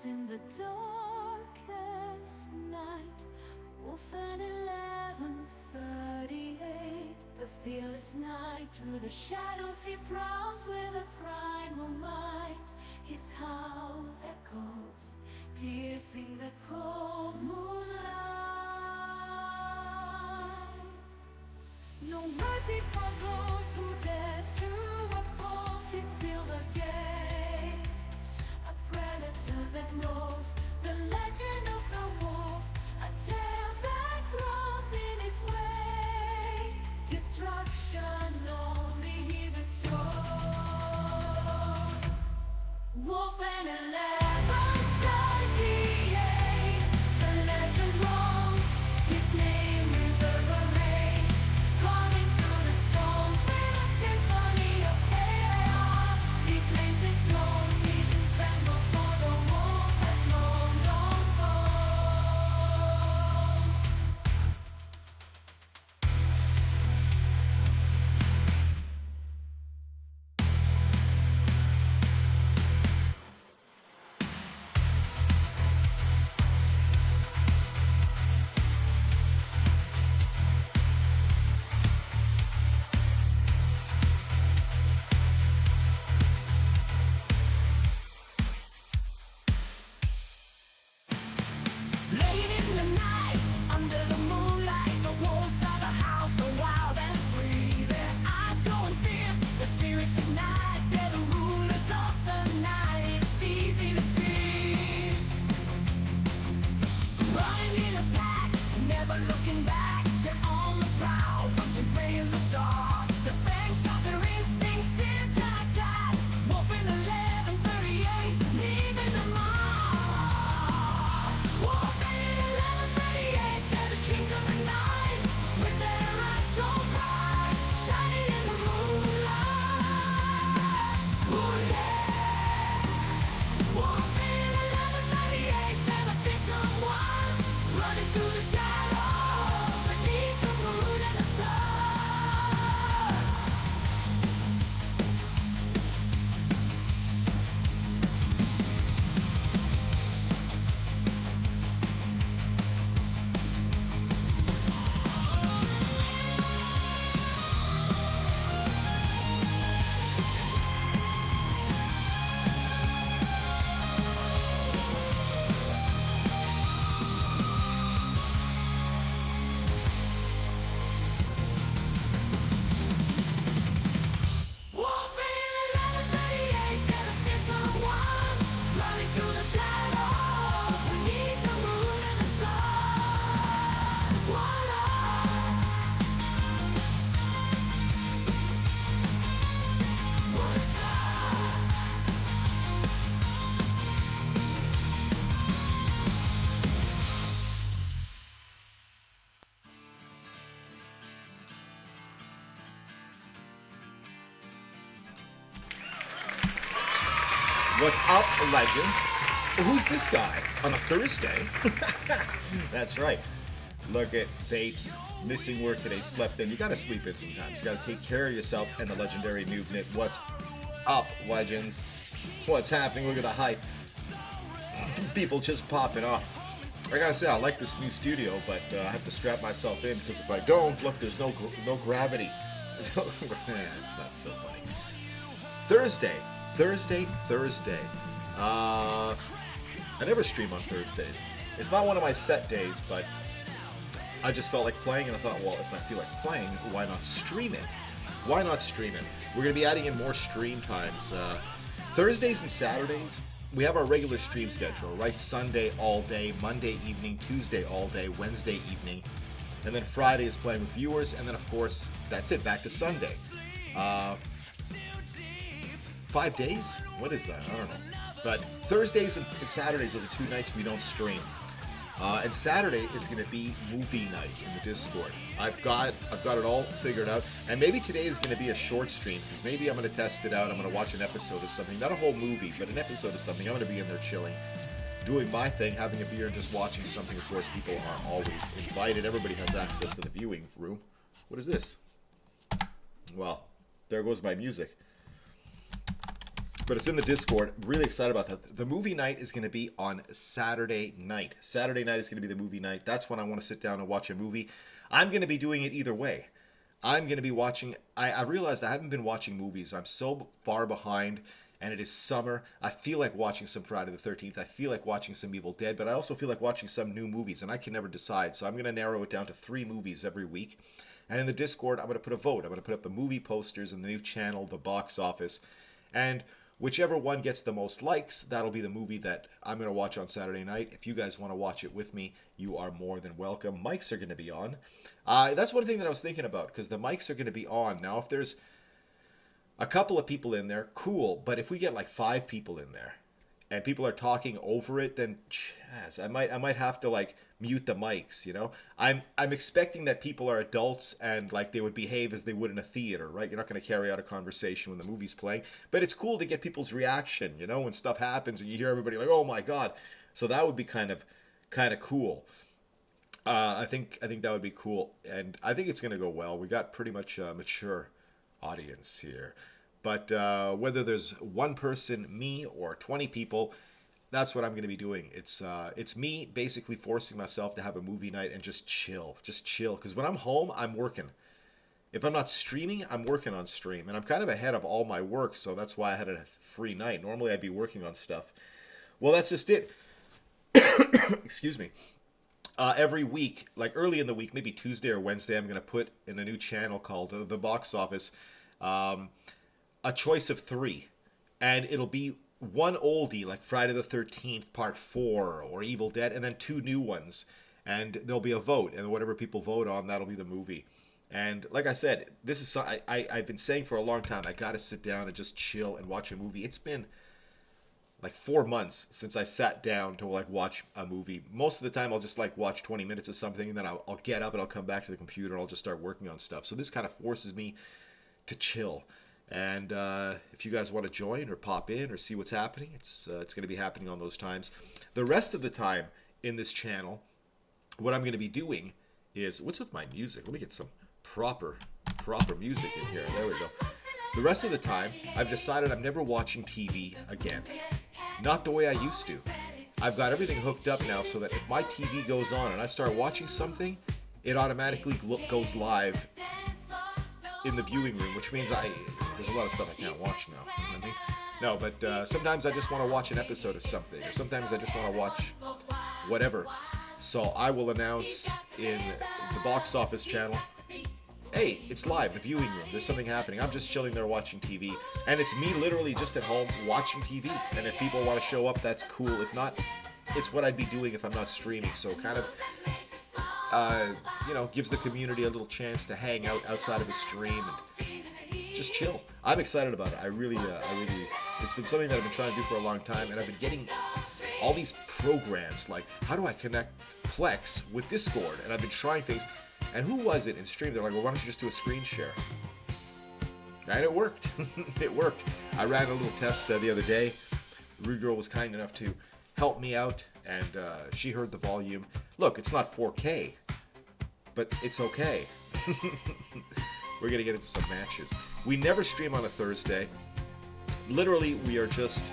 in the darkest night. Wolfen 1138. The fearless knight, through the shadows he prowls with a primal might. His howl echoes, piercing the cold moonlight. No mercy for those who dare to oppose his silver gaze. A predator that knows the legend of the wolf, a tale that grows in his way. Destruction only he bestows. Wolfen 1138. The legend roams, his name reverberates, calling through the storms with a symphony of chaos. He claims his throne, legions tremble, for the wolf has known no foes. Late in the night, under the moonlight, the wolves start a howl so wild and free. Their eyes glowing fierce, their spirits ignite. They're the rulers of the night. It's easy to see. Running in a pack, never looking back. They're on the prowl, hunting prey in the dark. The fangs of their instincts intact. Wolfen 1138, leaving the mark. Wolfen 1138, they're the kings of the night, with their eyes so bright, shining in the moonlight. Ooh yeah. Wolfen 1138, they're the fearsome ones, running through the shadows, beneath the moon and the sun. Wolfen 1138, they're the fearsome ones, running through the shadows, beneath the moon and the sun. Voila. What's up? What's up, legends? Who's this guy on a Thursday? That's right. Look at Vapes. Missing work today, slept in. You gotta sleep in sometimes. You gotta take care of yourself and the legendary Noobnit. What's up, legends? What's happening? Look at the hype. People just popping off. I gotta say, I like this new studio, but I have to strap myself in because if I don't, look, there's no gravity. It's not so funny. Thursday. I never stream on Thursdays. It's not one of my set days, but I just felt like playing, and I thought, well, if I feel like playing, why not stream it? We're going to be adding in more stream times. Thursdays and Saturdays, we have our regular stream schedule, right? Sunday all day, Monday evening, Tuesday all day, Wednesday evening, and then Friday is playing with viewers, and then, of course, that's it, back to Sunday. 5 days? What is that? I don't know. But Thursdays and Saturdays are the two nights we don't stream. And Saturday is going to be movie night in the Discord. I've got it all figured out. And maybe today is going to be a short stream, because maybe I'm going to test it out. I'm going to watch an episode of something. Not a whole movie, but an episode of something. I'm going to be in there chilling, doing my thing, having a beer, and just watching something. Of course, people are always invited. Everybody has access to the viewing room. What is this? Well, there goes my music. but it's in the Discord. Really excited about that. The movie night is going to be on Saturday night. Saturday night is going to be the movie night. That's when I want to sit down and watch a movie. I'm going to be doing it either way. I'm going to be watching. I realized I haven't been watching movies. I'm so far behind, and it is summer. I feel like watching some Friday the 13th. I feel like watching some Evil Dead, but I also feel like watching some new movies, and I can never decide. So I'm going to narrow it down to 3 movies every week. And in the Discord, I'm going to put a vote. I'm going to put up the movie posters in the new channel, the box office. And whichever one gets the most likes, that'll be the movie that I'm going to watch on Saturday night. If you guys want to watch it with me, you are more than welcome. Mics are going to be on. That's one thing that I was thinking about, because the mics are going to be on. Now, if there's a couple of people in there, cool. But if we get like 5 people in there and people are talking over it, then I might have to like mute the mics, you know? I'm expecting that people are adults and like they would behave as they would in a theater, right? You're not going to carry out a conversation when the movie's playing, but it's cool to get people's reaction, you know, when stuff happens and you hear everybody like, "Oh my god." So that would be kind of cool. I think that would be cool, and I think it's going to go well. We got pretty much a mature audience here. But whether there's one person, me, or 20 people, that's what I'm going to be doing. It's me basically forcing myself to have a movie night and just chill. Because when I'm home, I'm working. If I'm not streaming, I'm working on stream. And I'm kind of ahead of all my work, so that's why I had a free night. Normally, I'd be working on stuff. Well, that's just it. Excuse me. Every week, like early in the week, maybe Tuesday or Wednesday, I'm going to put in a new channel called The Box Office, a choice of 3. And it'll be one oldie, like Friday the 13th, Part 4, or Evil Dead, and then 2 new ones. And there'll be a vote, and whatever people vote on, that'll be the movie. And like I said, this is I've been saying for a long time, I got to sit down and just chill and watch a movie. It's been like 4 months since I sat down to like watch a movie. Most of the time I'll just like watch 20 minutes of something, and then I'll get up and I'll come back to the computer and I'll just start working on stuff. So this kind of forces me to chill. And if you guys want to join or pop in or see what's happening, it's going to be happening on those times. The rest of the time in this channel, what I'm going to be doing is, what's with my music? Let me get some proper music in here. There we go. The rest of the time, I've decided I'm never watching TV again. Not the way I used to. I've got everything hooked up now so that if my TV goes on and I start watching something, it automatically goes live in the viewing room, which means there's a lot of stuff I can't watch now. You know what I mean? No, but sometimes I just want to watch an episode of something, or sometimes I just want to watch whatever. So I will announce in the box office channel, hey, it's live, the viewing room, there's something happening. I'm just chilling there watching TV. And it's me literally just at home watching TV. And if people want to show up, that's cool. If not, it's what I'd be doing if I'm not streaming. So kind of, gives the community a little chance to hang out outside of a stream and just chill. I'm excited about it. I really, it's been something that I've been trying to do for a long time. And I've been getting all these programs, like, how do I connect Plex with Discord? And I've been trying things. And who was it in stream? They're like, well, why don't you just do a screen share? And it worked. It worked. I ran a little test the other day. Rude Girl was kind enough to help me out, and she heard the volume. Look, it's not 4K, but it's okay. We're going to get into some matches. We never stream on a Thursday. Literally, we are just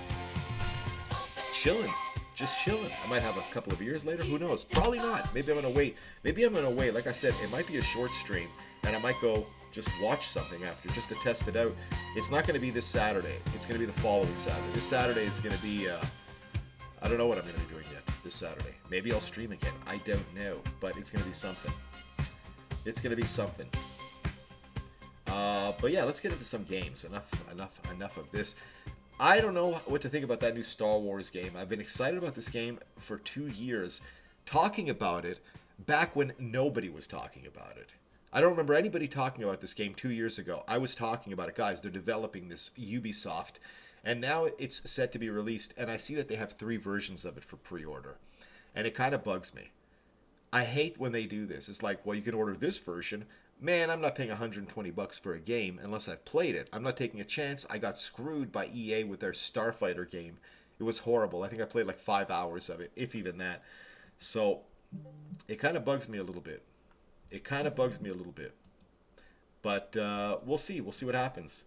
chilling. Just chilling. I might have a couple of beers later. Who knows? Probably not. Maybe I'm going to wait. Like I said, it might be a short stream, and I might go just watch something after, just to test it out. It's not going to be this Saturday. It's going to be the following Saturday. This Saturday is going to be, I don't know what I'm going to be doing yet this Saturday. Maybe I'll stream again. I don't know, but it's going to be something. It's going to be something. But yeah, let's get into some games. Enough of this. I don't know what to think about that new Star Wars game. I've been excited about this game for 2 years, talking about it back when nobody was talking about it. I don't remember anybody talking about this game 2 years ago. I was talking about it. Guys, they're developing this, Ubisoft, and now it's set to be released, and I see that they have 3 versions of it for pre-order, and it kind of bugs me. I hate when they do this. It's like, well, you can order this version. Man, I'm not paying $120 for a game unless I've played it. I'm not taking a chance. I got screwed by EA with their Starfighter game. It was horrible. I think I played like 5 hours of it, if even that. So it kind of bugs me a little bit. But we'll see. We'll see what happens.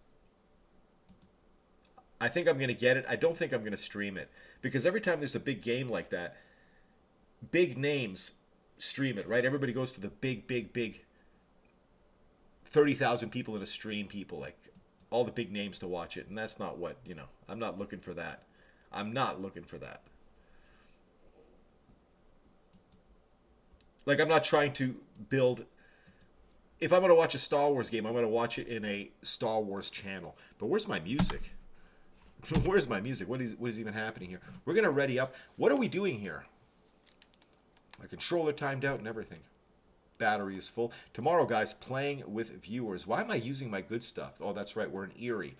I think I'm going to get it. I don't think I'm going to stream it because every time there's a big game like that, big names stream it, right? Everybody goes to the big 30,000 people in a stream, people like all the big names to watch it, and that's not what, I'm not looking for that. I'm not looking for that. Like, I'm not trying to build. If I'm going to watch a Star Wars game, I'm going to watch it in a Star Wars channel. But where's my music? Where's my music? What is even happening here? We're going to ready up. What are we doing here? My controller timed out and everything. Battery is full. Tomorrow, guys, playing with viewers. Why am I using my good stuff? Oh, that's right. We're in Erie.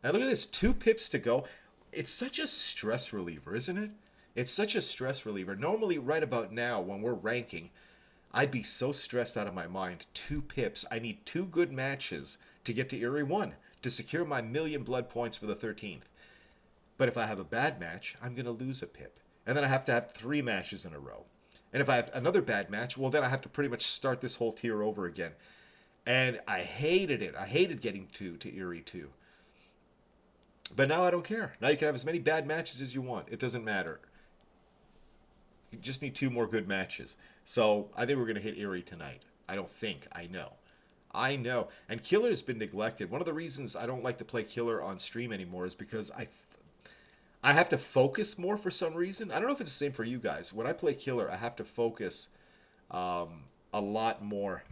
And look at this. 2 pips to go. It's such a stress reliever, isn't it? It's such a stress reliever. Normally, right about now, when we're ranking, I'd be so stressed out of my mind. 2 pips. I need 2 good matches to get to Erie 1 to secure my 1,000,000 blood points for the 13th. But if I have a bad match, I'm going to lose a pip. And then I have to have 3 matches in a row. And if I have another bad match, well, then I have to pretty much start this whole tier over again. And I hated it. I hated getting to Erie 2. But now I don't care. Now you can have as many bad matches as you want. It doesn't matter. You just need 2 more good matches. So I think we're going to hit Erie tonight. I don't think. I know. I know. And Killer has been neglected. One of the reasons I don't like to play Killer on stream anymore is because I have to focus more for some reason. I don't know if it's the same for you guys. When I play Killer, I have to focus a lot more.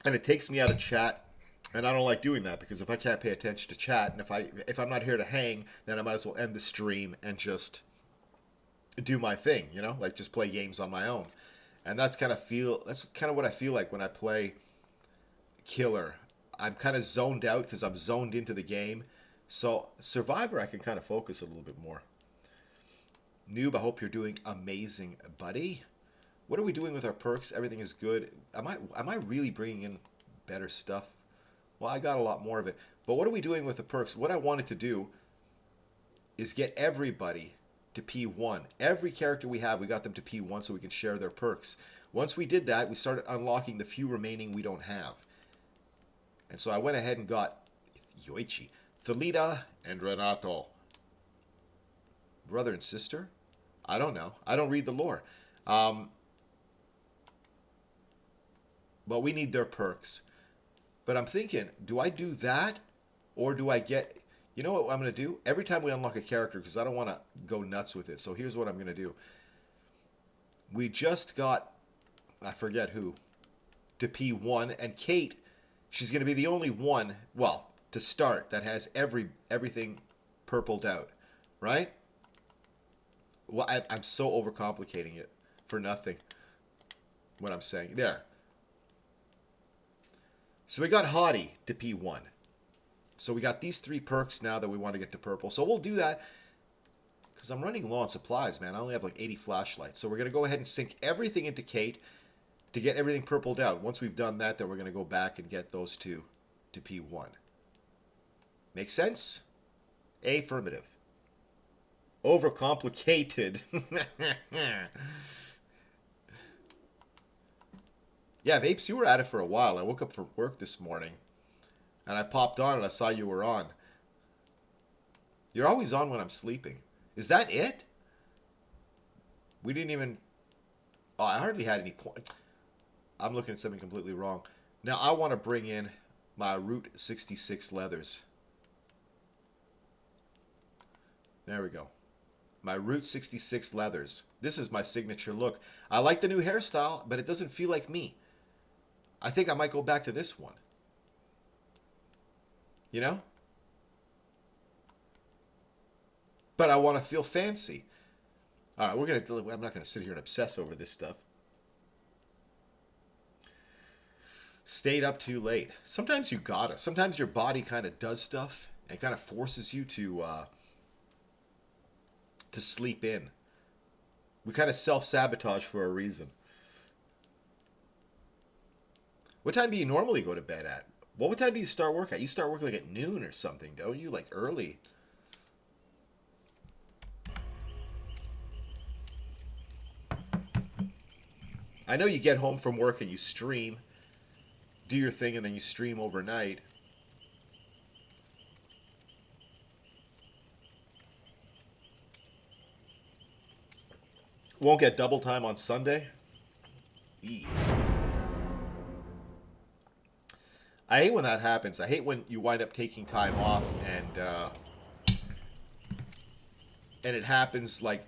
And it takes me out of chat. And I don't like doing that because if I can't pay attention to chat, and if I'm not here to hang, then I might as well end the stream and just do my thing, like just play games on my own. And that's kind of what I feel like when I play Killer. I'm kind of zoned out because I'm zoned into the game. So Survivor, I can kind of focus a little bit more. Noob, I hope you're doing amazing, buddy. What are we doing with our perks? Everything is good. Am I really bringing in better stuff? Well, I got a lot more of it. But what are we doing with the perks? What I wanted to do is get everybody to P1. Every character we have, we got them to P1 so we can share their perks. Once we did that, we started unlocking the few remaining we don't have. And so I went ahead and got Yoichi, Thalita, and Renato. Brother and sister? I don't know. I don't read the lore. But we need their perks. But I'm thinking, do I do that? Or do I get... You know what I'm going to do? Every time we unlock a character, because I don't want to go nuts with it. So here's what I'm going to do. We just got... I forget who. To P1. And Kate, she's going to be the only one, well, to start, that has everything purpled out. Right? Well, I'm so overcomplicating it for nothing. What I'm saying. There. So we got Hottie to P1. So we got these 3 perks now that we want to get to purple. So we'll do that because I'm running low on supplies, man. I only have like 80 flashlights. So we're going to go ahead and sink everything into Kate to get everything purpled out. Once we've done that, then we're going to go back and get those 2 to P1. Make sense? Affirmative. Overcomplicated. Yeah, Vapes, you were at it for a while. I woke up for work this morning, and I popped on and I saw you were on. You're always on when I'm sleeping. Is that it? We didn't even... Oh, I hardly had any points. I'm looking at something completely wrong. Now, I want to bring in my Route 66 leathers. There we go. My Route 66 leathers. This is my signature look. I like the new hairstyle, but it doesn't feel like me. I think I might go back to this one. You know? But I want to feel fancy. All right, I'm not going to sit here and obsess over this stuff. Stayed up too late. Sometimes you gotta. Sometimes your body kind of does stuff and kind of forces you to sleep in. We kind of self-sabotage for a reason. What time do you normally go to bed at? What time do you start work at? You start work like at noon or something, don't you? Like early. I know you get home from work and you stream. do your thing and then you stream overnight. Won't get double time on Sunday. Eee. I hate when that happens. I hate when you wind up taking time off and it happens like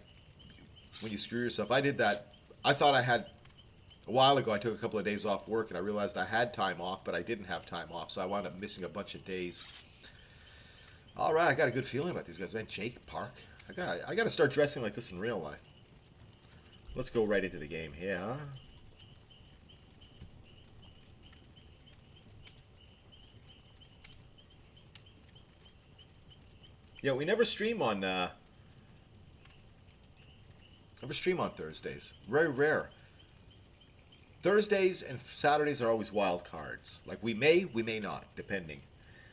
when you screw yourself. I did that. I thought I had a while ago. I took a couple of days off work and I realized I had time off, but I didn't have time off, so I wound up missing a bunch of days. All right, I got a good feeling about these guys, man. Jake Park. I got to start dressing like this in real life. Let's go right into the game here, huh? Yeah, we never stream on Thursdays. Very rare. Thursdays and Saturdays are always wild cards. Like we may not, depending.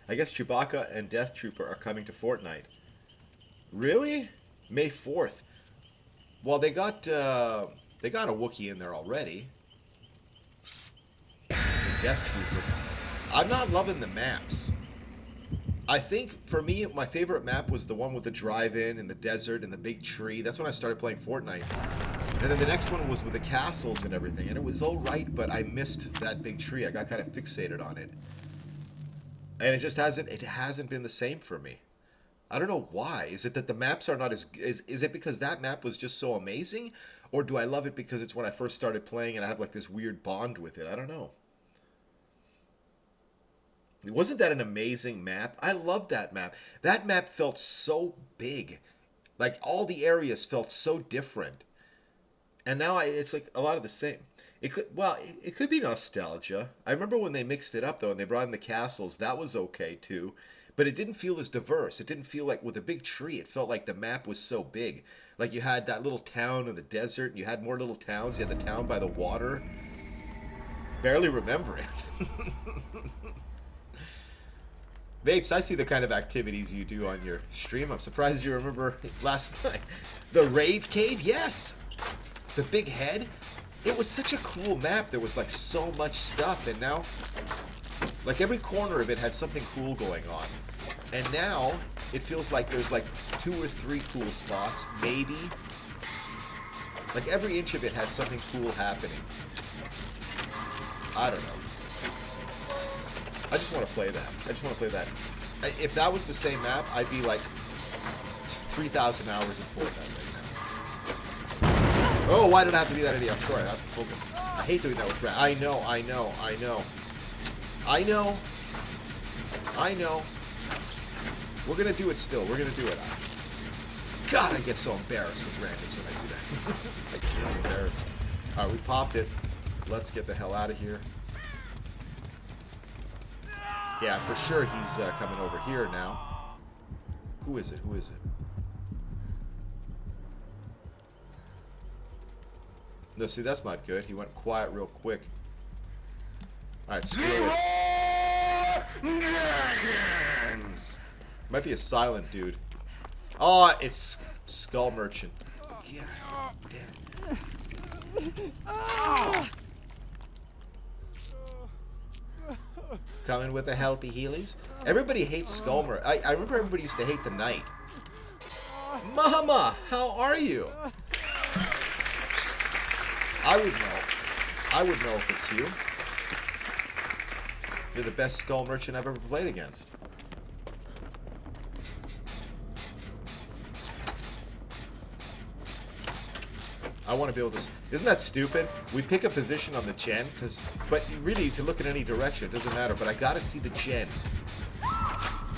I guess Chewbacca and Death Trooper are coming to Fortnite. Really? May 4th. Well, they got a Wookiee in there already. The Death Trooper. I'm not loving the maps. I think, for me, my favorite map was the one with the drive-in and the desert and the big tree. That's when I started playing Fortnite. And then the next one was with the castles and everything. And it was all right, but I missed that big tree. I got kind of fixated on it. And it just hasn't been the same for me. I don't know why. Is it that the maps are not as... Is it because that map was just so amazing? Or do I love it because it's when I first started playing and I have like this weird bond with it? I don't know. Wasn't that an amazing map? I loved that map. That map felt so big. Like all the areas felt so different. And now it's like a lot of the same. It could be nostalgia. I remember when they mixed it up though and they brought in the castles. That was okay too. But it didn't feel as diverse. It didn't feel like with a big tree. It felt like the map was so big. Like you had that little town in the desert and you had more little towns. You had the town by the water. Barely remember it. Vapes, I see the kind of activities you do on your stream. I'm surprised you remember last night. The Rave Cave, yes. The big head. It was such a cool map. There was like so much stuff. And now, like every corner of it had something cool going on. And now, it feels like there's like 2 or 3 cool spots, maybe. Like every inch of it had something cool happening. I don't know. I just want to play that. If that was the same map, I'd be like 3,000 hours in Fortnite right now. Oh, why did I have to do that idea? I'm sorry, I have to focus. I hate doing that with Brad. I know. We're going to do it still. We're going to do it. God, I get so embarrassed with randoms when I do that. I get so embarrassed. Alright, we popped it. Let's get the hell out of here. Yeah, for sure he's coming over here now. Who is it? No, see, that's not good. He went quiet real quick. Alright, screw it. Might be a silent dude. Oh, it's Skull Merchant. God damn it. Coming with the helpy healies. Everybody hates Skull Merchant. I remember everybody used to hate the Knight. Mama, how are you? I would know if it's you. You're the best Skull Merchant I've ever played against. I want to be able to... Isn't that stupid? We pick a position on the gen, but really you can look in any direction. It doesn't matter, but I gotta see the gen.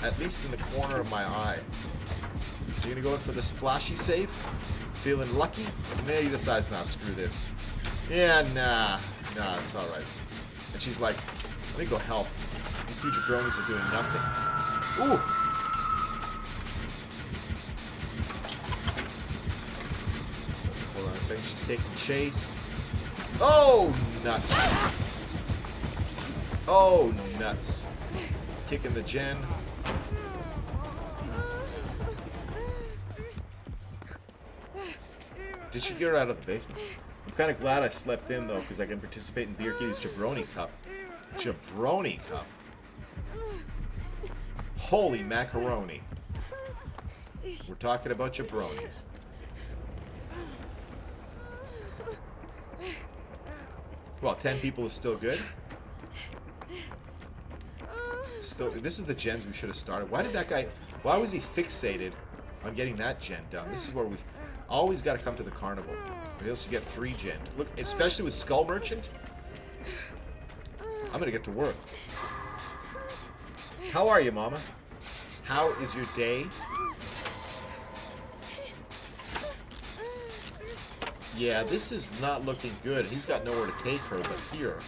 At least in the corner of my eye. You gonna go in for this flashy save? Feeling lucky? And then he decides, nah, screw this. Yeah, nah, it's alright. And she's like, let me go help. These two jabronis are doing nothing. Ooh! Hold on a second, she's taking chase. Oh, nuts. Oh, nuts. Kicking the gen. Did she get her out of the basement? I'm kind of glad I slept in, though, because I can participate in Beer Kitty's Jabroni Cup. Jabroni cup. Holy macaroni. We're talking about jabronis. Well, 10 people is still good. Still, this is the gens we should have started. Why did that guy... Why was he fixated on getting that gen done? This is where we always got to come to the carnival. Or else you get 3 gen. Look, especially with Skull Merchant. I'm going to get to work. How are you, Mama? How is your day? Yeah, this is not looking good. He's got nowhere to take her but here.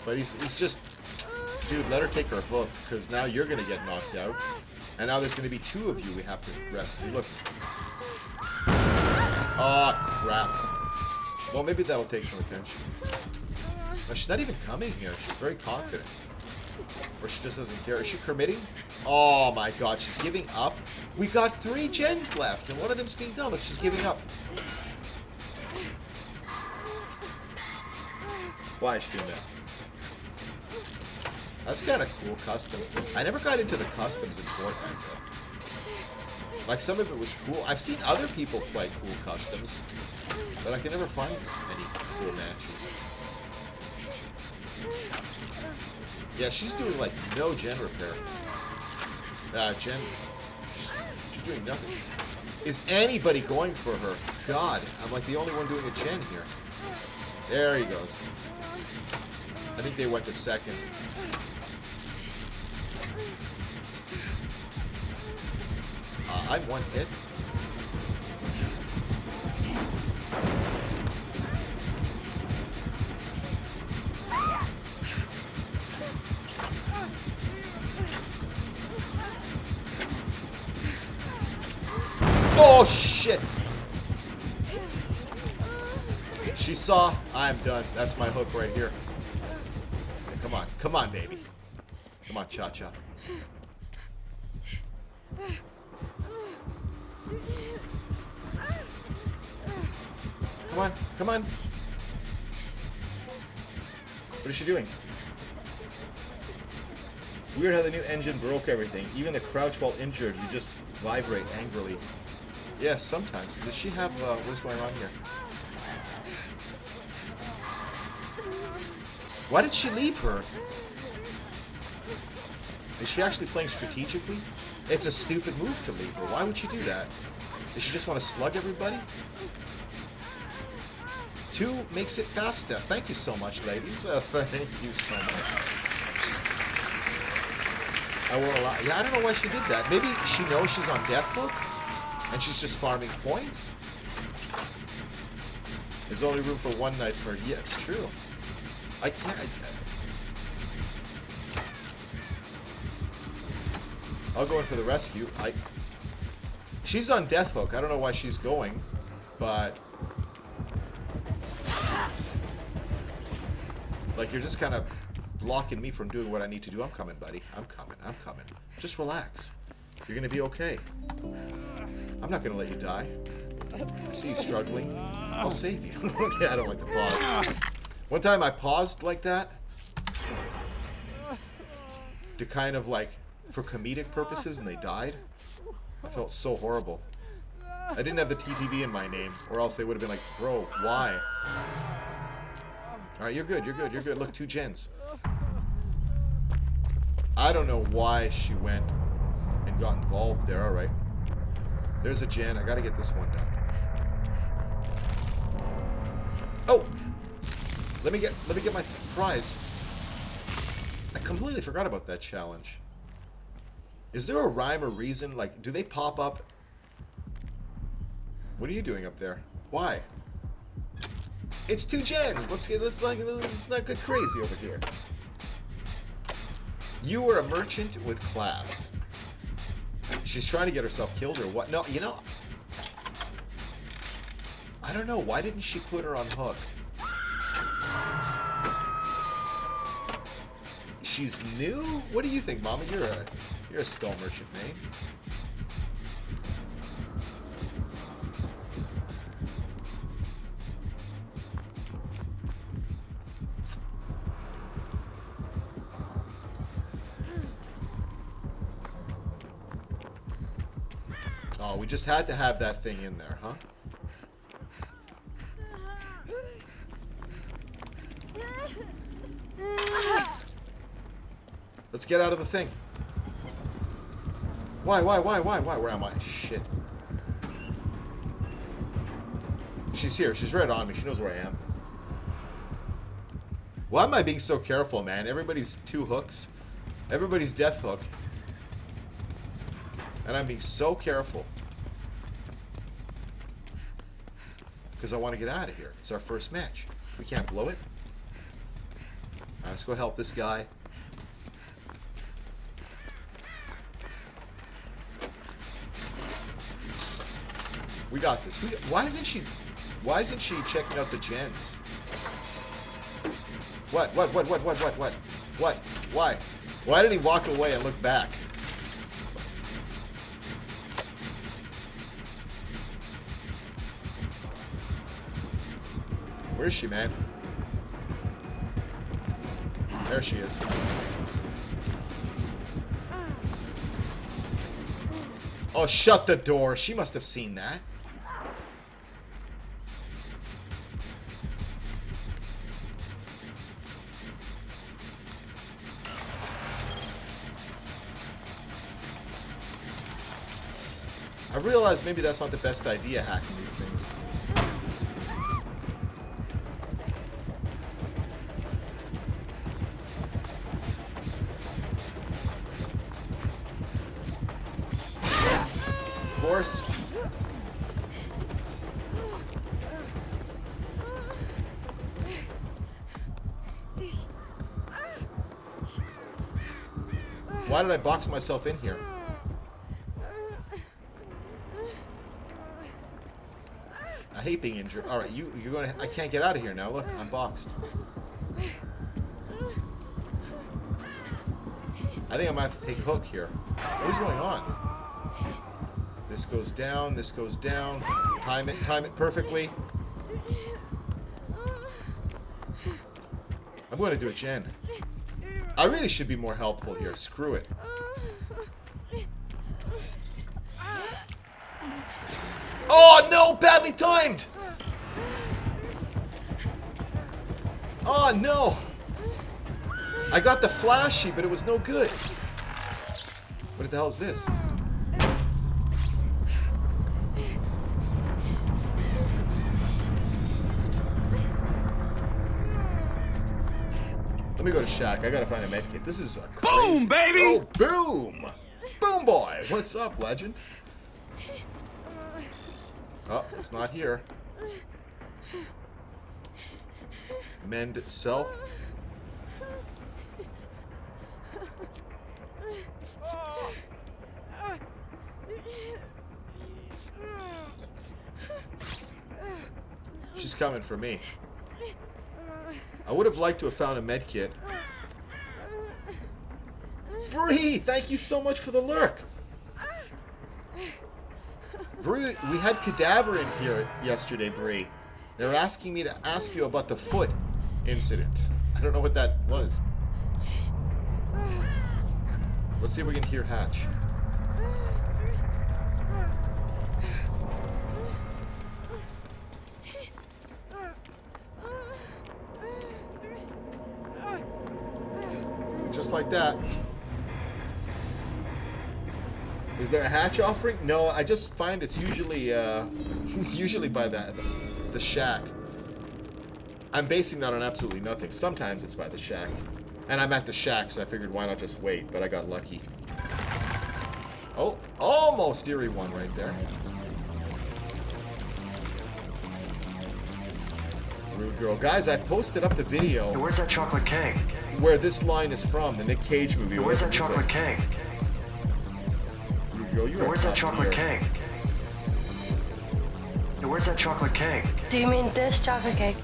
But he's just... Dude, let her take her hook, because now you're going to get knocked out. And now there's going to be 2 of you we have to rescue. Look. Oh, crap. Well, maybe that'll take some attention. No, she's not even coming here. She's very confident. Or she just doesn't care. Is she committing? Oh, my God. She's giving up. We got 3 gens left, and one of them's being done. Look, she's giving up. Why is she doing that? That's kind of cool, customs. I never got into the customs in Fortnite, though. Like, some of it was cool. I've seen other people play cool customs, but I can never find any cool matches. Yeah, she's doing, like, no gen repair. She's doing nothing. Is anybody going for her? God, I'm like the only one doing a gen here. There he goes. I think they went to second. I'm 1 hit. Oh, shit! She saw. I'm done. That's my hook right here. Okay, come on. Come on, baby. Come on, Cha-Cha. Come on. Come on. What is she doing? Weird how the new engine broke everything. Even the crouch while injured, you just vibrate angrily. Yeah, sometimes. Does she have, what's going on here? Why did she leave her? Is she actually playing strategically? It's a stupid move to leave her. Why would she do that? Does she just want to slug everybody? 2 makes it faster. Thank you so much, ladies. Thank you so much. I won't allow... Yeah, I don't know why she did that. Maybe she knows she's on Death Hook, and she's just farming points. There's only room for 1 nice murder. Yeah, it's true. I can't... I'll go in for the rescue. She's on Death Hook. I don't know why she's going, but... Like, you're just kind of blocking me from doing what I need to do. I'm coming, buddy. I'm coming. I'm coming. Just relax. You're going to be okay. I'm not going to let you die. I see you struggling. I'll save you. Okay, I don't like to pause. One time I paused like that to kind of like, for comedic purposes, and they died. I felt so horrible. I didn't have the TTV in my name, or else they would have been like, bro, why? Alright, you're good, you're good, you're good. Look, 2 gens. I don't know why she went and got involved there. Alright. There's a gen. I gotta get this one done. Oh! Let me get my prize. I completely forgot about that challenge. Is there a rhyme or reason? Like, do they pop up? What are you doing up there? Why? It's 2 gens. Let's not get crazy over here. You were a merchant with class. She's trying to get herself killed or what? No, you know. I don't know. Why didn't she put her on hook? She's new? What do you think, Mama? You're a skull merchant, man. Oh, we just had to have that thing in there, huh? Let's get out of the thing. Why? Where am I? Shit. She's here. She's right on me. She knows where I am. Why am I being so careful, man? Everybody's 2 hooks. Everybody's death hook. And I'm being so careful. Because I want to get out of here. It's our first match. We can't blow it. Alright, let's go help this guy. We got this. Why isn't she checking out the gens? What? Why? Why did he walk away and look back? Where is she, man? There she is. Oh, shut the door. She must have seen that. I realized maybe that's not the best idea, hacking these things. Of course. Why did I box myself in here? I hate being injured. All right, you're gonna. I can't get out of here now. Look, I'm boxed. I think I might have to take a hook here. What is going on? This goes down. This goes down. Time it perfectly. I'm going to do a gen. I really should be more helpful here. Screw it. Oh no! Badly timed! Oh no! I got the flashy, but it was no good. What the hell is this? Let me go to Shack. I gotta find a medkit. This is a crazy... Boom, baby! Oh, boom! Boom boy! What's up, legend? Oh, it's not here. Mend self. She's coming for me. I would have liked to have found a med kit. Bree, thank you so much for the lurk. Bree, we had Cadaver in here yesterday, Bree. They were asking me to ask you about the foot incident. I don't know what that was. Let's see if we can hear Hatch. Just like that. Is there a hatch offering? No, I just find it's usually usually by the shack. I'm basing that on absolutely nothing. Sometimes it's by the shack. And I'm at the shack, so I figured why not just wait, but I got lucky. Oh, almost eerie one right there. Rude girl. Guys, I posted up the video. Hey, where's that chocolate cake? Where this line is from, the Nick Cage movie. Hey, where's that chocolate cake? Rude girl, Hey, where's that chocolate cake? Hey, where's that chocolate cake? Do you mean this chocolate cake?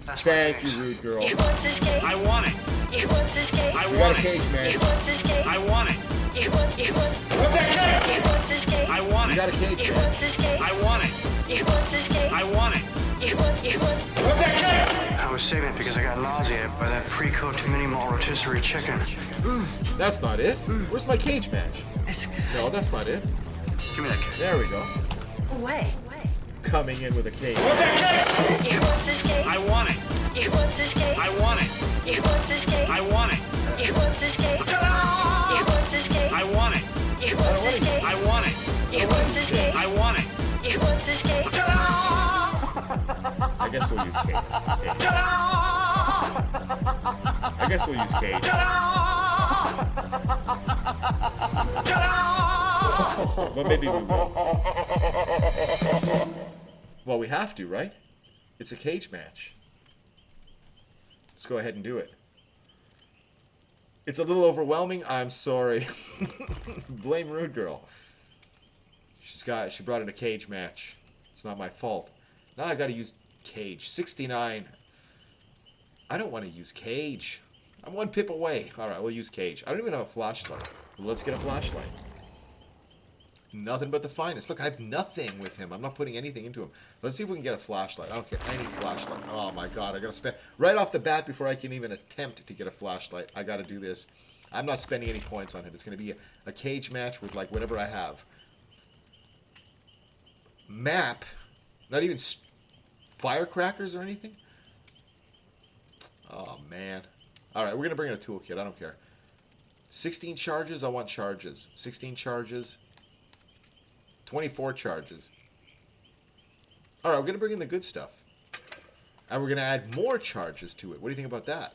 That's my Thank cake. you, rude girl. You want this cake? I want it. You want this cake? I We got want a it. cage, man. You want this cake? I want it. You want that cake. you want this cake? I want We it. got a cage, You man. want this cake? I want it. You want this cake? I want it. You want that cake. I was was saving it because I got nauseated by that pre-cooked mini malt rotisserie chicken. That's not it. Where's my cage match? It's No, that's not it. Give me that cake. There we go. away. Coming in with a cage. You want this cake? I want it. You want this cake? I want it. You want this cake? I want it. You want this cake? Ta-da! You want this cake? I want it. You want this cake? I want it. You want this cake? I want it. You want this cake? Ta-da! I guess we'll use cage. Okay. Ta-da! I guess we'll use cage. Ta-da! Ta-da! But maybe we will. Well, we have to, right? It's a cage match. Let's go ahead and do it. It's a little overwhelming. I'm sorry. Blame Rude Girl. She brought in a cage match. It's not my fault. Now I got to use cage. 69. I don't want to use cage. I'm one pip away. All right, we'll use cage. I don't even have a flashlight. Well, let's get a flashlight. Nothing but the finest. Look, I have nothing with him. I'm not putting anything into him. Let's see if we can get a flashlight. I don't care. Any flashlight. Oh my god, I gotta spend right off the bat before I can even attempt to get a flashlight. I gotta do this. I'm not spending any points on it. It's gonna be a cage match with like whatever I have. Map. Not even firecrackers or anything. Oh man. All right, we're gonna bring in a toolkit. I don't care. 16 charges. I want charges. 16 charges. 24 charges. All right, we're going to bring in the good stuff. And we're going to add more charges to it. What do you think about that?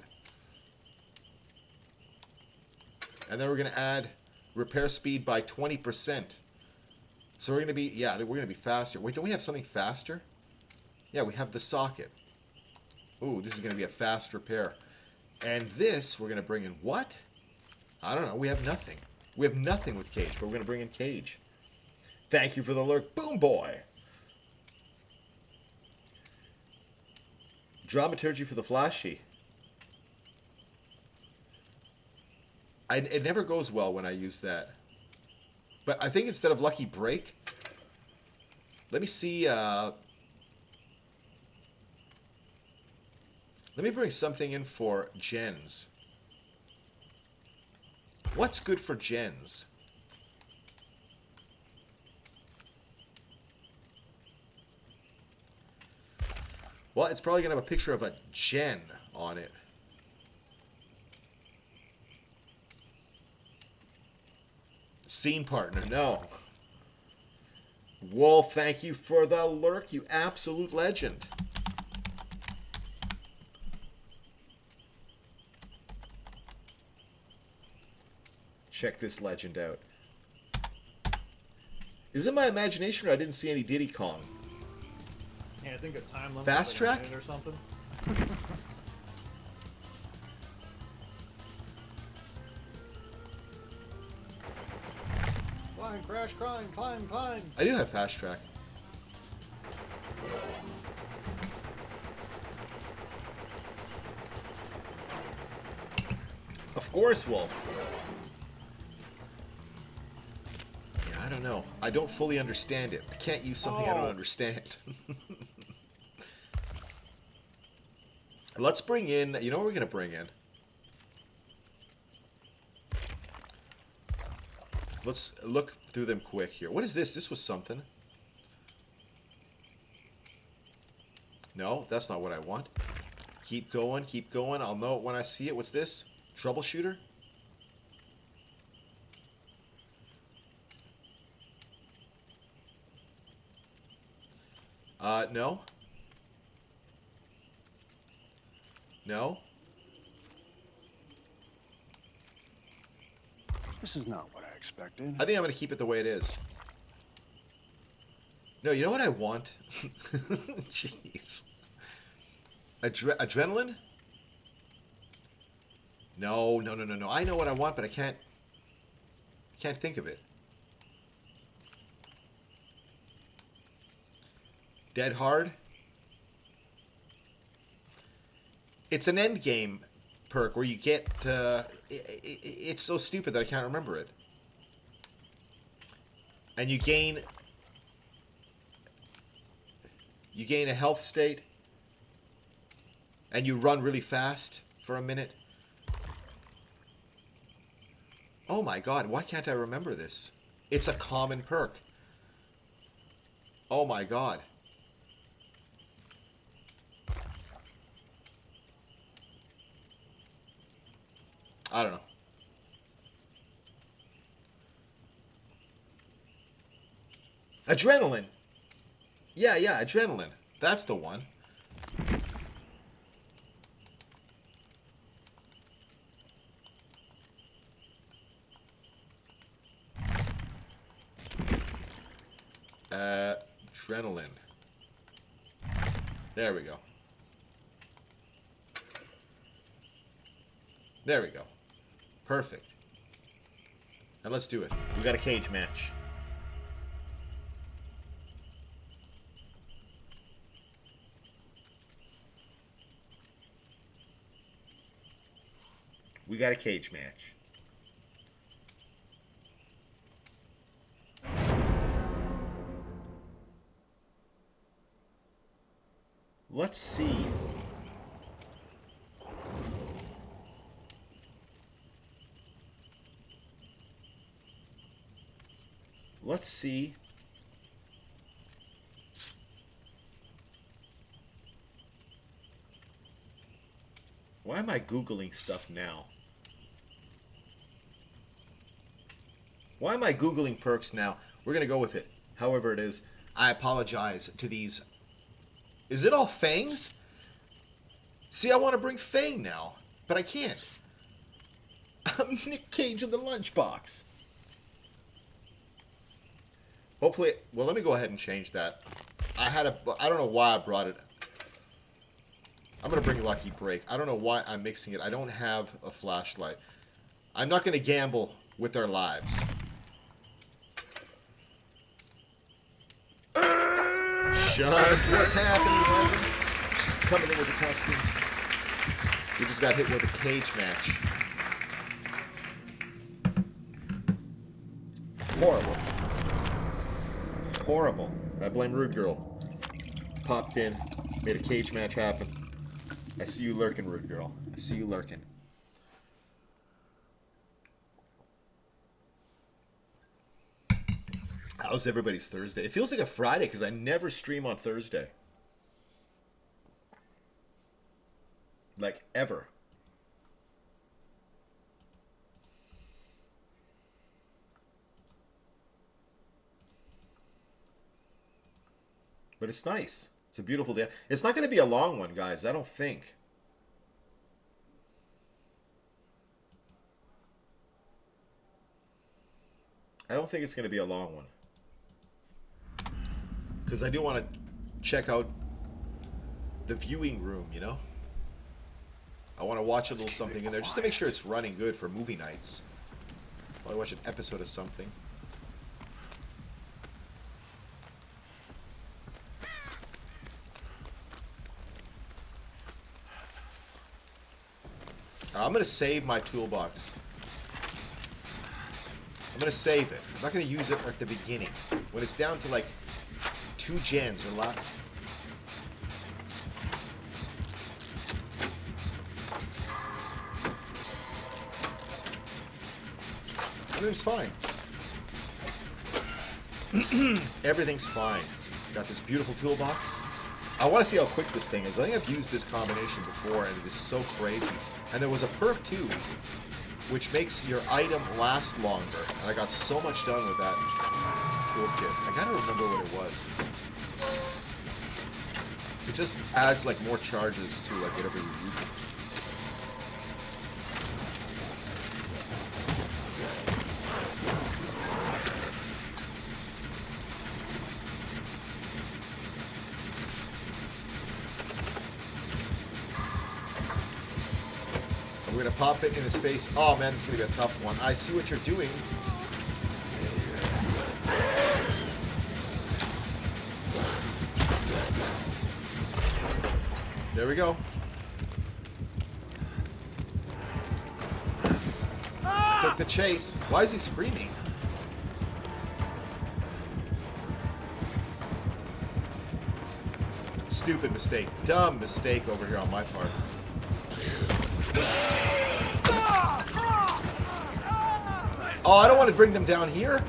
And then we're going to add repair speed by 20%. So we're going to be, yeah, we're going to be faster. Wait, don't we have something faster? Yeah, we have the socket. Ooh, this is going to be a fast repair. And this, we're going to bring in what? I don't know. We have nothing. We have nothing with cage, but we're going to bring in cage. Thank you for the lurk, Boom Boy. Dramaturgy for the flashy. It never goes well when I use that. But I think instead of Lucky Break, let me see. Let me bring something in for gens. What's good for gens? Well, it's probably going to have a picture of a gen on it. Scene partner, no. Wolf, thank you for the lurk, you absolute legend. Check this legend out. Is it my imagination or I didn't see any Diddy Kong? Yeah, I think a time limit Fast like track? a minute or something. Climb, crash, climb, climb, climb. I do have fast track. Of course, Wolf. Yeah, I don't know. I don't fully understand it. I can't use something I don't understand. Let's bring in... You know what we're going to bring in? Let's look through them quick here. What is this? This was something. No, that's not what I want. Keep going, keep going. I'll know it when I see it. What's this? Troubleshooter? No. No. This is not what I expected. I think I'm going to keep it the way it is. No, you know what I want? Jeez. Adrenaline? No. I know what I want, but I can't think of it. Dead Hard? It's an end game perk where you get... it's so stupid that I can't remember it. And you gain... You gain a health state. and you run really fast for a minute. Oh my god, why can't I remember this? It's a common perk. Oh my god. I don't know. Adrenaline. Yeah, adrenaline. That's the one. Adrenaline. There we go. There we go. Perfect. Now let's do it. We got a cage match. We got a cage match. Let's see. Let's see. Why am I Googling stuff now? Why am I Googling perks now? We're going to go with it. However it is. I apologize to these. Is it all Fangs? See, I want to bring Fang now, but I can't. I'm Nick Cage in the lunchbox. Hopefully, well, let me go ahead and change that. I don't know why I brought it. I'm going to bring Lucky Break. I don't know why I'm mixing it. I don't have a flashlight. I'm not going to gamble with their lives. Shunt, what's happening, Evan? Coming in with the Tuscans. We just got hit with a cage match. Horrible. Horrible. I blame Rude Girl. Popped in, made a cage match happen. I see you lurking, Rude Girl. I see you lurking. How's everybody's Thursday? It feels like a Friday because I never stream on Thursday. Like, ever. But it's nice. It's a beautiful day. It's not going to be a long one, guys. I don't think. I don't think it's going to be a long one. Because I do want to check out the viewing room, you know? I want to watch a little something in there just to make sure it's running good for movie nights. While I watch an episode of something. I'm going to save my toolbox. I'm going to save it. I'm not going to use it at the beginning. When it's down to like 2 gens or left. Everything's fine. Everything's fine. Got this beautiful toolbox. I want to see how quick this thing is. I think I've used this combination before and it is so crazy. And there was a perk too, which makes your item last longer. And I got so much done with that toolkit. I gotta remember what it was. It just adds like more charges to like whatever you're using. We're gonna pop it in his face. Oh man, this is gonna be a tough one. I see what you're doing. There we go. Took the chase. Why is he screaming? Stupid mistake. Dumb mistake over here on my part. Oh, I don't want to bring them down here.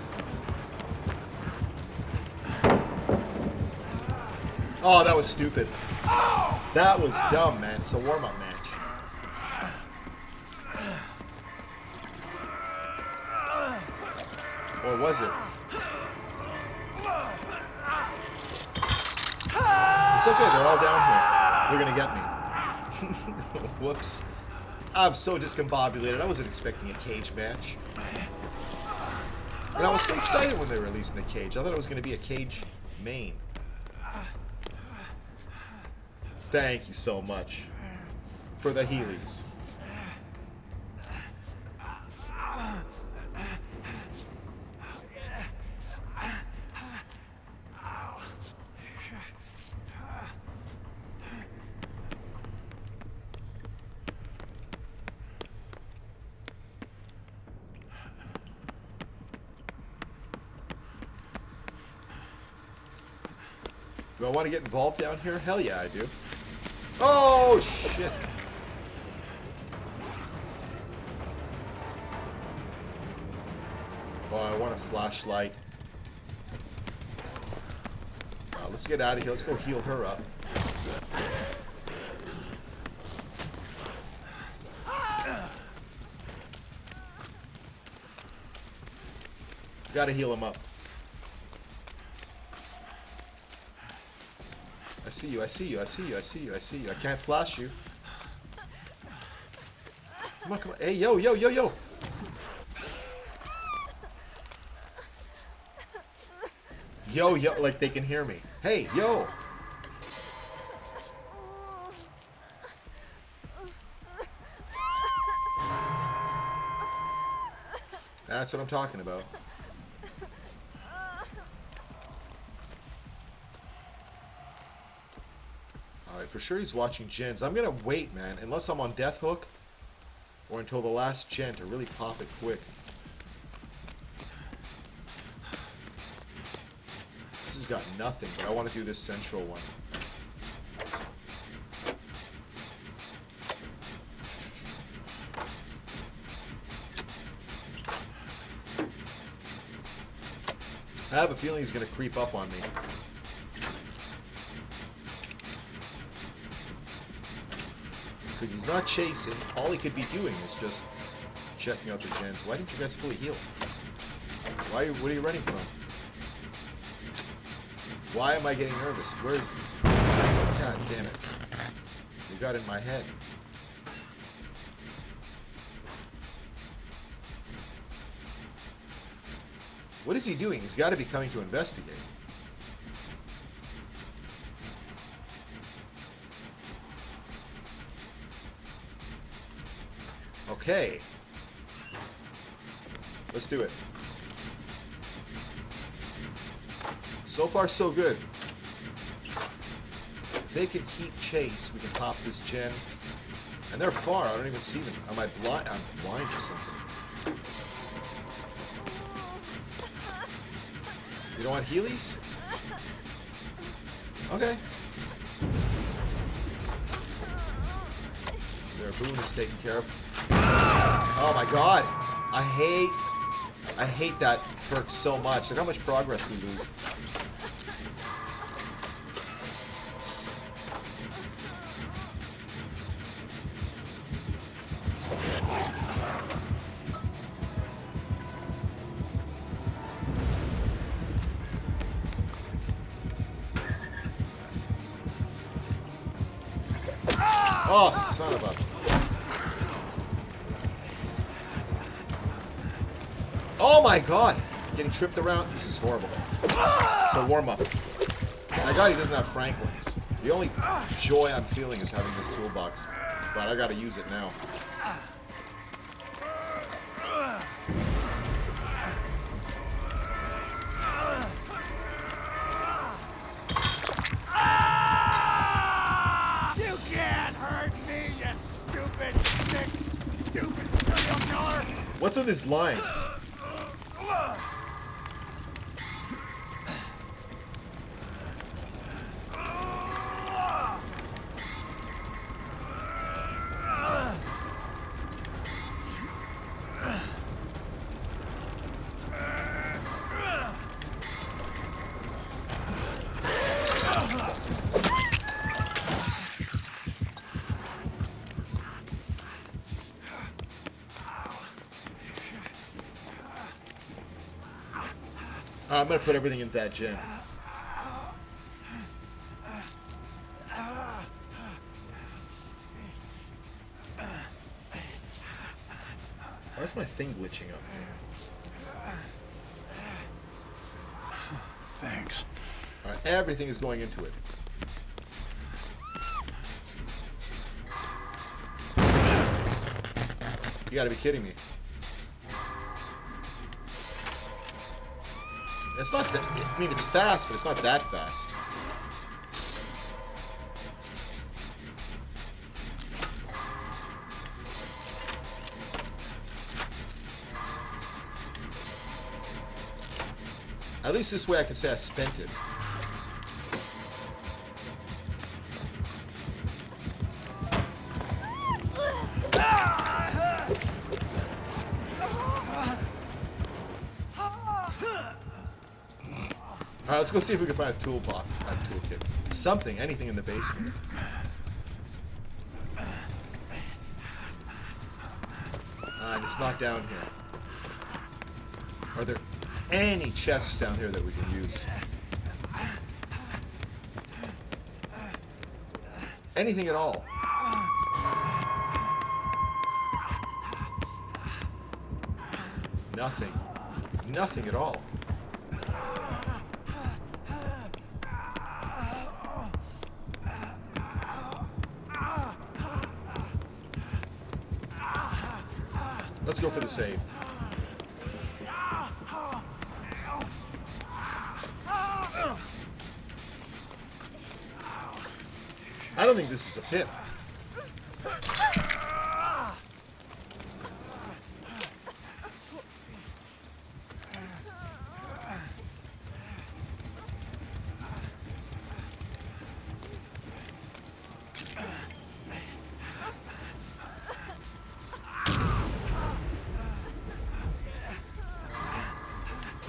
Oh, that was stupid. That was dumb, man. It's a warm-up match. Or was it? It's okay, they're all down here. They're gonna get me. Whoops. I'm so discombobulated. I wasn't expecting a cage match. And I was so excited when they released the cage. I thought it was gonna be a cage main. Thank you so much for the Heelys. Do I want to get involved down here? Hell yeah, I do. Oh, shit. Oh, I want a flashlight. Let's get out of here. Let's go heal her up. Gotta heal him up. I see you, I see you, I see you, I see you, I see you. I can't flash you. Come on, come on. Hey, yo, yo, yo, yo. Yo, yo, like they can hear me. Hey, yo. That's what I'm talking about. Alright, for sure he's watching gens. I'm gonna wait, man, unless I'm on Death Hook or until the last gen to really pop it quick. This has got nothing, but I want to do this central one. I have a feeling he's going to creep up on me. Because he's not chasing. All he could be doing is just checking out the gens. Why didn't you guys fully heal? What are you running from? Why am I getting nervous? Where is he? God damn it. You got in my head. What is he doing? He's got to be coming to investigate. Okay. Let's do it. So far, so good. If they can keep chase, we can pop this gen. And they're far. I don't even see them. Am I blind? I'm blind or something. You don't want Heelys? Okay. Their boon is taken care of. Oh my god. I hate that perk so much. Look how much progress we lose. Oh, son of a... Oh my god! Getting tripped around. This is horrible. So warm up. My god, he doesn't have Franklin's. The only joy I'm feeling is having this toolbox. But I gotta use it now. What's with his lines? I'm gonna put everything into that gym. Why is my thing glitching up here? Thanks. Alright, everything is going into it. You gotta be kidding me. It's not that, I mean, it's fast, but it's not that fast. At least this way I can say I spent it. Alright, let's go see if we can find a toolbox, a toolkit. Something, anything in the basement. And it's not down here. Are there any chests down here that we can use? Anything at all? Nothing. Nothing at all. Let's go for the save. I don't think this is a pit.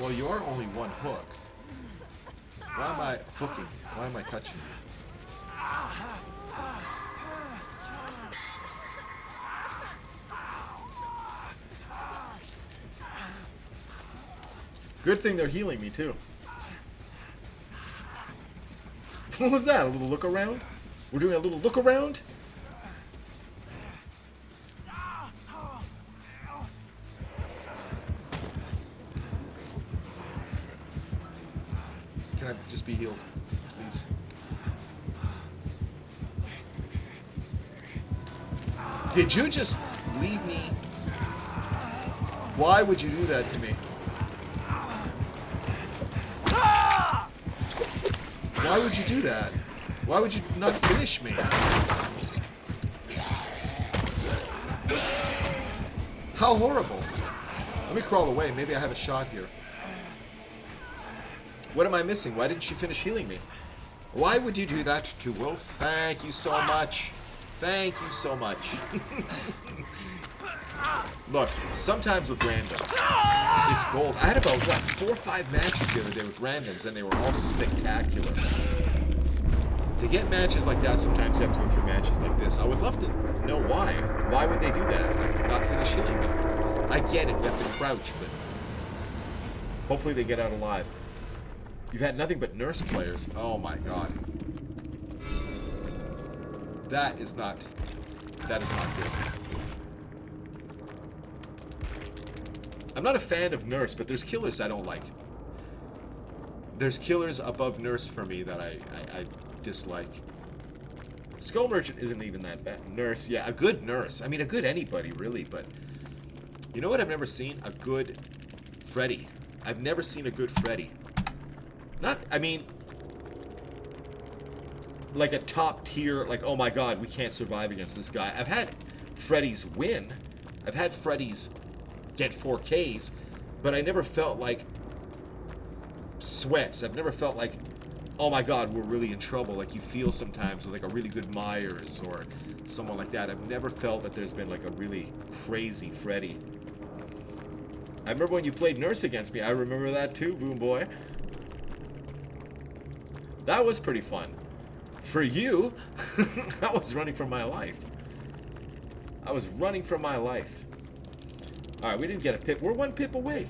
Well, you are only one hook. Why am I hooking you? Why am I touching you? Good thing they're healing me, too. What was that? A little look around? We're doing a little look around? Can I just be healed, please? Did you just leave me? Why would you do that to me? Why would you do that? Why would you not finish me? How horrible. Let me crawl away. Maybe I have a shot here. What am I missing? Why didn't she finish healing me? Why would you do that to Wolf? Thank you so much. Thank you so much. Look, sometimes with randoms, it's gold. I had about, what, 4 or 5 matches the other day with randoms, and they were all spectacular. To get matches like that, sometimes you have to go through matches like this. I would love to know why. Why would they do that? Not finish healing me. I get it, you have to crouch, but hopefully they get out alive. You've had nothing but nurse players. Oh my god. That is not good. I'm not a fan of nurse, but there's killers I don't like. There's killers above nurse for me that I dislike. Skull Merchant isn't even that bad. Nurse, yeah, a good nurse. I mean, a good anybody, really, but... You know what I've never seen? A good Freddy. I've never seen a good Freddy. Not, I mean... like a top tier, like, oh my god, we can't survive against this guy. I've had Freddy's win. I've had Freddy's get 4Ks, but I never felt like sweats. I've never felt like, oh my god, we're really in trouble, like you feel sometimes with like a really good Myers or someone like that. I've never felt that there's been like a really crazy Freddy. I remember when you played Nurse against me. I remember that too, Boom Boy. That was pretty fun. For you, I was running for my life. I was running for my life. Alright, we didn't get a pip. We're 1 pip away.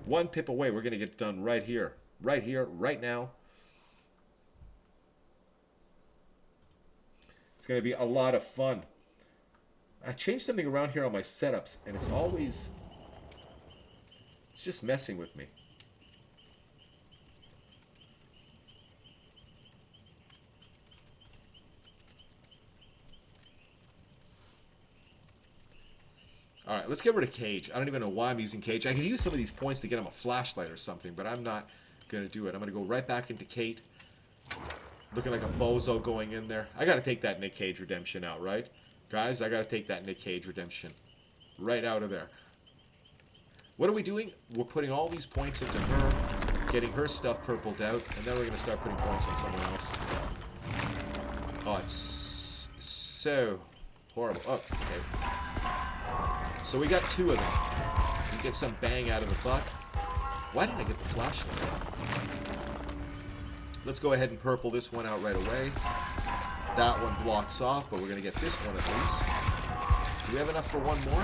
One pip away. We're going to get done right here. Right here, right now. It's going to be a lot of fun. I changed something around here on my setups, and it's always... It's just messing with me. Alright, let's get rid of Cage. I don't even know why I'm using Cage. I can use some of these points to get him a flashlight or something, but I'm not going to do it. I'm going to go right back into Kate. Looking like a bozo going in there. I got to take that Nick Cage redemption out, right? Guys, I got to take that Nick Cage redemption right out of there. What are we doing? We're putting all these points into her, getting her stuff purpled out, and then we're going to start putting points on someone else. Oh, it's so horrible. Oh, okay. So we got 2 of them. We get some bang out of the buck. Why didn't I get the flashlight? Let's go ahead and purple this one out right away. That one blocks off, but we're going to get this one at least. Do we have enough for one more?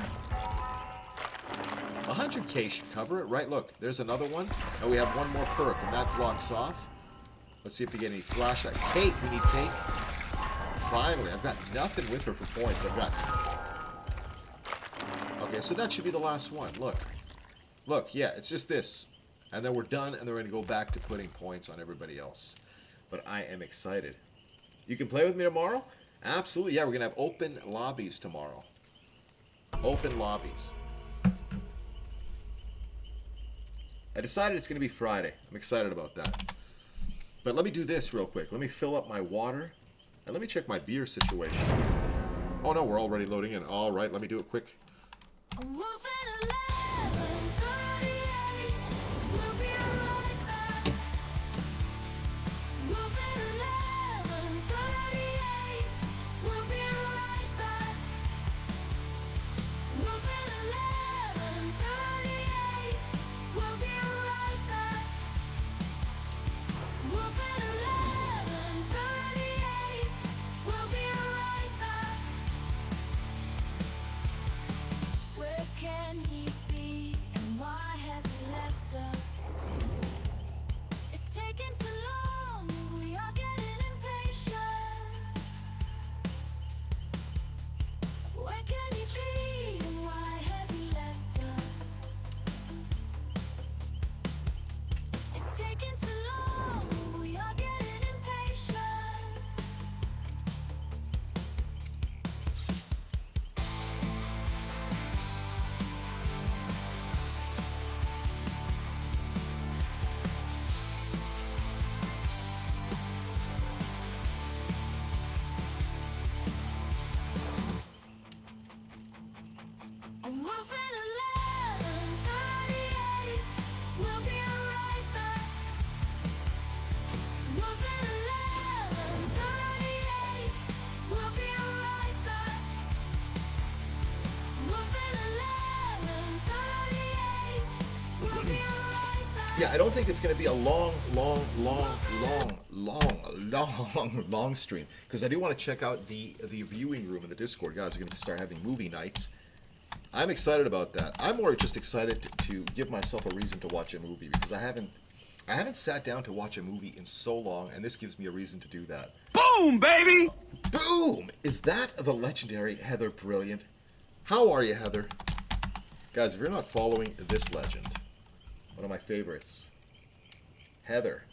100k should cover it, right? Look, there's another one. And we have one more perk, and that blocks off. Let's see if we get any flashlight. Kate, we need Kate. Finally, I've got nothing with her for points. I've got... Okay, so that should be the last one. Look. Look, yeah, it's just this. And then we're done, and then we're going to go back to putting points on everybody else. But I am excited. You can play with me tomorrow? Absolutely, yeah, we're going to have open lobbies tomorrow. Open lobbies. I decided it's going to be Friday. I'm excited about that. But let me do this real quick. Let me fill up my water. And let me check my beer situation. Oh no, we're already loading in. All right, let me do it quick. Moving 11:38. We'll be right back. Moving 11:38. We'll be right back. Moving 11:38. We'll be right back. Moving 11:38. We'll be right back. Where can he be, and why has he left us? It's taking too long, we are getting impatient. Where can he be, and why has he left us? It's taking too long, we are getting impatient. I'm moving 11:38. We'll be right back. Moving 11:38. We'll be right back. Moving 11:38. We'll be right back. Yeah, I don't think it's going to be a long stream. Because I do want to check out the viewing room in the Discord. Guys, we're going to start having movie nights. I'm excited about that. I'm more just excited to give myself a reason to watch a movie. Because I haven't sat down to watch a movie in so long. And this gives me a reason to do that. Boom, baby! Boom! Is that the legendary Heather Brilliant? How are you, Heather? Guys, if you're not following this legend, one of my favorites, Heather.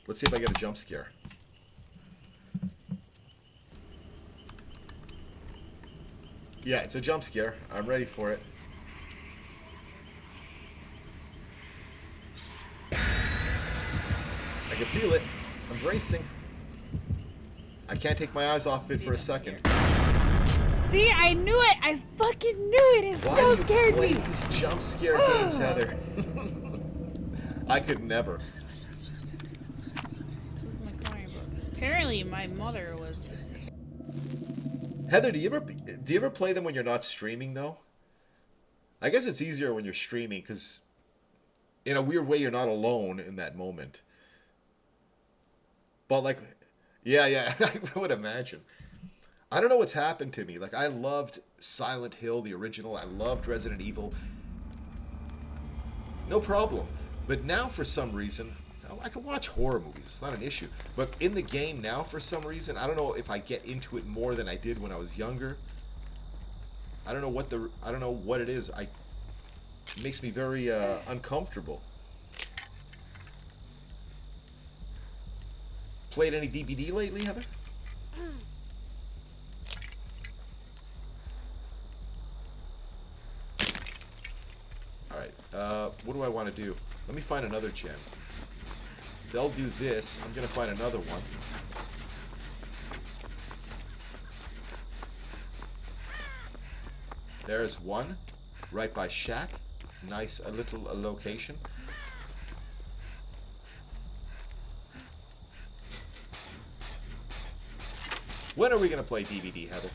Let's see if I get a jump scare. Yeah, it's a jump scare. I'm ready for it. I can feel it. I'm bracing. I can't take my eyes off it for a second. See, I knew it. I fucking knew it. It Why still do you scared play me. these jump scare games, Heather? I could never. Where's my comic books? Apparently, my mother was. Heather, do you ever play them when you're not streaming though? I guess it's easier when you're streaming because, in a weird way, you're not alone in that moment. But like, yeah, I would imagine. I don't know what's happened to me. Like, I loved Silent Hill, the original. I loved Resident Evil. No problem. But now, for some reason, I can watch horror movies. It's not an issue. But in the game now, for some reason, I don't know if I get into it more than I did when I was younger. I don't know what it is. It makes me very uncomfortable. Played any DBD lately, Heather? All right. What do I want to do? Let me find another gem. They'll do this. I'm gonna find another one. There's one, right by Shack. Nice, a little location. When are we gonna play DBD, Heather?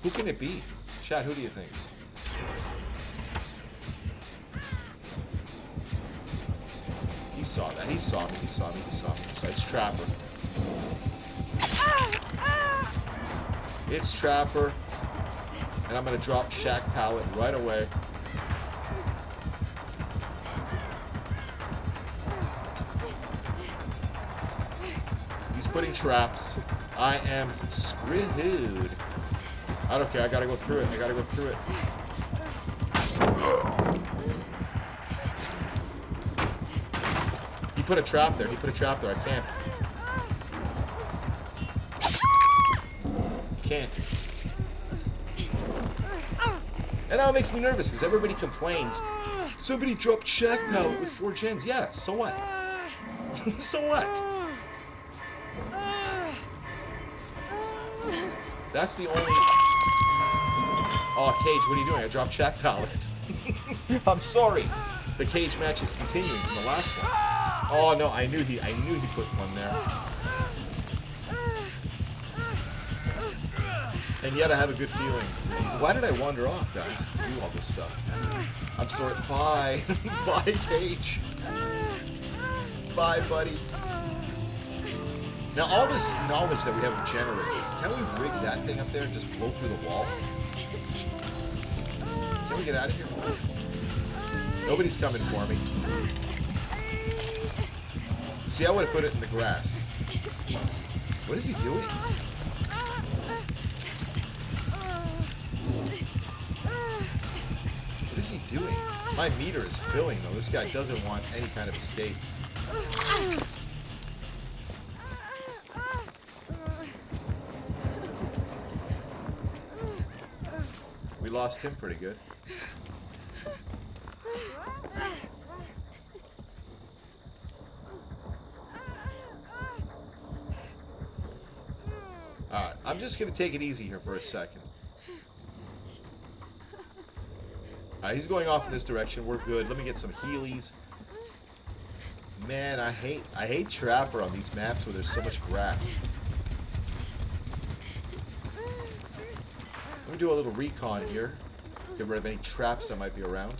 Who can it be? Chat, who do you think? He saw that. He saw me. He saw me. He saw me. So it's Trapper. It's Trapper. And I'm going to drop Shack Pallet right away. He's putting traps. I am screwed. I don't care. I gotta go through it. I gotta go through it. He put a trap there. He put a trap there. I can't. He can't. And now it makes me nervous because everybody complains. Somebody dropped Shack Pallet with 4 gens. Yeah, so what? So what? That's the only... Oh, Cage, what are you doing? I dropped Shack Pallet. I'm sorry. The cage match is continuing from the last one. Oh no, I knew he put one there. And yet I have a good feeling. Why did I wander off, guys, to do all this stuff? I'm sorry. Bye. Bye, Cage. Bye, buddy. Now, all this knowledge that we have of generators, can we rig that thing up there and just blow through the wall? Can we get out of here? Nobody's coming for me. See, I would have put it in the grass. What is he doing? What is he doing? My meter is filling, though. This guy doesn't want any kind of escape. We lost him pretty good. Alright, I'm just going to take it easy here for a second. Alright, he's going off in this direction. We're good. Let me get some healies. Man, I hate Trapper on these maps where there's so much grass. Let me do a little recon here. Get rid of any traps that might be around.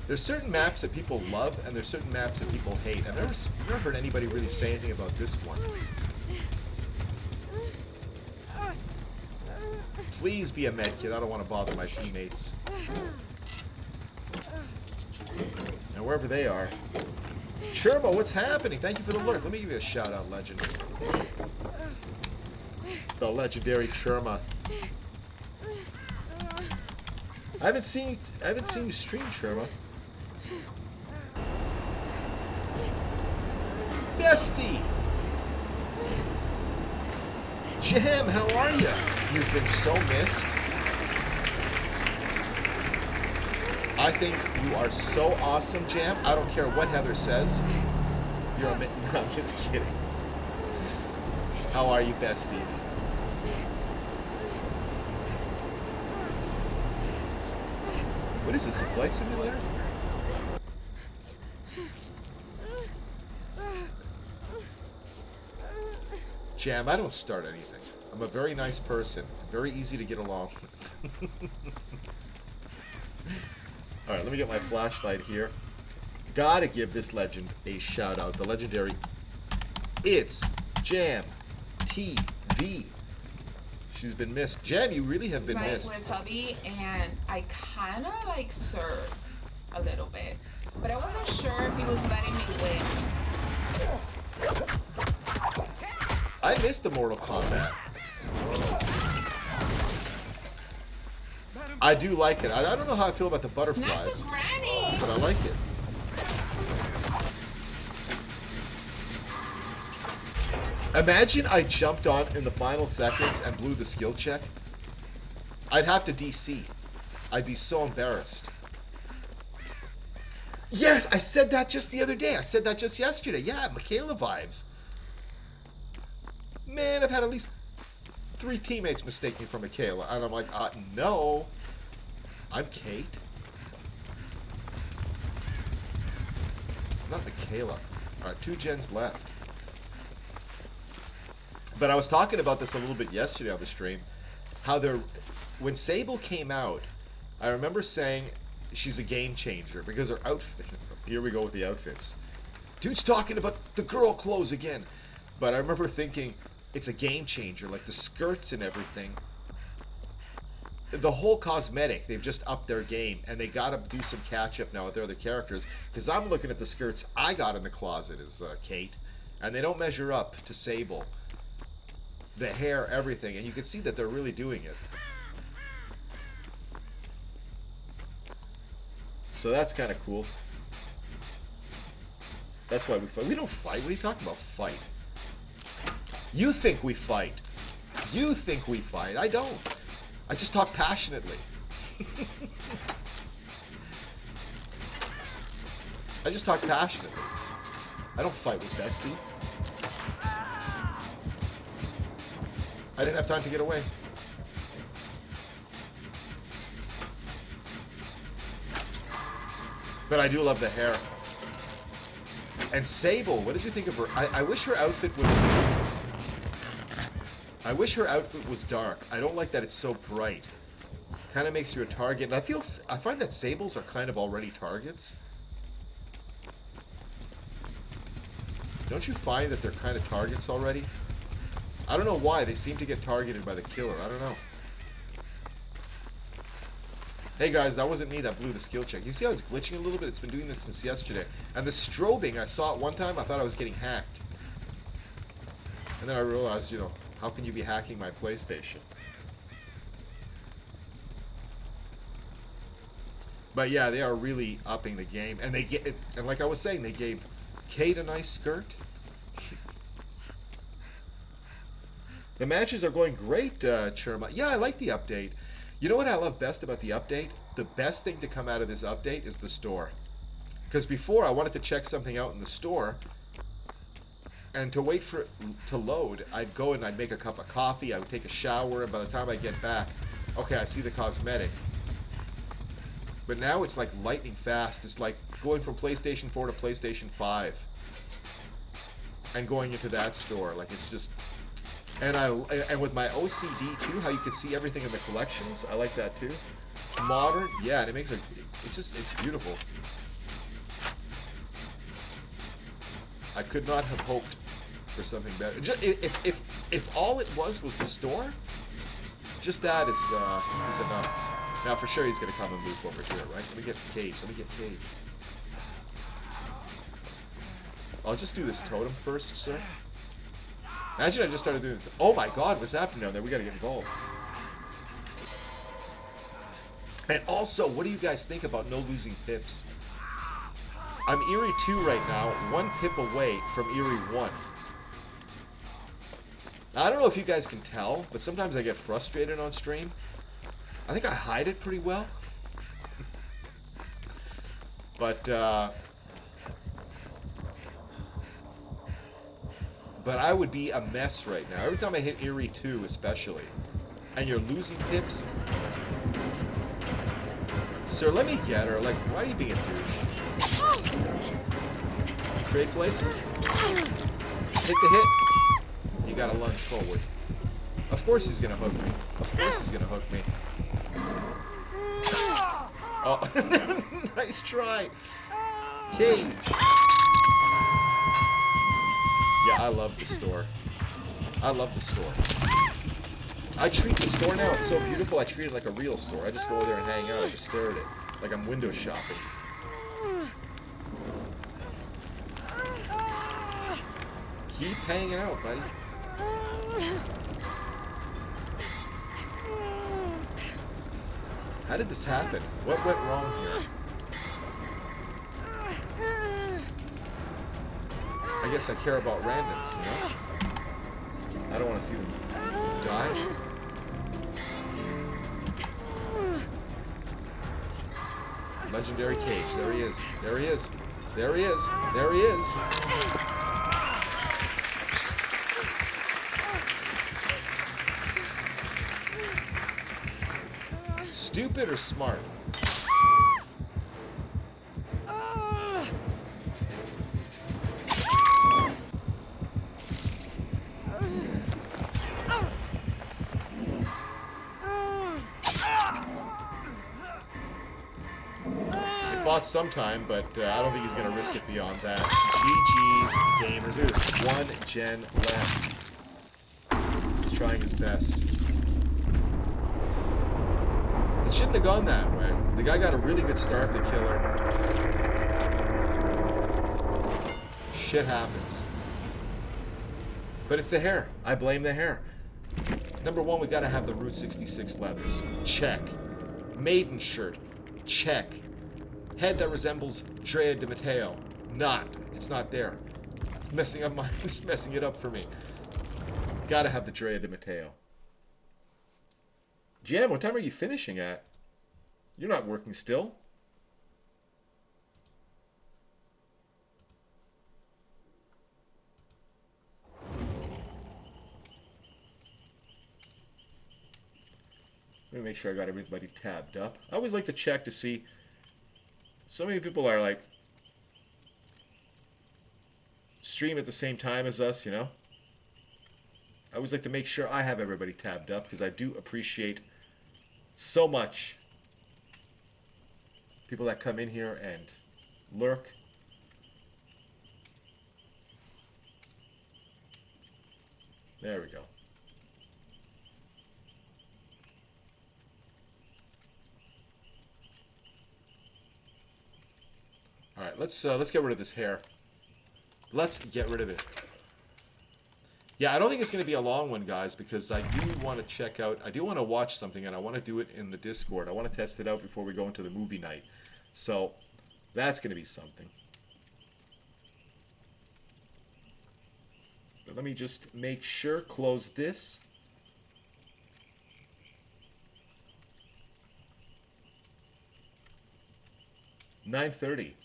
There's certain maps that people love, and there's certain maps that people hate. I've never heard anybody really say anything about this one. Please be a medkit. I don't want to bother my teammates. And wherever they are. Churma, what's happening? Thank you for the lurk. Let me give you a shout out, legend. The legendary Churma. I haven't seen you stream, Churma. Bestie! Jam, how are you? You've been so missed. I think you are so awesome, Jam. I don't care what Heather says. You're a no, I'm just kidding. How are you, Bestie? What is this, a flight simulator? Jam, I don't start anything. I'm a very nice person. Very easy to get along with. Alright, let me get my flashlight here. Gotta give this legend a shout out. The legendary It's Jam TV. She's been missed. Jam, you really have been Like missed. with hubby, and I kind of like served a little bit, but I wasn't sure if he was letting me win. I missed the Mortal Kombat. I do like it. I don't know how I feel about the Not butterflies, the granny. but I like it. Imagine I jumped on in the final seconds and blew the skill check. I'd have to DC. I'd be so embarrassed. Yes, I said that just the other day. I said that just yesterday. Yeah, Michaela vibes. Man, I've had at least 3 teammates mistake me for Michaela. And I'm like, no. I'm Kate. Not Michaela. Alright, 2 gens left. But I was talking about this a little bit yesterday on the stream. How when Sable came out, I remember saying she's a game changer because her outfit. Here we go with the outfits. Dude's talking about the girl clothes again. But I remember thinking it's a game changer, like the skirts and everything. The whole cosmetic, they've just upped their game, and they gotta do some catch up now with their other characters. Because I'm looking at the skirts I got in the closet as Kate, and they don't measure up to Sable. The hair, everything, and you can see that they're really doing it. So that's kind of cool. That's why we fight. We don't fight. What are you talking about, fight? You think we fight. You think we fight. I don't. I just talk passionately. I just talk passionately. I don't fight with Bestie. I didn't have time to get away. But I do love the hair. And Sable, what did you think of her? I wish her outfit was... I wish her outfit was dark. I don't like that it's so bright. Kind of makes you a target. And I find that Sables are kind of already targets. Don't you find that they're kind of targets already? I don't know why. They seem to get targeted by the killer. I don't know. Hey guys, that wasn't me that blew the skill check. You see how it's glitching a little bit? It's been doing this since yesterday. And the strobing, I saw it one time, I thought I was getting hacked. And then I realized, you know, how can you be hacking my PlayStation? But yeah, they are really upping the game. And they get it, and like I was saying, they gave Kate a nice skirt. The matches are going great, Chirma. Yeah, I like the update. You know what I love best about the update? The best thing to come out of this update is the store. Because before, I wanted to check something out in the store, and to wait for it to load, I'd go and I'd make a cup of coffee, I would take a shower, and by the time I get back, okay, I see the cosmetic. But now it's like lightning fast. It's like going from PlayStation 4 to PlayStation 5. And going into that store. Like, it's just... And with my OCD too, how you can see everything in the collections, I like that too. Modern, yeah, and it makes it, it's beautiful. I could not have hoped for something better. Just, if all it was the store, just that is enough. Now for sure he's gonna come and loop over here, right? Let me get Cage. I'll just do this totem first, sir. Imagine I just started doing it. Oh my god, what's happening down there? We gotta get involved. And also, what do you guys think about no losing pips? I'm Eerie 2 right now, 1 pip away from Eerie 1. Now, I don't know if you guys can tell, but sometimes I get frustrated on stream. I think I hide it pretty well. But I would be a mess right now. Every time I hit Eerie 2 especially. And you're losing pips. Sir, let me get her. Like, why are you being a douche? Trade places. Take the hit. You gotta lunge forward. Of course he's gonna hook me. Of course he's gonna hook me. Oh, nice try. Cage. Yeah, I love the store. I love the store. I treat the store now, it's so beautiful, I treat it like a real store. I just go over there and hang out, I just stare at it. Like I'm window shopping. Keep hanging out, buddy. How did this happen? What went wrong here? I guess I care about randoms, you know? I don't want to see them die. Legendary Cage. There he is. There he is. There he is. There he is. Stupid or smart? It bought some time, but I don't think he's going to risk it beyond that. GG's gamers. There's one gen left. He's trying his best. It shouldn't have gone that way. The guy got a really good start, the killer. Shit happens. But it's the hair. I blame the hair. Number one, we gotta have the Route 66 leathers. Check. Maiden shirt. Check. Head that resembles Drea de Matteo. Not. It's not there. Messing up my... It's messing it up for me. Gotta have the Drea de Matteo. Jam, what time are you finishing at? You're not working still. Let me make sure I got everybody tabbed up. I always like to check to see. So many people are like stream at the same time as us, you know. I always like to make sure I have everybody tabbed up because I do appreciate so much people that come in here and lurk. There we go. All right, let's get rid of this hair. Let's get rid of it. Yeah, I don't think it's going to be a long one, guys, because I do want to check out, I do want to watch something, and I want to do it in the Discord. I want to test it out before we go into the movie night. So, that's going to be something. But let me just make sure, close this. $9:30.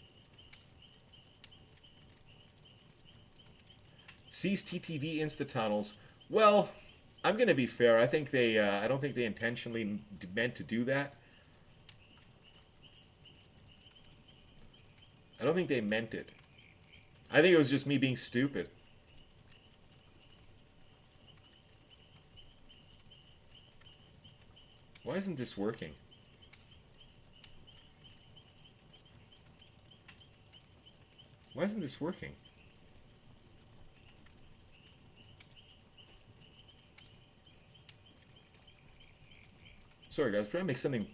Sees TTV Insta-tunnels. Well, I'm going to be fair. I think they, I don't think they intentionally meant to do that. I don't think they meant it. I think it was just me being stupid. Why isn't this working? Why isn't this working? Sorry guys, trying to make something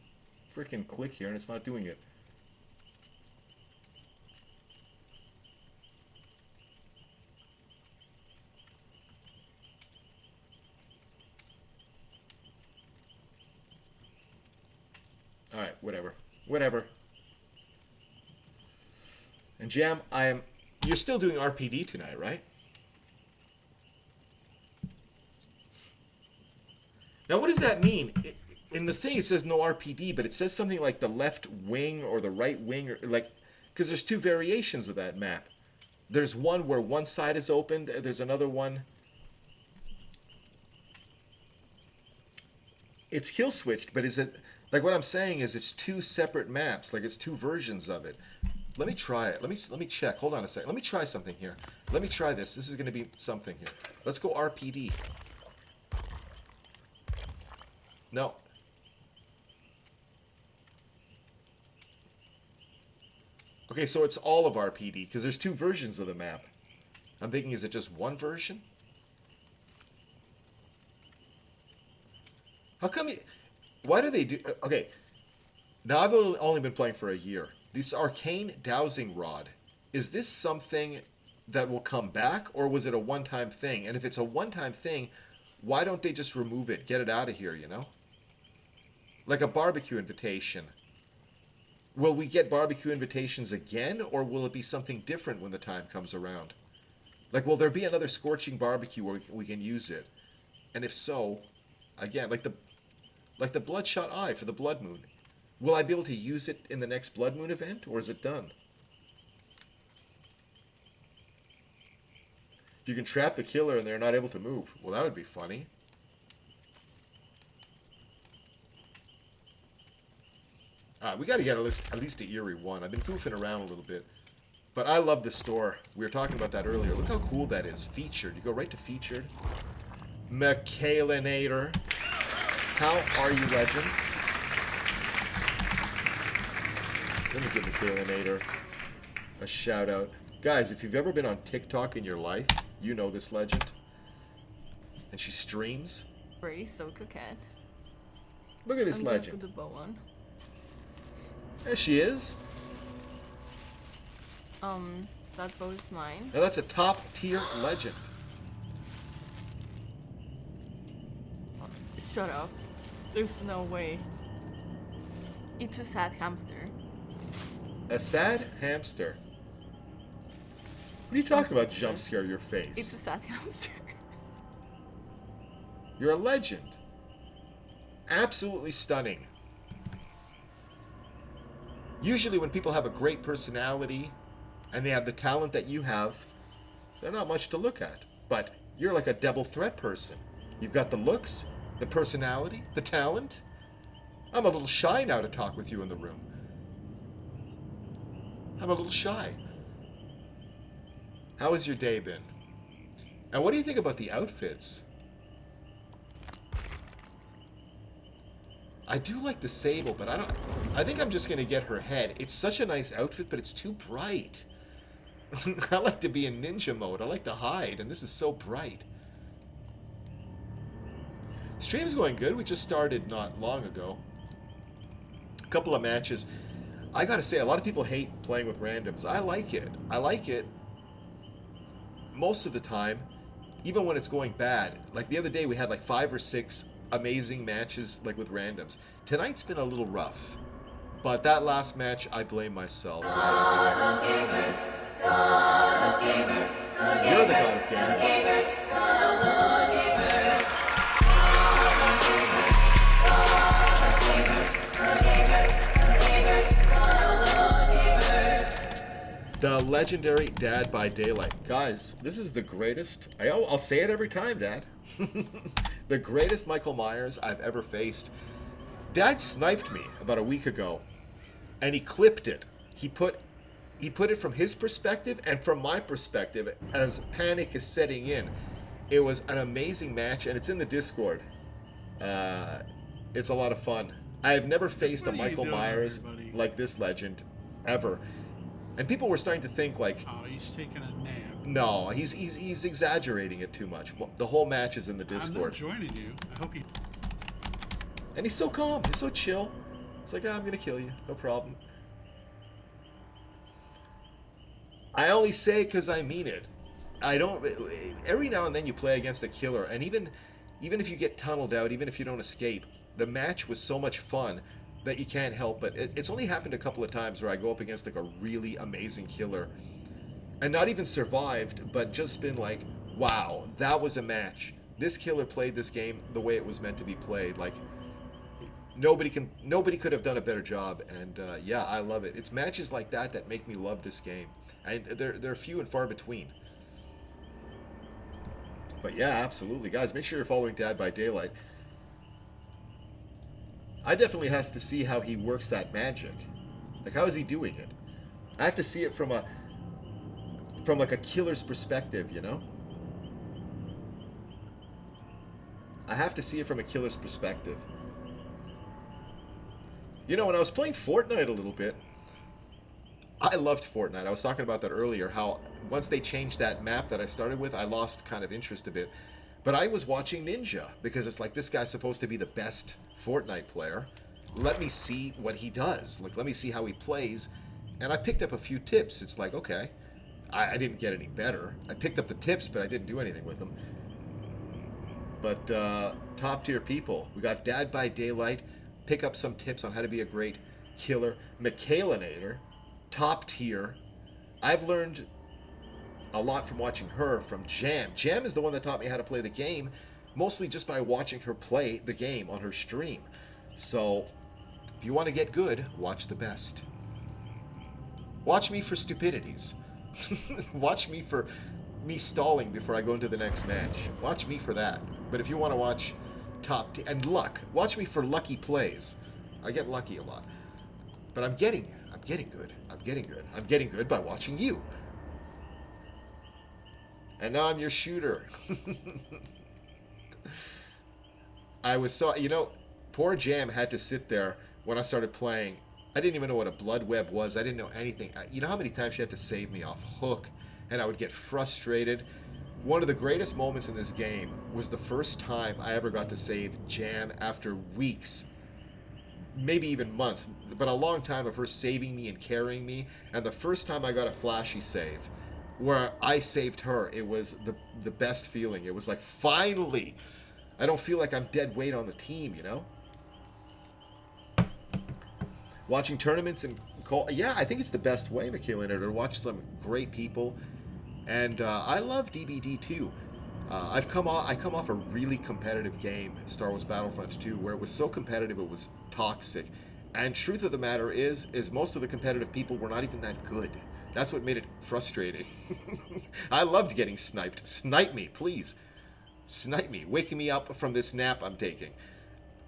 freaking click here and it's not doing it. Alright, whatever. Whatever. And Jam, you're still doing RPD tonight, right? Now what does that mean? In the thing it says no RPD, but it says something like the left wing or the right wing, or like, because there's two variations of that map. There's one where one side is opened, there's another one. It's kill switched, but is it, like what I'm saying is it's two separate maps, like it's two versions of it. Let me try it. Let me check. Hold on a second. Let me try something here. Let me try this. This is going to be something here. Let's go RPD. No. Okay, so it's all of RPD, because there's 2 versions of the map. I'm thinking, is it just one version? How come you... Why do they do... Okay, now I've only been playing for a year. This arcane dowsing rod, is this something that will come back, or was it a one-time thing? And if it's a one-time thing, why don't they just remove it, get it out of here, you know? Like a barbecue invitation. Will we get barbecue invitations again, or will it be something different when the time comes around? Like, will there be another scorching barbecue where we can use it? And if so, again, like the Bloodshot Eye for the Blood Moon. Will I be able to use it in the next Blood Moon event, or is it done? You can trap the killer and they're not able to move. Well, that would be funny. We got to get at least a Eerie 1. I've been goofing around a little bit. But I love the store. We were talking about that earlier. Look how cool that is. Featured. You go right to featured. Michaelinator. How are you, legend? Let me give Michaelinator a shout out. Guys, if you've ever been on TikTok in your life, you know this legend. And she streams. Brady's so coquette. Look at this I'm gonna legend. put the bow on. There she is. That bow is mine. Now that's a top tier legend. Shut up. There's no way. It's a sad hamster. A sad hamster. What are you talking about, jump scare your face? It's a sad hamster. You're a legend. Absolutely stunning. Usually when people have a great personality and they have the talent that you have, they're not much to look at. But you're like a double threat person. You've got the looks, the personality, the talent. I'm a little shy now to talk with you in the room. I'm a little shy. How has your day been? And what do you think about the outfits? I do like the sable, but I think I'm just gonna get her head. It's such a nice outfit, but it's too bright. I like to be in ninja mode. I like to hide, and this is so bright. Stream's going good. We just started not long ago. A couple of matches. I gotta say, a lot of people hate playing with randoms. I like it. I like it most of the time, even when it's going bad. Like the other day, we had like 5 or 6 amazing matches like with randoms. Tonight's been a little rough, but that last match I blame myself. You're the god of gamers. The legendary Dad by Daylight. Guys, this is the greatest. I'll say it every time, Dad. The greatest Michael Myers I've ever faced. Dad sniped me about a week ago, and he clipped it. He put it from his perspective and from my perspective as panic is setting in. It was an amazing match, and it's in the Discord. It's a lot of fun. I have never faced a Michael Myers like this legend, ever. And people were starting to think like, Oh, he's taking a nap. no, he's exaggerating it too much. The whole match is in the I'm not Discord. joining you. I hope you. And he's so calm. He's so chill. It's like, I'm going to kill you. No problem. I only say because I mean it. I don't... Every now and then you play against a killer, and even if you get tunneled out, even if you don't escape, the match was so much fun that you can't help but... It's only happened a couple of times where I go up against like a really amazing killer and not even survived, but just been like, wow, that was a match. This killer played this game the way it was meant to be played. Like, nobody could have done a better job, and yeah, I love it. It's matches like that that make me love this game, and they're few and far between. But yeah, absolutely, guys, make sure you're following Dad by Daylight. I definitely have to see how he works that magic. Like, how is he doing it? I have to see it from like a killer's perspective, you know? I have to see it from a killer's perspective. You know, when I was playing Fortnite a little bit, I loved Fortnite. I was talking about that earlier, how once they changed that map that I started with, I lost kind of interest a bit. But I was watching Ninja because it's like, this guy's supposed to be the best Fortnite player. Let me see what he does. Like, let me see how he plays. And I picked up a few tips. It's like, okay, I didn't get any better. I picked up the tips, but I didn't do anything with them. But top tier people. We got Dad by Daylight. Pick up some tips on how to be a great killer. Michaelinator. Top tier. I've learned a lot from watching her, from Jam. Jam is the one that taught me how to play the game, mostly just by watching her play the game on her stream. So, if you want to get good, watch the best. Watch me for stupidities. Watch me for me stalling before I go into the next match. Watch me for that. But if you want to watch and luck, watch me for lucky plays. I get lucky a lot. But I'm getting good. I'm getting good by watching you. And now I'm your shooter. I was so, poor Jam had to sit there when I started playing. I didn't even know what a blood web was. I didn't know anything. You know how many times she had to save me off hook, and I would get frustrated. One of the greatest moments in this game was the first time I ever got to save Jam after weeks, maybe even months, but a long time of her saving me and carrying me. And the first time I got a flashy save where I saved her, it was the best feeling. It was like, finally, I don't feel like I'm dead weight on the team, Watching tournaments and yeah, I think it's the best way, Michaela, to watch some great people. And I love DBD too. I come off a really competitive game, Star Wars Battlefront 2, where it was so competitive it was toxic. And truth of the matter is most of the competitive people were not even that good. That's what made it frustrating. I loved getting sniped. Snipe me, please. Snipe me. Wake me up from this nap I'm taking.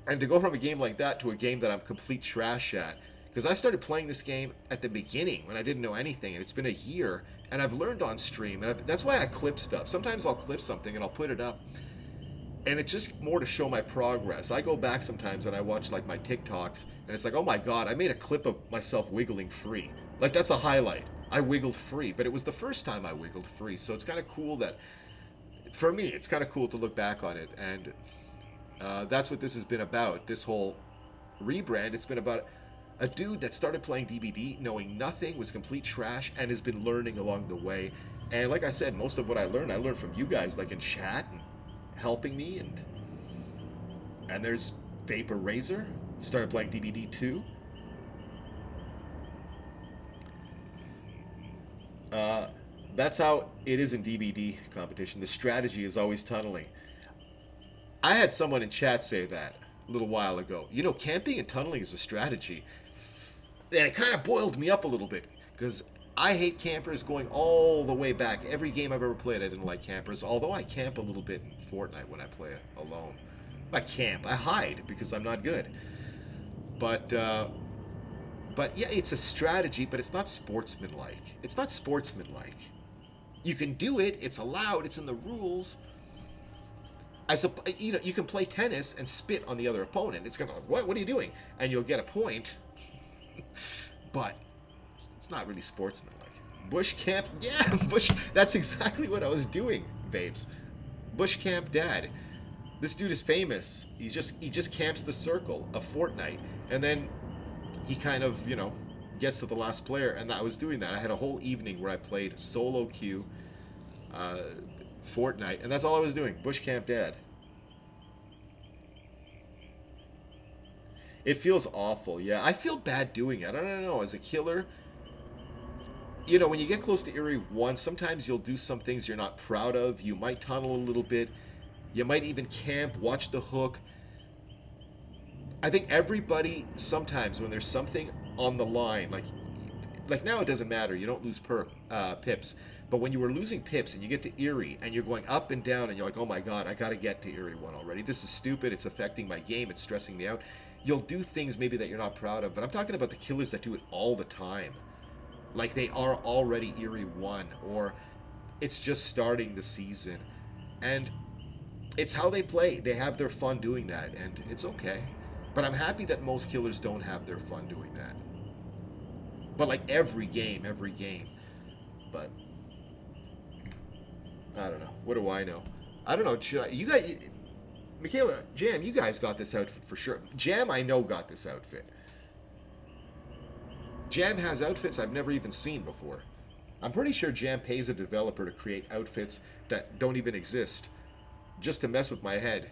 And to go from a game like that to a game that I'm complete trash at, because I started playing this game at the beginning when I didn't know anything, and it's been a year, and I've learned on stream, and that's why I clip stuff. Sometimes I'll clip something and I'll put it up, and it's just more to show my progress. I go back sometimes and I watch like my TikToks, and it's like, oh my god, I made a clip of myself wiggling free. Like, that's a highlight. I wiggled free, but it was the first time I wiggled free, so it's kind of cool that, for me, it's kind of cool to look back on it, and that's what this has been about, this whole rebrand. It's been about a dude that started playing DBD knowing nothing, was complete trash, and has been learning along the way. And like I said, most of what I learned from you guys, like in chat and helping me. And there's Vapor Razor, started playing DBD too. That's how it is in DBD competition. The strategy is always tunneling. I had someone in chat say that a little while ago. Camping and tunneling is a strategy. And it kind of boiled me up a little bit, because I hate campers going all the way back. Every game I've ever played, I didn't like campers, although I camp a little bit in Fortnite when I play it alone. I camp. I hide because I'm not good. But yeah, it's a strategy, but it's not sportsmanlike. It's not sportsmanlike. You can do it. It's allowed. It's in the rules. You can play tennis and spit on the other opponent. It's gonna, what are you doing? And you'll get a point. But it's not really sportsmanlike. Bush camp, yeah, that's exactly what I was doing, babes. Bush camp dad. This dude is famous. He just camps the circle of Fortnite, and then he kind of, gets to the last player, and I was doing that. I had a whole evening where I played solo queue Fortnite, and that's all I was doing. Bush camp dad. It feels awful, yeah. I feel bad doing it. I don't know. As a killer, when you get close to Area 1, sometimes you'll do some things you're not proud of. You might tunnel a little bit. You might even camp, watch the hook. I think everybody, sometimes when there's something on the line, like now it doesn't matter. You don't lose pips. But when you were losing pips and you get to Eerie and you're going up and down and you're like, oh my god, I got to get to Eerie 1 already. This is stupid. It's affecting my game. It's stressing me out. You'll do things maybe that you're not proud of, but I'm talking about the killers that do it all the time. Like they are already Eerie 1, or it's just starting the season. And it's how they play. They have their fun doing that, and it's okay. But I'm happy that most killers don't have their fun doing that. But like every game. But I don't know. What do I know? I don't know. You guys, Michaela, Jam, you guys got this outfit for sure. Jam, I know, got this outfit. Jam has outfits I've never even seen before. I'm pretty sure Jam pays a developer to create outfits that don't even exist, just to mess with my head.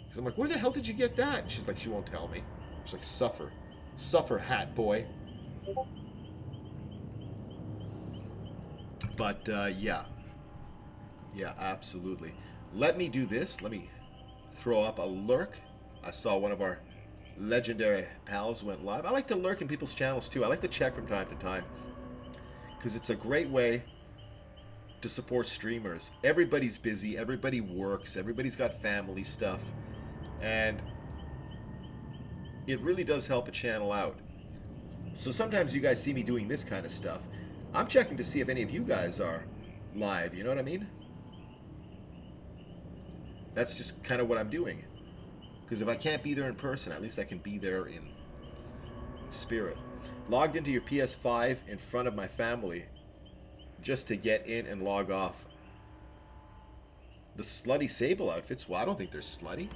Because I'm like, where the hell did you get that? And she's like, she won't tell me. She's like, suffer. Suffer, hat boy. But, yeah. Yeah, absolutely. Let me do this. Let me throw up a lurk. I saw one of our legendary pals went live. I like to lurk in people's channels too. I like to check from time to time, because it's a great way to support streamers. Everybody's busy, everybody works, everybody's got family stuff, and it really does help a channel out. So sometimes you guys see me doing this kind of stuff. I'm checking to see if any of you guys are live, you know what I mean? That's just kind of what I'm doing. Because if I can't be there in person, at least I can be there in spirit. Logged into your PS5 in front of my family just to get in and log off. The slutty Sable outfits? Well, I don't think they're slutty.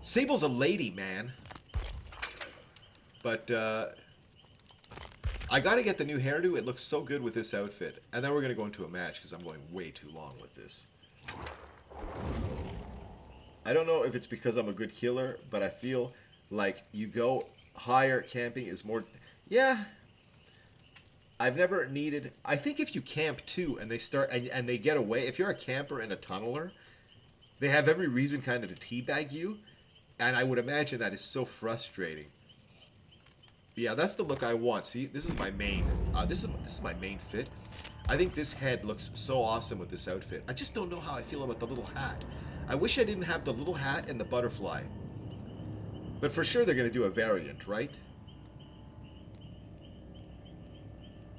Sable's a lady, man. But, I gotta get the new hairdo. It looks so good with this outfit. And then we're gonna go into a match, because I'm going way too long with this. I don't know if it's because I'm a good killer, but I feel like you go higher, camping is more... Yeah. I've never needed... I think if you camp too, and they start... And they get away... If you're a camper and a tunneler, they have every reason kind of to teabag you. And I would imagine that is so frustrating. Yeah, that's the look I want. See, this is my main. This is my main fit. I think this head looks so awesome with this outfit. I just don't know how I feel about the little hat. I wish I didn't have the little hat and the butterfly. But for sure they're gonna do a variant, right?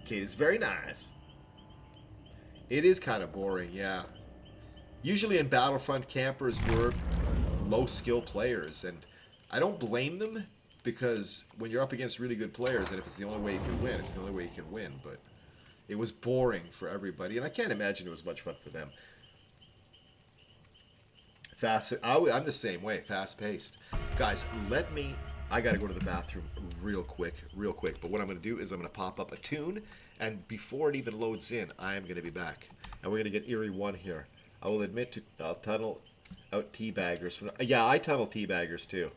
Kate is very nice. It is kind of boring, yeah. Usually in Battlefront, campers were low-skill players, and I don't blame them. Because when you're up against really good players, and if it's the only way you can win, it's the only way you can win. But it was boring for everybody, and I can't imagine it was much fun for them. I'm the same way, fast-paced. Guys, I gotta go to the bathroom real quick. But what I'm gonna do is I'm gonna pop up a tune, and before it even loads in, I am gonna be back. And we're gonna get Eerie 1 here. I will admit to tunnel out teabaggers. Yeah, I tunnel teabaggers too.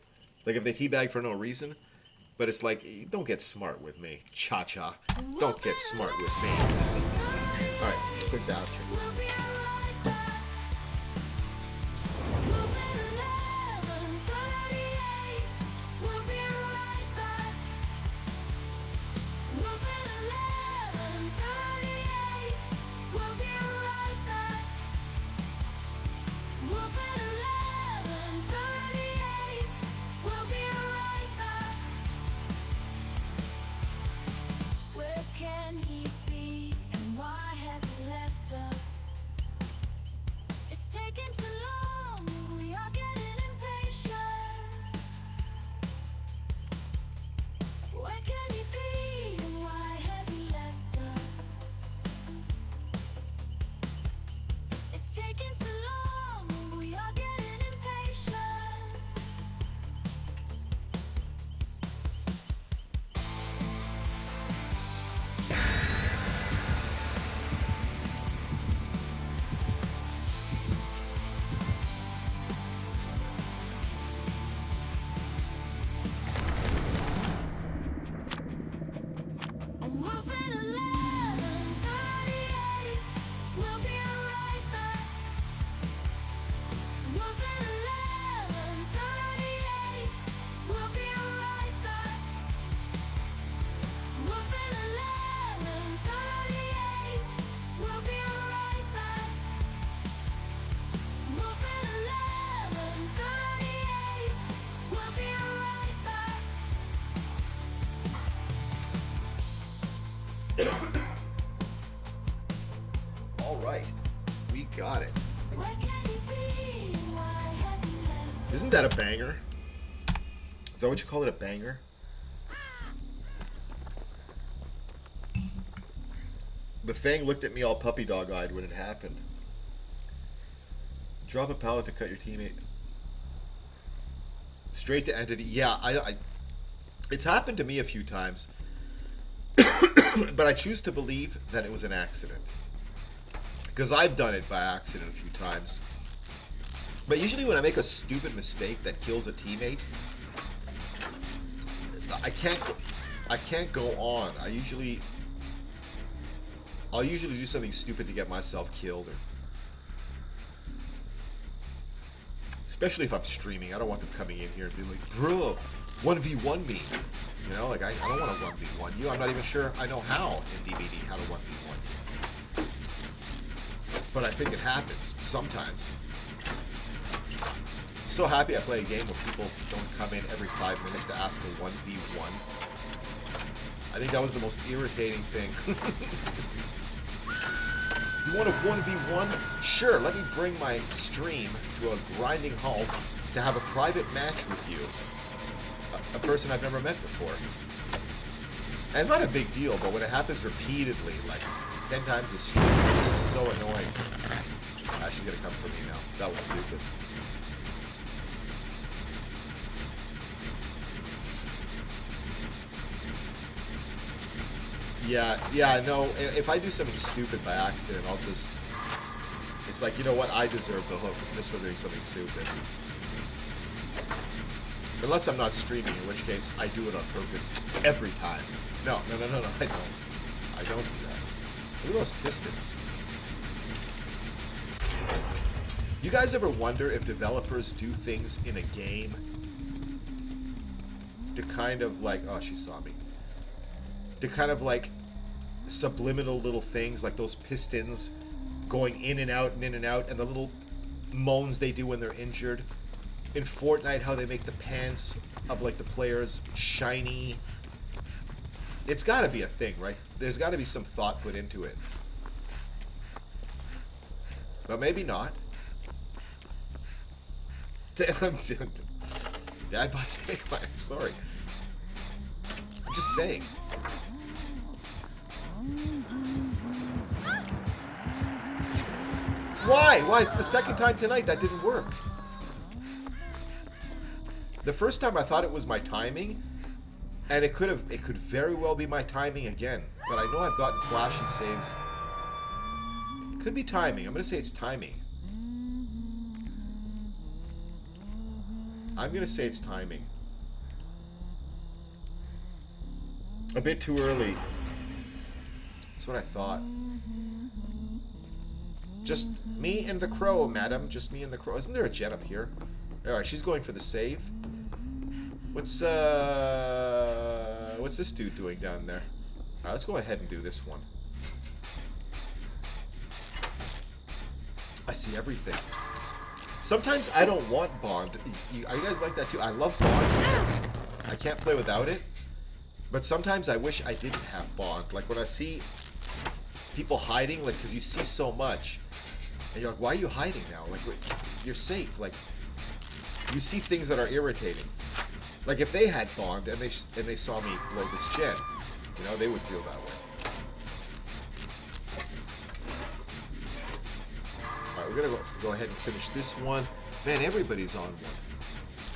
Like, if they teabag for no reason, but it's like, don't get smart with me. Cha-cha. Don't get smart with me. Alright, quick outro. We'll be right back. Moving 11:38. We'll be right back. Moving 11:38. We'll be right back. Moving 11:38. We'll be right back. Where can he be, and why has he left us? It's taking too long, we are getting impatient. Where can he be, and why has he left us? It's taking too long, we are getting impatient. I'm moving 11:38. We'll be right back. Moving 11:38. We'll be right back. Moving 11:38. We'll be right back. Moving 11:38. We'll be right back. Alright, we got it. Where can he be? Why has he left Isn't that a banger? Is that what you call it, a banger? The Fang looked at me all puppy dog-eyed when it happened. Drop a pallet to cut your teammate. Straight to entity. Yeah, I it's happened to me a few times. But I choose to believe that it was an accident. Because I've done it by accident a few times. But usually when I make a stupid mistake that kills a teammate, I can't go on. I'll usually do something stupid to get myself killed, or especially if I'm streaming. I don't want them coming in here and being like, bro, 1v1 me. You know, like I don't want to 1v1 you. I'm not even sure I know how in DBD how to 1v1. But I think it happens sometimes. I'm so happy I play a game where people don't come in every 5 minutes to ask to 1v1. I think that was the most irritating thing. You want a 1v1? Sure, let me bring my stream to a grinding halt to have a private match with you. A person I've never met before. And it's not a big deal, but when it happens repeatedly, like 10 times a stream, it's so annoying. She's gonna come for me now. That was stupid. Yeah, no, if I do something stupid by accident, I'll just... It's like, you know what, I deserve the hook just for doing something stupid. Unless I'm not streaming, in which case I do it on purpose every time. No, I don't. I don't do that. Look at those pistons. You guys ever wonder if developers do things in a game to kind of like... Oh, she saw me. To kind of like subliminal little things, like those pistons going in and out and in and out, and the little moans they do when they're injured. In Fortnite, how they make the pants of like the players shiny. It's got to be a thing, right? There's got to be some thought put into it. But maybe not. Dad, I'm sorry. I'm just saying. Why? Why? It's the second time tonight that didn't work. The first time I thought it was my timing, and it could very well be my timing again. But I know I've gotten flash and saves. It could be timing. I'm gonna say it's timing. I'm gonna say it's timing. A bit too early. That's what I thought. Just me and the crow, madam. Just me and the crow. Isn't there a jet up here? Alright, she's going for the save. What's this dude doing down there? Alright, let's go ahead and do this one. I see everything. Sometimes I don't want Bond. Are you guys like that too? I love Bond. I can't play without it. But sometimes I wish I didn't have Bond. Like when I see people hiding, like, because you see so much. And you're like, why are you hiding now? Like, you're safe. Like, you see things that are irritating. Like if they had Bond and they saw me blow this gen, you know, they would feel that way. All right, we're gonna go ahead and finish this one. Man, everybody's on one.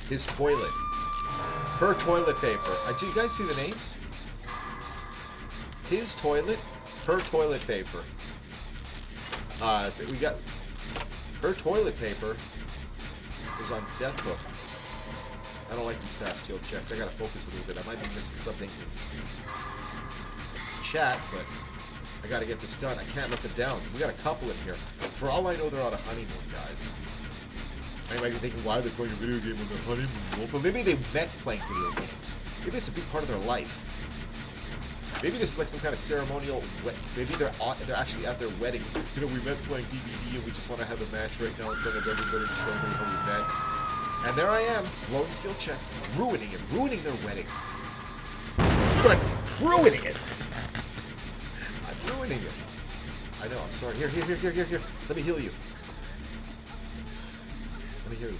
His toilet, her toilet paper. Do you guys see the names? His toilet, her toilet paper. We got her toilet paper is on Death Hook. I don't like these fast kill checks. I gotta focus a little bit. I might be missing something in chat, but I gotta get this done. I can't let them down. We got a couple in here. For all I know, they're on a honeymoon, guys. I might be thinking, why are they playing a video game with a honeymoon? Well, maybe they met playing video games. Maybe it's a big part of their life. Maybe this is like some kind of ceremonial. Maybe they're actually at their wedding. You know, we met playing DBD and we just want to have a match right now in front of everybody to show me how we met. And there I am, blowing skill checks, ruining their wedding. But ruining it. I'm ruining it. I know. I'm sorry. Here. Let me heal you. Let me heal you.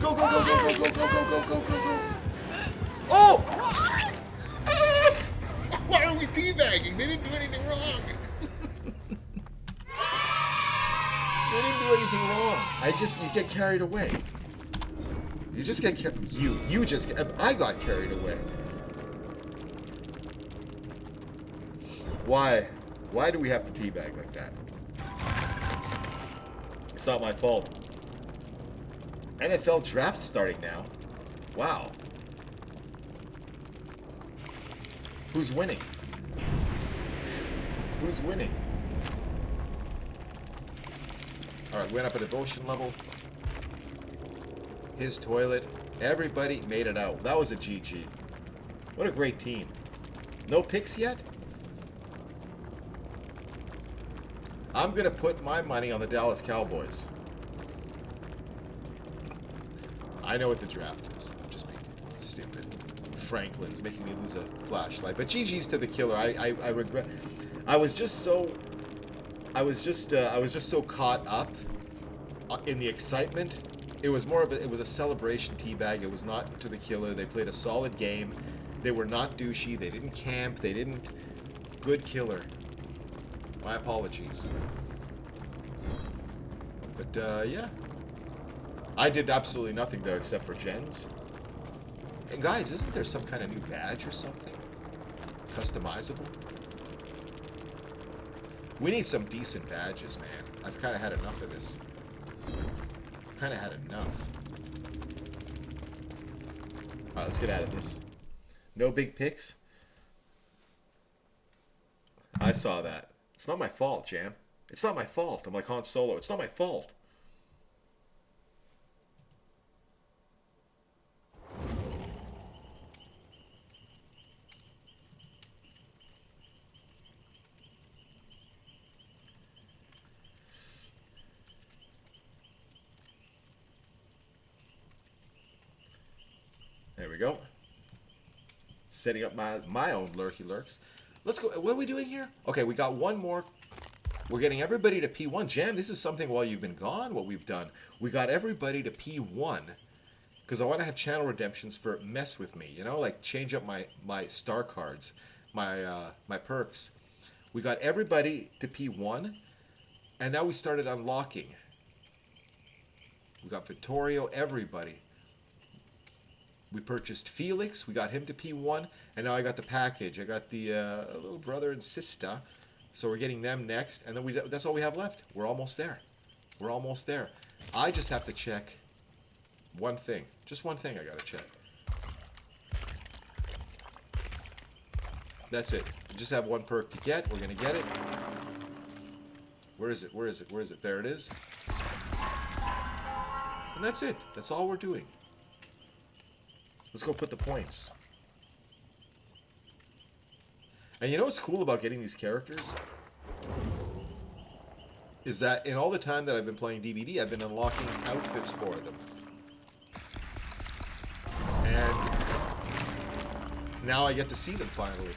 Go, go, go, go, go, go, go, go, go, go, go, go. Oh! Why are we teabagging? They didn't do anything wrong. They didn't do anything wrong. You get carried away. You just get I got carried away. Why? Why do we have to teabag like that? It's not my fault. NFL draft starting now. Wow. Who's winning? Who's winning? Alright, went up a devotion level. His toilet. Everybody made it out. That was a GG. What a great team. No picks yet? I'm going to put my money on the Dallas Cowboys. I know what the draft is. I'm just being stupid. Franklin's making me lose a flashlight. But GG's to the killer. I regret. I was just so caught up in the excitement. It was more of it was a celebration teabag. It was not to the killer. They played a solid game. They were not douchey. They didn't camp. They didn't. Good killer. My apologies. But yeah. I did absolutely nothing there except for gens. And guys, isn't there some kind of new badge or something? Customizable? We need some decent badges, man. I've kind of had enough of this. Kind of had enough. Alright, let's get out of this. No big picks? I saw that. It's not my fault, Jam. It's not my fault. I'm like Han Solo. It's not my fault. There we go. Setting up my own lurky lurks. Let's go. What are we doing here? Okay, we got one more. We're getting everybody to P1. Jam, this is something while you've been gone, what we've done. We got everybody to P1 because I want to have channel redemptions for mess with me. You know, like change up my star cards, my perks. We got everybody to P1, and now we started unlocking. We got Vittorio, everybody. We purchased Felix. We got him to P1, and now I got the package. I got the little brother and sister. So we're getting them next, and then that's all we have left. We're almost there. We're almost there. I just have to check one thing. Just one thing I gotta check. That's it. We just have one perk to get. We're gonna get it. Where is it? Where is it? Where is it? There it is. And that's it. That's all we're doing. Let's go put the points. And you know what's cool about getting these characters? Is that in all the time that I've been playing DBD, I've been unlocking outfits for them. And now I get to see them finally.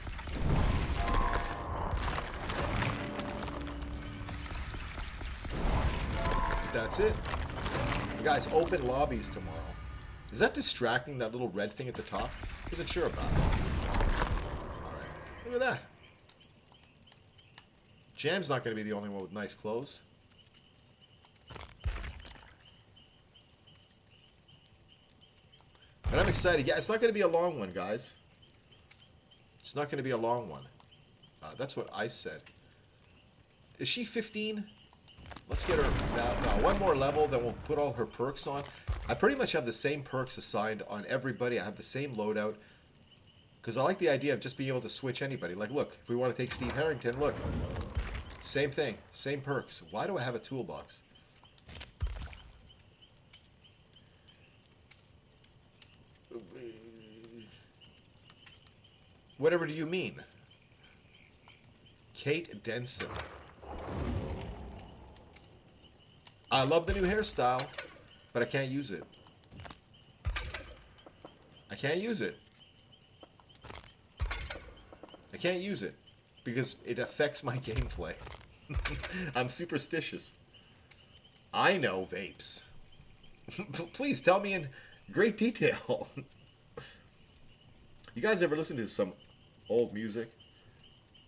That's it. You guys, open lobbies tomorrow. Is that distracting, that little red thing at the top? Wasn't sure about it. Alright. Look at that. Jam's not going to be the only one with nice clothes. But I'm excited. Yeah, it's not going to be a long one, guys. It's not going to be a long one. That's what I said. Is she 15? Let's get her now, one more level, then we'll put all her perks on. I pretty much have the same perks assigned on everybody. I have the same loadout. Because I like the idea of just being able to switch anybody. Like, look, if we want to take Steve Harrington, look. Same thing. Same perks. Why do I have a toolbox? Whatever do you mean? Kate Denson. I love the new hairstyle, but I can't use it. I can't use it. I can't use it because it affects my gameplay. I'm superstitious. I know vapes. Please tell me in great detail. You guys ever listen to some old music?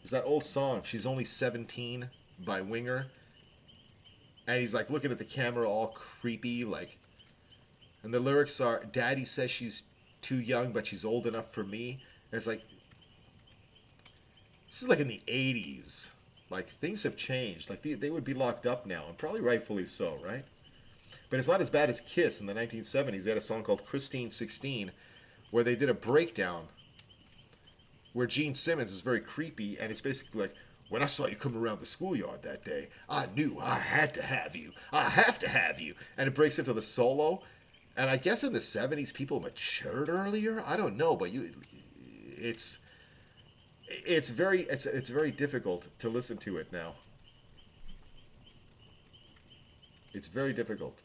There's that old song, She's Only 17 by Winger. And he's like looking at the camera all creepy, like, and the lyrics are, Daddy says she's too young, but she's old enough for me. And it's like, this is like in the 80s. Like, things have changed. Like, they would be locked up now, and probably rightfully so, right? But it's not as bad as Kiss in the 1970s. They had a song called Christine 16, where they did a breakdown where Gene Simmons is very creepy, and it's basically like, when I saw you come around the schoolyard that day, I knew I had to have you. I have to have you. And it breaks into the solo. And I guess in the 70s, people matured earlier. I don't know, but it's very difficult to listen to it now. It's very difficult.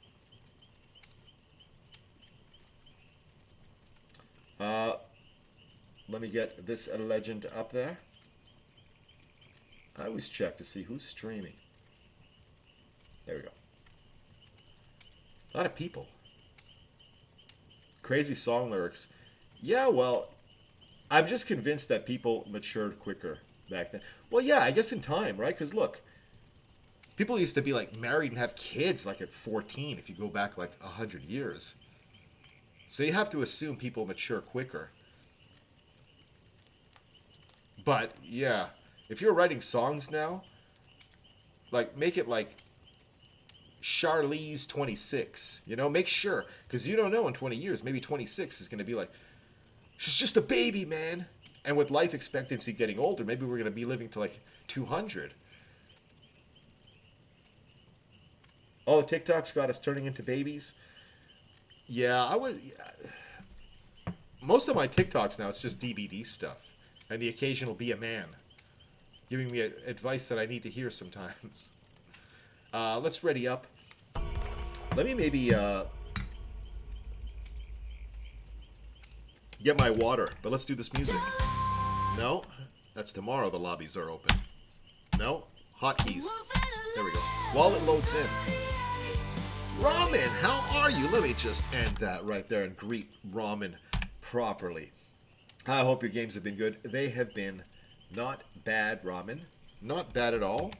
Let me get this legend up there. I always check to see who's streaming. There we go. A lot of people. Crazy song lyrics. Yeah, well, I'm just convinced that people matured quicker back then. Well, yeah, I guess in time, right? Because look, people used to be like married and have kids like at 14 if you go back like 100 years. So you have to assume people mature quicker. But yeah, if you're writing songs now, like make it like Charlize 26, you know, make sure, because you don't know in 20 years, maybe 26 is going to be like, she's just a baby, man. And with life expectancy getting older, maybe we're going to be living to like 200. All the TikToks got us turning into babies. Yeah, most of my TikToks now, it's just DBD stuff. And the occasional be a man. Giving me advice that I need to hear sometimes. Let's ready up. Let me maybe get my water, but let's do this music. No, that's tomorrow the lobbies are open. No, hotkeys. There we go. While it loads in. Ramen, how are you? Let me just end that right there and greet Ramen properly. I hope your games have been good. They have been not bad, Ramen. Not bad at all.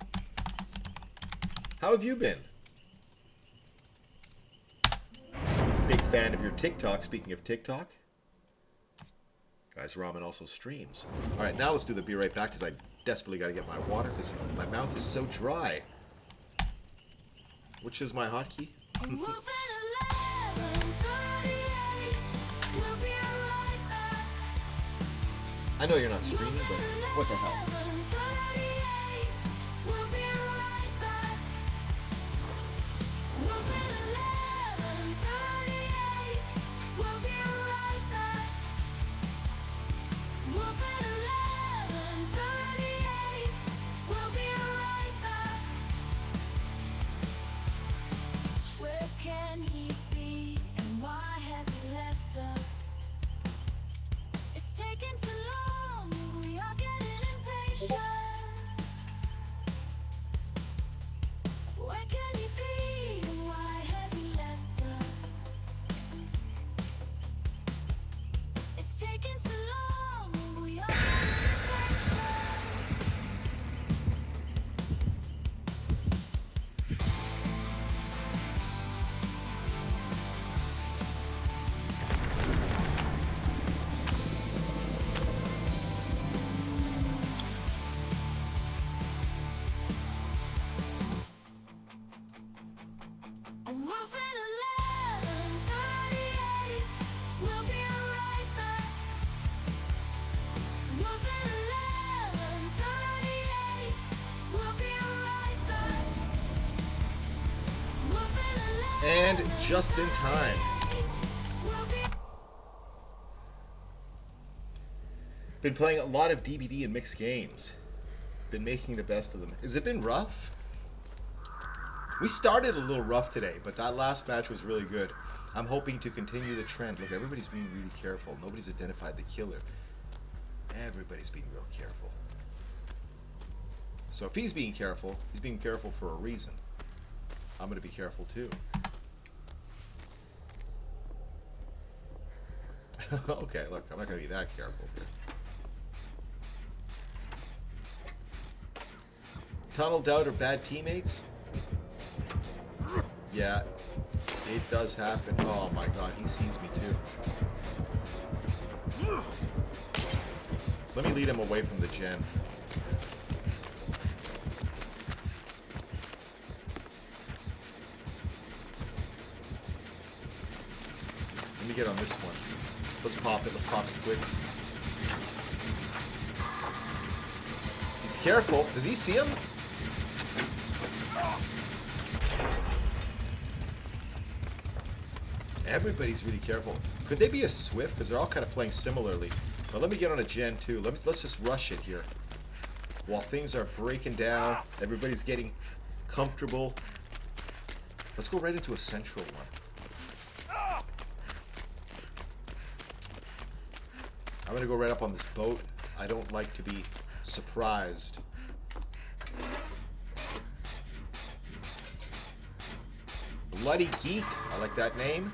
How have you been? Big fan of your TikTok. Speaking of TikTok. Guys, Ramen also streams. Alright, now let's do the be right back because I desperately got to get my water because my mouth is so dry. Which is my hotkey? I know you're not streaming, but what the hell? Where can he be and why has he left us? It's taken too long, we are getting impatient. Where can he be and why has he left us? It's taken too long, we are getting impatient. I'm moving 11:38. We'll be right back. Moving 11:38. We'll be right back. Moving 11:38. And just in time. We'll be Been playing a lot of DBD and mixed games. Been making the best of them. Has it been rough? We started a little rough today, but that last match was really good. I'm hoping to continue the trend. Look, everybody's being really careful. Nobody's identified the killer. Everybody's being real careful. So if he's being careful for a reason. I'm going to be careful too. Okay, look, I'm not gonna be that careful here. Tunneled out or bad teammates? Yeah, it does happen. Oh my god, he sees me too. Let me lead him away from the gen. Let me get on this one. Let's pop it quick. He's careful. Does he see him? Everybody's really careful. Could they be a Swift? Because they're all kind of playing similarly. But let me get on a Gen 2. Let's just rush it here. While things are breaking down, everybody's getting comfortable. Let's go right into a central one. I'm going to go right up on this boat. I don't like to be surprised. Bloody Geek. I like that name.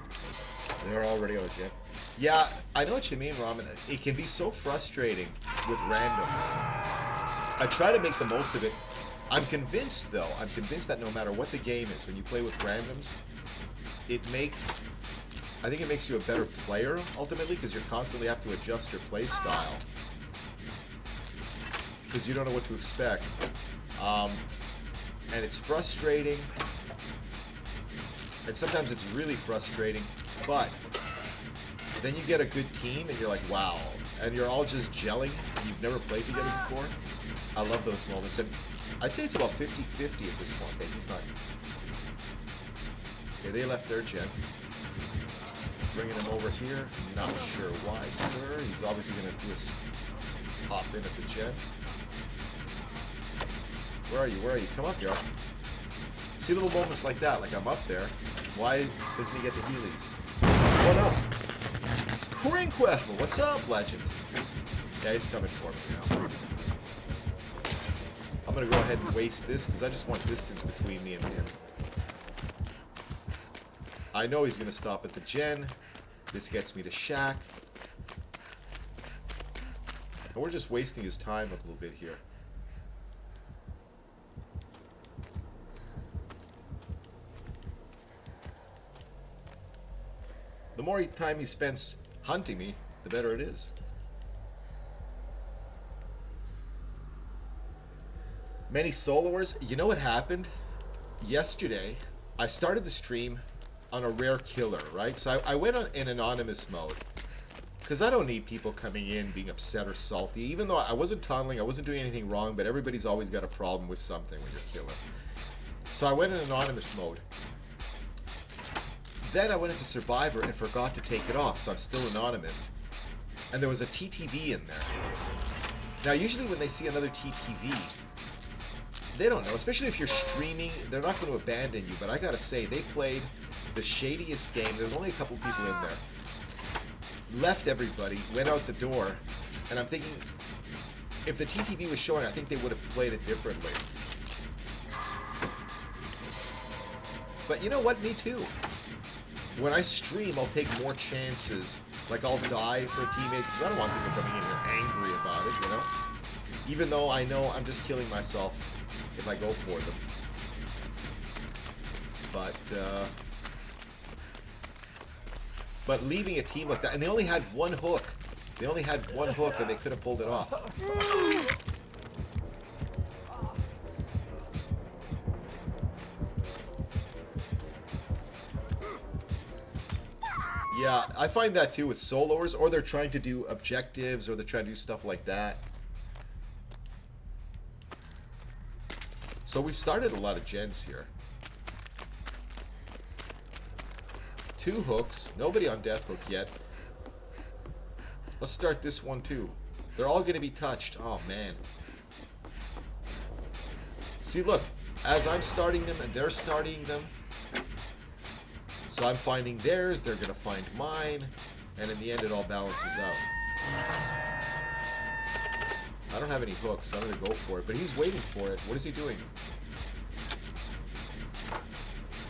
They're already on a jet. Yeah, I know what you mean, Ramen. It can be so frustrating with randoms. I try to make the most of it. I'm convinced, though, that no matter what the game is, when you play with randoms, I think it makes you a better player, ultimately, because you constantly have to adjust your play style. Because you don't know what to expect. And it's frustrating. And sometimes it's really frustrating, but then you get a good team and you're like, wow. And you're all just gelling and you've never played together before. I love those moments. And I'd say it's about 50-50 at this point. Okay, he's not. Okay, they left their gen. Bringing him over here. Not sure why, sir. He's obviously going to do a hop in at the gen. Where are you? Where are you? Come up here. See little moments like that, like I'm up there. Why doesn't he get the Heelys? Oh no! Crinkwell, what's up, legend? Yeah, he's coming for me now. I'm gonna go ahead and waste this because I just want distance between me and him. I know he's gonna stop at the gen. This gets me to Shack. And we're just wasting his time a little bit here. The more time he spends hunting me, the better it is. Many soloers. You know what happened? Yesterday, I started the stream on a rare killer, right? So I went in anonymous mode. Because I don't need people coming in being upset or salty. Even though I wasn't tunneling, I wasn't doing anything wrong, but everybody's always got a problem with something when you're killing. So I went in anonymous mode. Then I went into Survivor and forgot to take it off, so I'm still anonymous. And there was a TTV in there. Now, usually when they see another TTV, they don't know, especially if you're streaming, they're not going to abandon you, but I gotta say, they played the shadiest game. There's only a couple people in there. Left everybody, went out the door, and I'm thinking, if the TTV was showing, I think they would have played it differently. But you know what? Me too. When I stream, I'll take more chances. Like, I'll die for a teammate, because I don't want people coming in here angry about it, you know? Even though I know I'm just killing myself if I go for them. But leaving a team like that, and they only had one hook. They only had one hook, and they could have pulled it off. Yeah, I find that too with soloers, or they're trying to do objectives, or they're trying to do stuff like that. So we've started a lot of gens here. 2 hooks, nobody on death hook yet. Let's start this one too. They're all going to be touched. Oh man. See, look, as I'm starting them and they're starting them. So I'm finding theirs, they're going to find mine, and in the end it all balances out. I don't have any hooks, so I'm going to go for it, but he's waiting for it. What is he doing?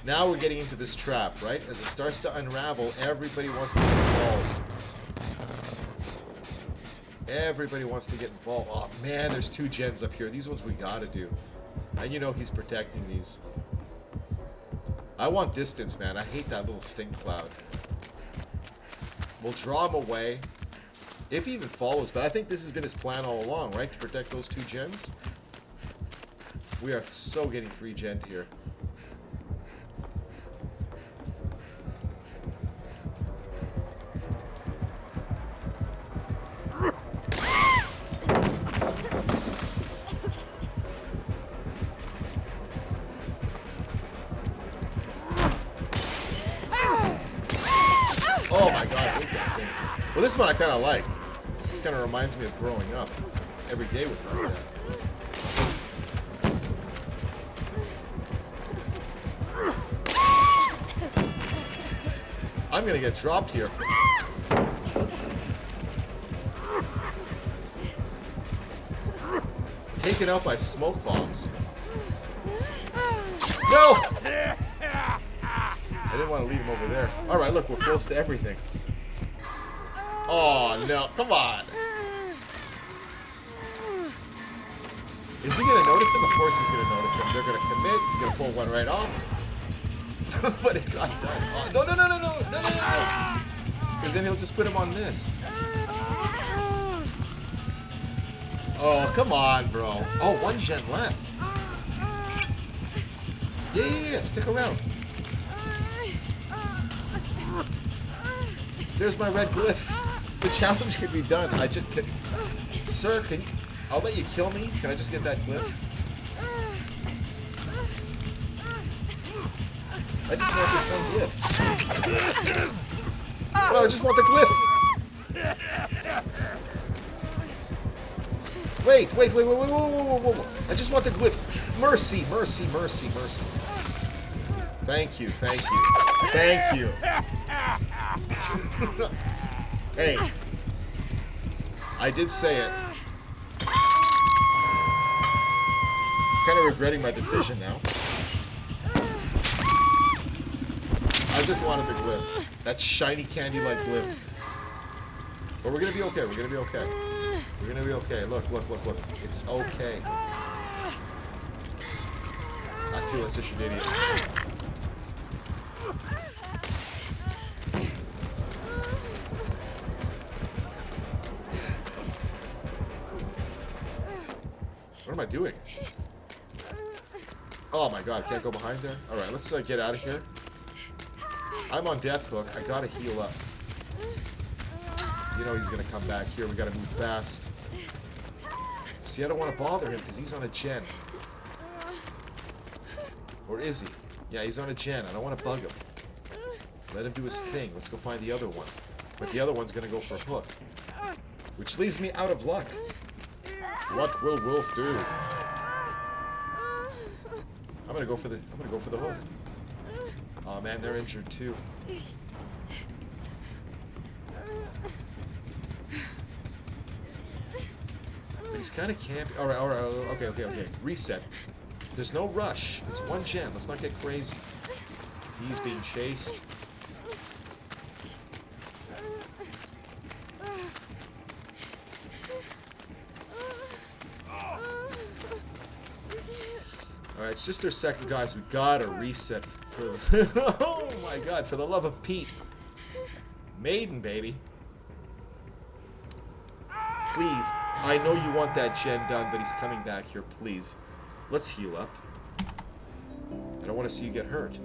Now we're getting into this trap, right? As it starts to unravel, everybody wants to get involved. Everybody wants to get involved. Oh man, there's 2 gens up here. These ones we gotta do. And you know he's protecting these. I want distance, man. I hate that little stink cloud. We'll draw him away. If he even follows, but I think this has been his plan all along, right? To protect those 2 gens. We are so getting 3 gen here. Oh my god, I hate that thing. Well, this one I kind of like. This kind of reminds me of growing up. Every day was like that. I'm gonna get dropped here. Taken out by smoke bombs. No! I didn't want to leave him over there. Alright, look, we're close to everything. Oh, no. Come on. Is he going to notice them? Of course he's going to notice them. They're going to commit. He's going to pull one right off. But it got done. Oh, no, no, no, no, no, no, no, no. Because then he'll just put him on this. Oh, come on, bro. Oh, 1 gen left. Yeah. Stick around. There's my red glyph. The challenge can be done. I just can. Sir, can you? I'll let you kill me. Can I just get that glyph? I just want this 1 glyph. Well, I just want the glyph. Wait. Whoa. I just want the glyph. Mercy. Thank you. Hey, I did say it. Kind of regretting my decision now. I just wanted the glyph. That shiny candy-like glyph. But we're gonna be okay. We're gonna be okay. Look. It's okay. I feel like such an idiot. What am I doing? Oh my god, I can't go behind there? Alright, let's get out of here. I'm on death hook. I gotta heal up. You know he's gonna come back here. We gotta move fast. See, I don't want to bother him because he's on a gen. Or is he? Yeah, he's on a gen. I don't want to bug him. Let him do his thing. Let's go find the other one. But the other one's gonna go for hook. Which leaves me out of luck. What will Wolf do? I'm gonna go for the hook. Oh man, they're injured too. But he's kind of campy. Alright, okay. Reset. There's no rush. It's 1 gen. Let's not get crazy. He's being chased. Alright, it's just their second, guys. We gotta reset for the oh my god, for the love of Pete. Maiden, baby. Please, I know you want that gen done, but he's coming back here, please. Let's heal up. I don't want to see you get hurt.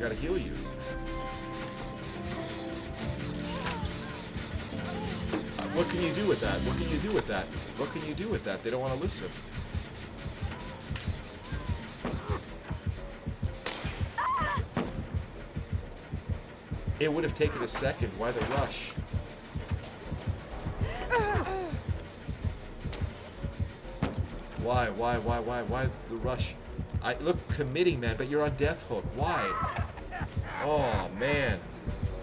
Gotta heal you. What can you do with that? What can you do with that? What can you do with that? They don't want to listen. It would have taken a second. Why the rush? Why the rush? Look, committing, man, but you're on death hook. Why? Oh, man.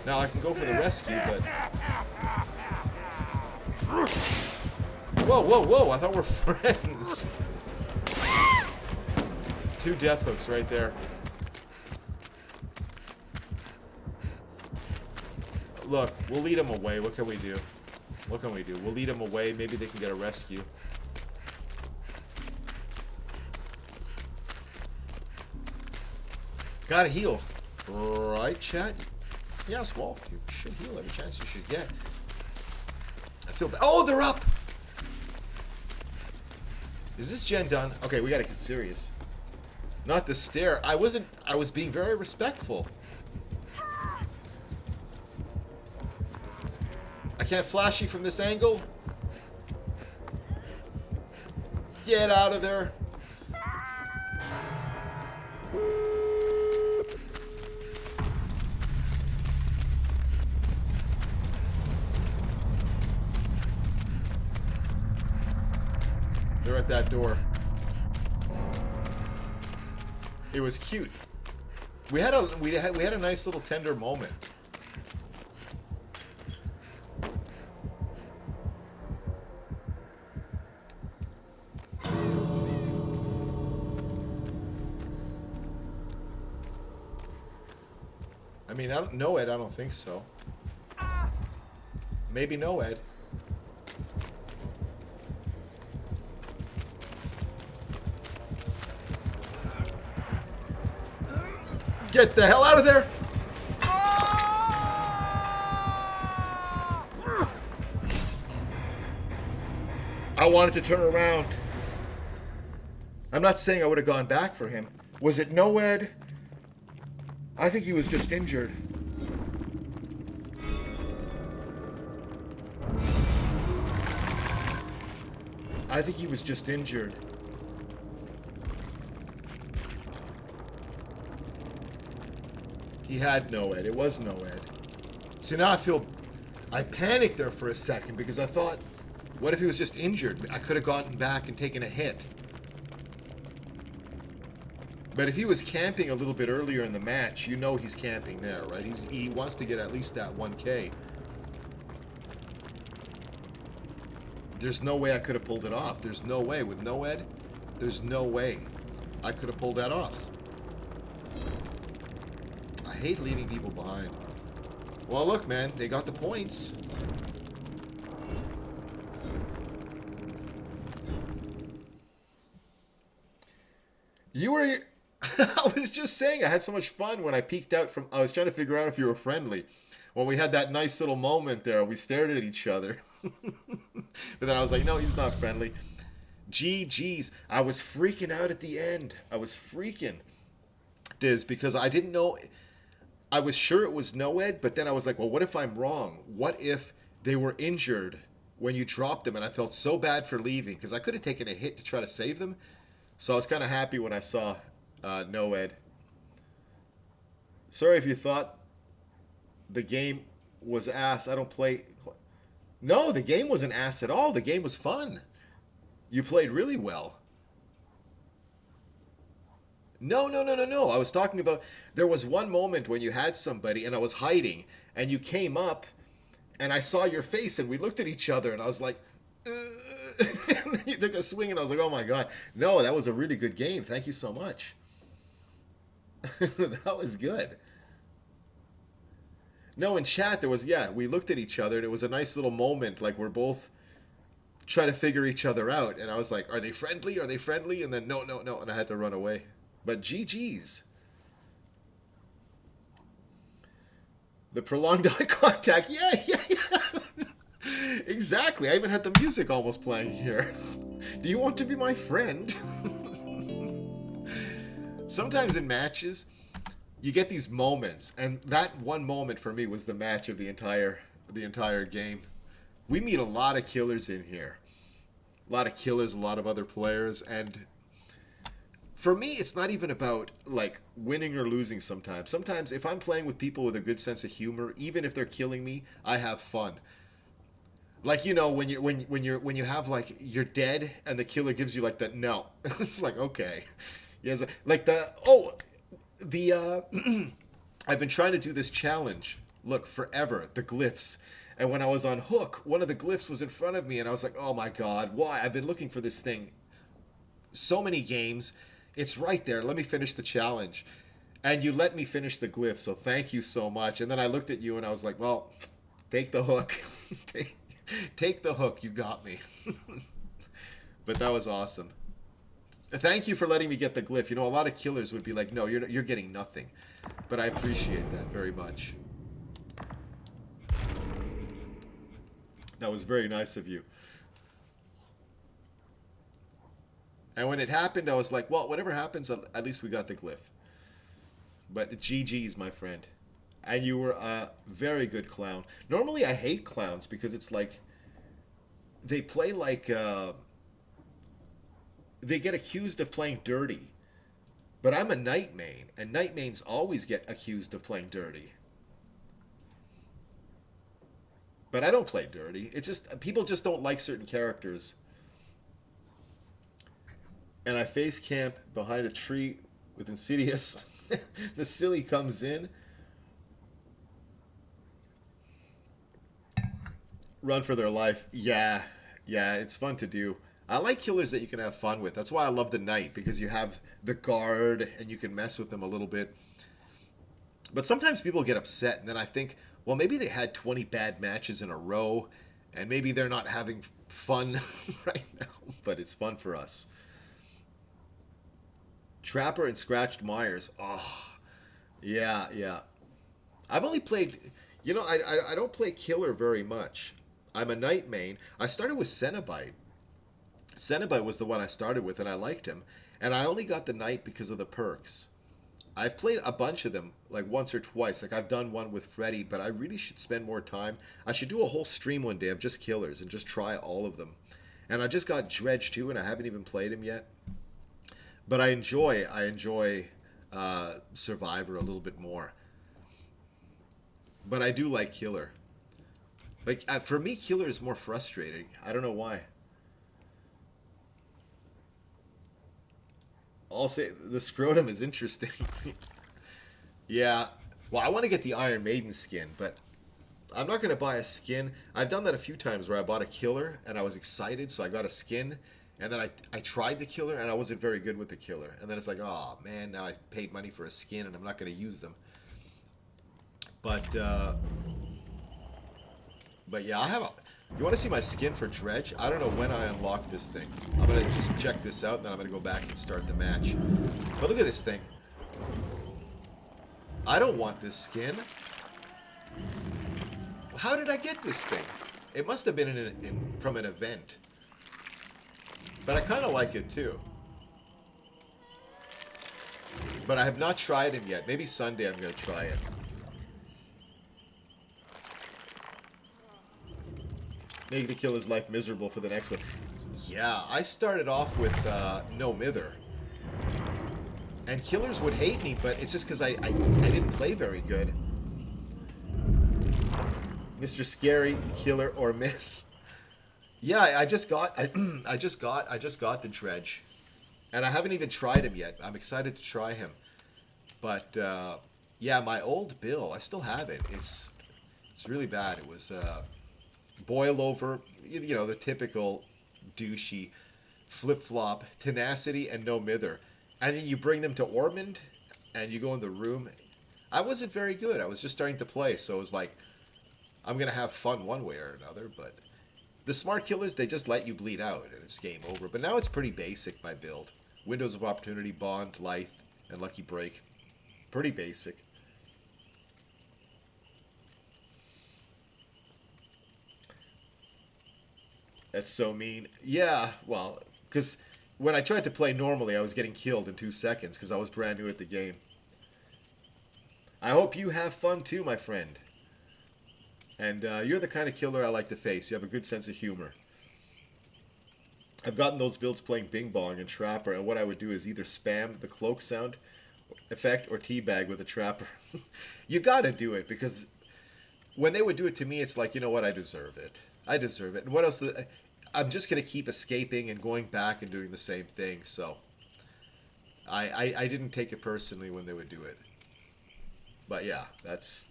Now I can go for the rescue, but... Whoa, I thought we're friends. 2 death hooks right there. Look, we'll lead them away. What can we do? What can we do? We'll lead them away. Maybe they can get a rescue. Gotta heal. Right, chat? Yes, Wolf. You should heal every chance you should get. I feel bad. Oh, they're up! Is this gen done? Okay, we gotta get serious. Not the stare. I was being very respectful. I can't flash you from this angle. Get out of there. They're at that door. It was cute. We had a nice little tender moment. I mean, no, Ed, I don't think so. Maybe no, Ed. Get the hell out of there! I wanted to turn around. I'm not saying I would have gone back for him. Was it no, Ed? I think he was just injured. I think he was just injured. He had no Ed. It was no Ed. So now I panicked there for a second because I thought, what if he was just injured? I could have gotten back and taken a hit. But if he was camping a little bit earlier in the match, you know he's camping there, right? He wants to get at least that 1K. There's no way I could have pulled it off. There's no way. With no Ed, there's no way I could have pulled that off. I hate leaving people behind. Well, look, man, they got the points. You were... I was just saying I had so much fun when I peeked out from... I was trying to figure out if you were friendly. When we had that nice little moment there, we stared at each other. But then I was like, no, he's not friendly. GG's. I was freaking out at the end. I was freaking. Diz, because I didn't know... I was sure it was no Ed, but then I was like, well, what if I'm wrong? What if they were injured when you dropped them? And I felt so bad for leaving because I could have taken a hit to try to save them. So I was kind of happy when I saw no Ed. Sorry if you thought the game was ass. I don't play... No, the game wasn't ass at all. The game was fun. You played really well. No. I was talking about... There was one moment when you had somebody and I was hiding and you came up and I saw your face and we looked at each other and I was like... And you took a swing and I was like, oh my god. No, that was a really good game. Thank you so much. That was good. No, in chat there was... Yeah, we looked at each other and it was a nice little moment. Like we're both trying to figure each other out. And I was like, are they friendly? Are they friendly? And then no. And I had to run away. But GG's. The prolonged eye contact. Yeah. Exactly. I even had the music almost playing here. Do you want to be my friend? Sometimes in matches, you get these moments. And that one moment for me was the match of the entire game. We meet a lot of killers in here. A lot of killers, a lot of other players. And... for me, it's not even about, like, winning or losing sometimes. Sometimes, if I'm playing with people with a good sense of humor, even if they're killing me, I have fun. Like, you know, when you have, like, you're dead, and the killer gives you, like, the no. It's like, okay. Yes, like, I've been trying to do this challenge, look, forever, the glyphs. And when I was on Hook, one of the glyphs was in front of me, and I was like, oh my god, why? I've been looking for this thing so many games. It's right there. Let me finish the challenge. And you let me finish the glyph, so thank you so much. And then I looked at you and I was like, well, Take the hook. Take the hook. You got me. But that was awesome. Thank you for letting me get the glyph. You know, a lot of killers would be like, no, you're getting nothing. But I appreciate that very much. That was very nice of you. And when it happened, I was like, well, whatever happens, at least we got the glyph. But GG's, my friend. And you were a very good clown. Normally, I hate clowns because it's like they play like they get accused of playing dirty. But I'm a night main, and night mains always get accused of playing dirty. But I don't play dirty. It's just people just don't like certain characters. And I face camp behind a tree with Insidious. The silly comes in. Run for their life. Yeah, it's fun to do. I like killers that you can have fun with. That's why I love the Knight, because you have the guard and you can mess with them a little bit. But sometimes people get upset, and then I think, well, maybe they had 20 bad matches in a row, and maybe they're not having fun right now, but it's fun for us. Trapper and Scratched Myers. Oh, yeah. I've only played, you know, I don't play killer very much. I'm a Night main. I started with Cenobite. Cenobite was the one I started with, and I liked him. And I only got the Knight because of the perks. I've played a bunch of them, like once or twice. Like I've done one with Freddy, but I really should spend more time. I should do a whole stream one day of just killers and just try all of them. And I just got Dredge too, and I haven't even played him yet. But I enjoy Survivor a little bit more. But I do like killer. Like for me, killer is more frustrating. I don't know why. I'll say the scrotum is interesting. Yeah. Well, I want to get the Iron Maiden skin, but I'm not going to buy a skin. I've done that a few times where I bought a killer and I was excited, so I got a skin. And then I tried the killer and I wasn't very good with the killer. And then it's like, oh man, now I paid money for a skin and I'm not going to use them. But yeah, I have a... You want to see my skin for Dredge? I don't know when I unlock this thing. I'm going to just check this out, and then I'm going to go back and start the match. But look at this thing. I don't want this skin. How did I get this thing? It must have been from an event. But I kind of like it, too. But I have not tried him yet. Maybe Sunday I'm going to try it. Make the killer's life miserable for the next one. Yeah, I started off with No Mither. And killers would hate me, but it's just because I didn't play very good. Mr. Scary, Killer, or Miss. Yeah, I just got the Dredge. And I haven't even tried him yet. I'm excited to try him. But yeah, my old bill, I still have it. It's really bad. It was boil over, you know, the typical douchey flip-flop, tenacity, and No Mither. And then you bring them to Ormond, and you go in the room. I wasn't very good. I was just starting to play, so it was like, I'm going to have fun one way or another, but the smart killers, they just let you bleed out, and it's game over. But now it's pretty basic, my build. Windows of Opportunity, Bond, Lithe, and Lucky Break. Pretty basic. That's so mean. Yeah, well, because when I tried to play normally, I was getting killed in 2 seconds because I was brand new at the game. I hope you have fun too, my friend. And you're the kind of killer I like to face. You have a good sense of humor. I've gotten those builds playing Bing Bong and Trapper, and what I would do is either spam the cloak sound effect or teabag with a Trapper. You gotta do it, because when they would do it to me, it's like, you know what, I deserve it. I deserve it. And what else? I'm just going to keep escaping and going back and doing the same thing. So I didn't take it personally when they would do it. But yeah, that's,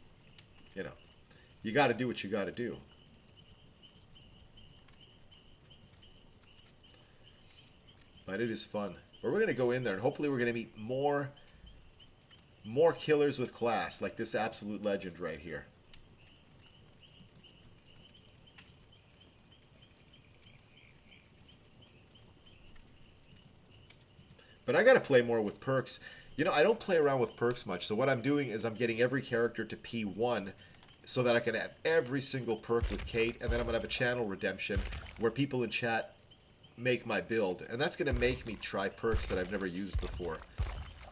you know, you got to do what you got to do. But it is fun. But we're going to go in there, and hopefully we're going to meet more killers with class, like this absolute legend right here. But I gotta play more with perks. You know, I don't play around with perks much, so what I'm doing is I'm getting every character to P1 so that I can have every single perk with Kate, and then I'm gonna have a channel redemption where people in chat make my build, and that's gonna make me try perks that I've never used before.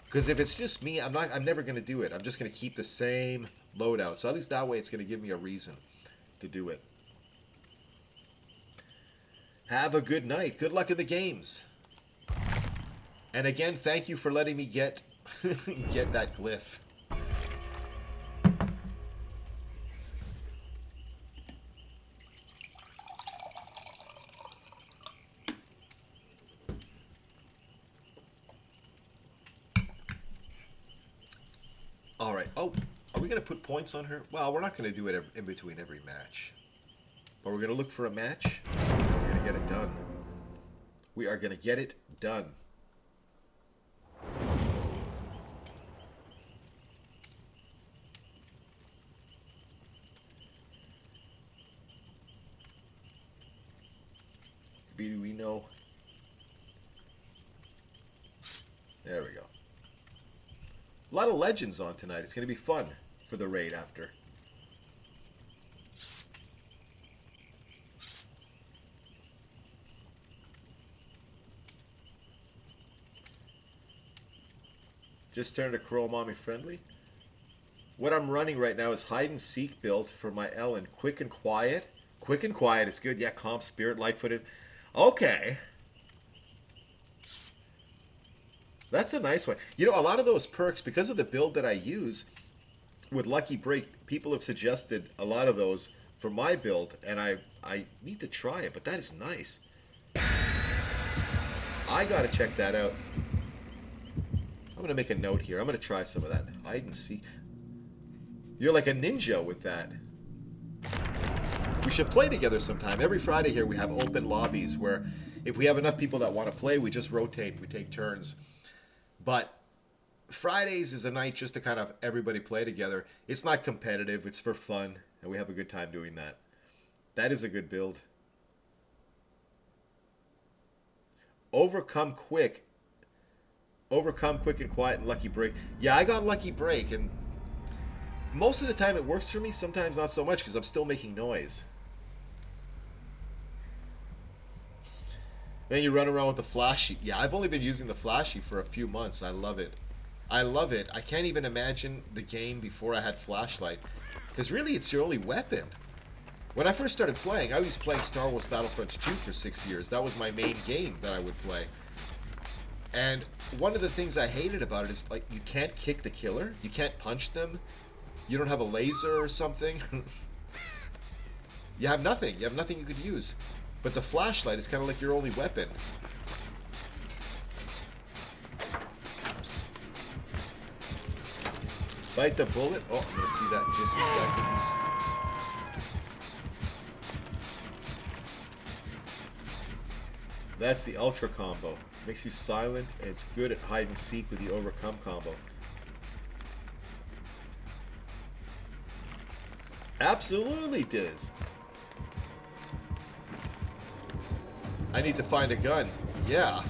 Because if it's just me, I'm never gonna do it. I'm just gonna keep the same loadout. So at least that way it's gonna give me a reason to do it. Have a good night. Good luck in the games. And again, thank you for letting me get get that glyph. All right. Oh, are we going to put points on her? Well, we're not going to do it in between every match. But we're going to look for a match. We're going to get it done. We are going to get it done. Do we know? There we go. A lot of legends on tonight. It's going to be fun for the raid after. Just turned to Crow Mommy friendly. What I'm running right now is hide and seek build for my Ellen. Quick and quiet. Quick and quiet is good. Yeah, comp, spirit, light-footed. Okay. That's a nice one. You know, a lot of those perks, because of the build that I use with Lucky Break, people have suggested a lot of those for my build, and I need to try it, but that is nice. I gotta check that out. I'm gonna make a note here. I'm gonna try some of that. Hide and seek. You're like a ninja with that. We should play together sometime. Every Friday here we have open lobbies where if we have enough people that want to play, we just rotate. We take turns. But Fridays is a night just to kind of everybody play together. It's not competitive. It's for fun. And we have a good time doing that. That is a good build. Overcome quick. Overcome quick and quiet and Lucky Break. Yeah, I got Lucky Break. And most of the time it works for me. Sometimes not so much because I'm still making noise. Then you run around with the flashy. Yeah, I've only been using the flashy for a few months. I love it. I love it. I can't even imagine the game before I had flashlight. Because really, it's your only weapon. When I first started playing, I was playing Star Wars Battlefront 2 for 6 years. That was my main game that I would play. And one of the things I hated about it is, like, you can't kick the killer. You can't punch them. You don't have a laser or something. You have nothing. You have nothing you could use. But the flashlight is kind of like your only weapon. Bite the bullet. Oh, I'm going to see that in just a second. That's the Ultra combo. Makes you silent, and it's good at hide and seek with the Overcome combo. Absolutely, Diz. I need to find a gun. Yeah.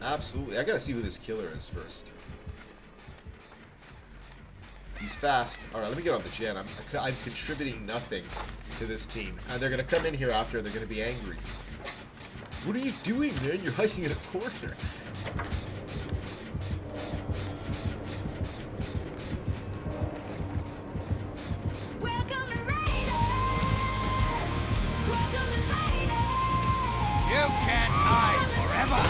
Absolutely. I gotta see who this killer is first. He's fast. Alright, let me get on the gen. I'm contributing nothing to this team. And they're gonna come in here after and they're gonna be angry. What are you doing, man? You're hiding in a corner. You can't hide forever.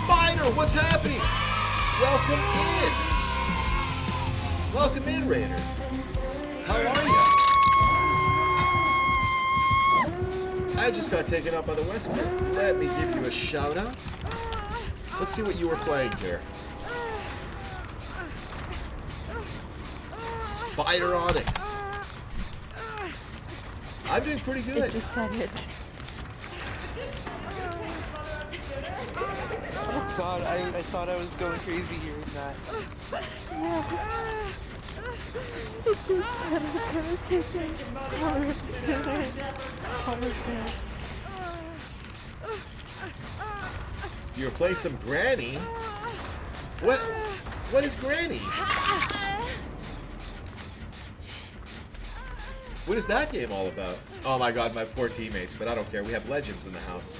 Spider, what's happening? Welcome in. Welcome in, Raiders. How are you? I just got taken up by the Wesker. Let me give you a shout out. Let's see what you were playing here. Spider Onyx. I'm doing pretty good. It just said it. God, I thought I was going crazy here with that. It just said I'm gonna take my car to You're playing some Granny? What? What is Granny? What is that game all about? Oh my god, my poor teammates, but I don't care. We have legends in the house.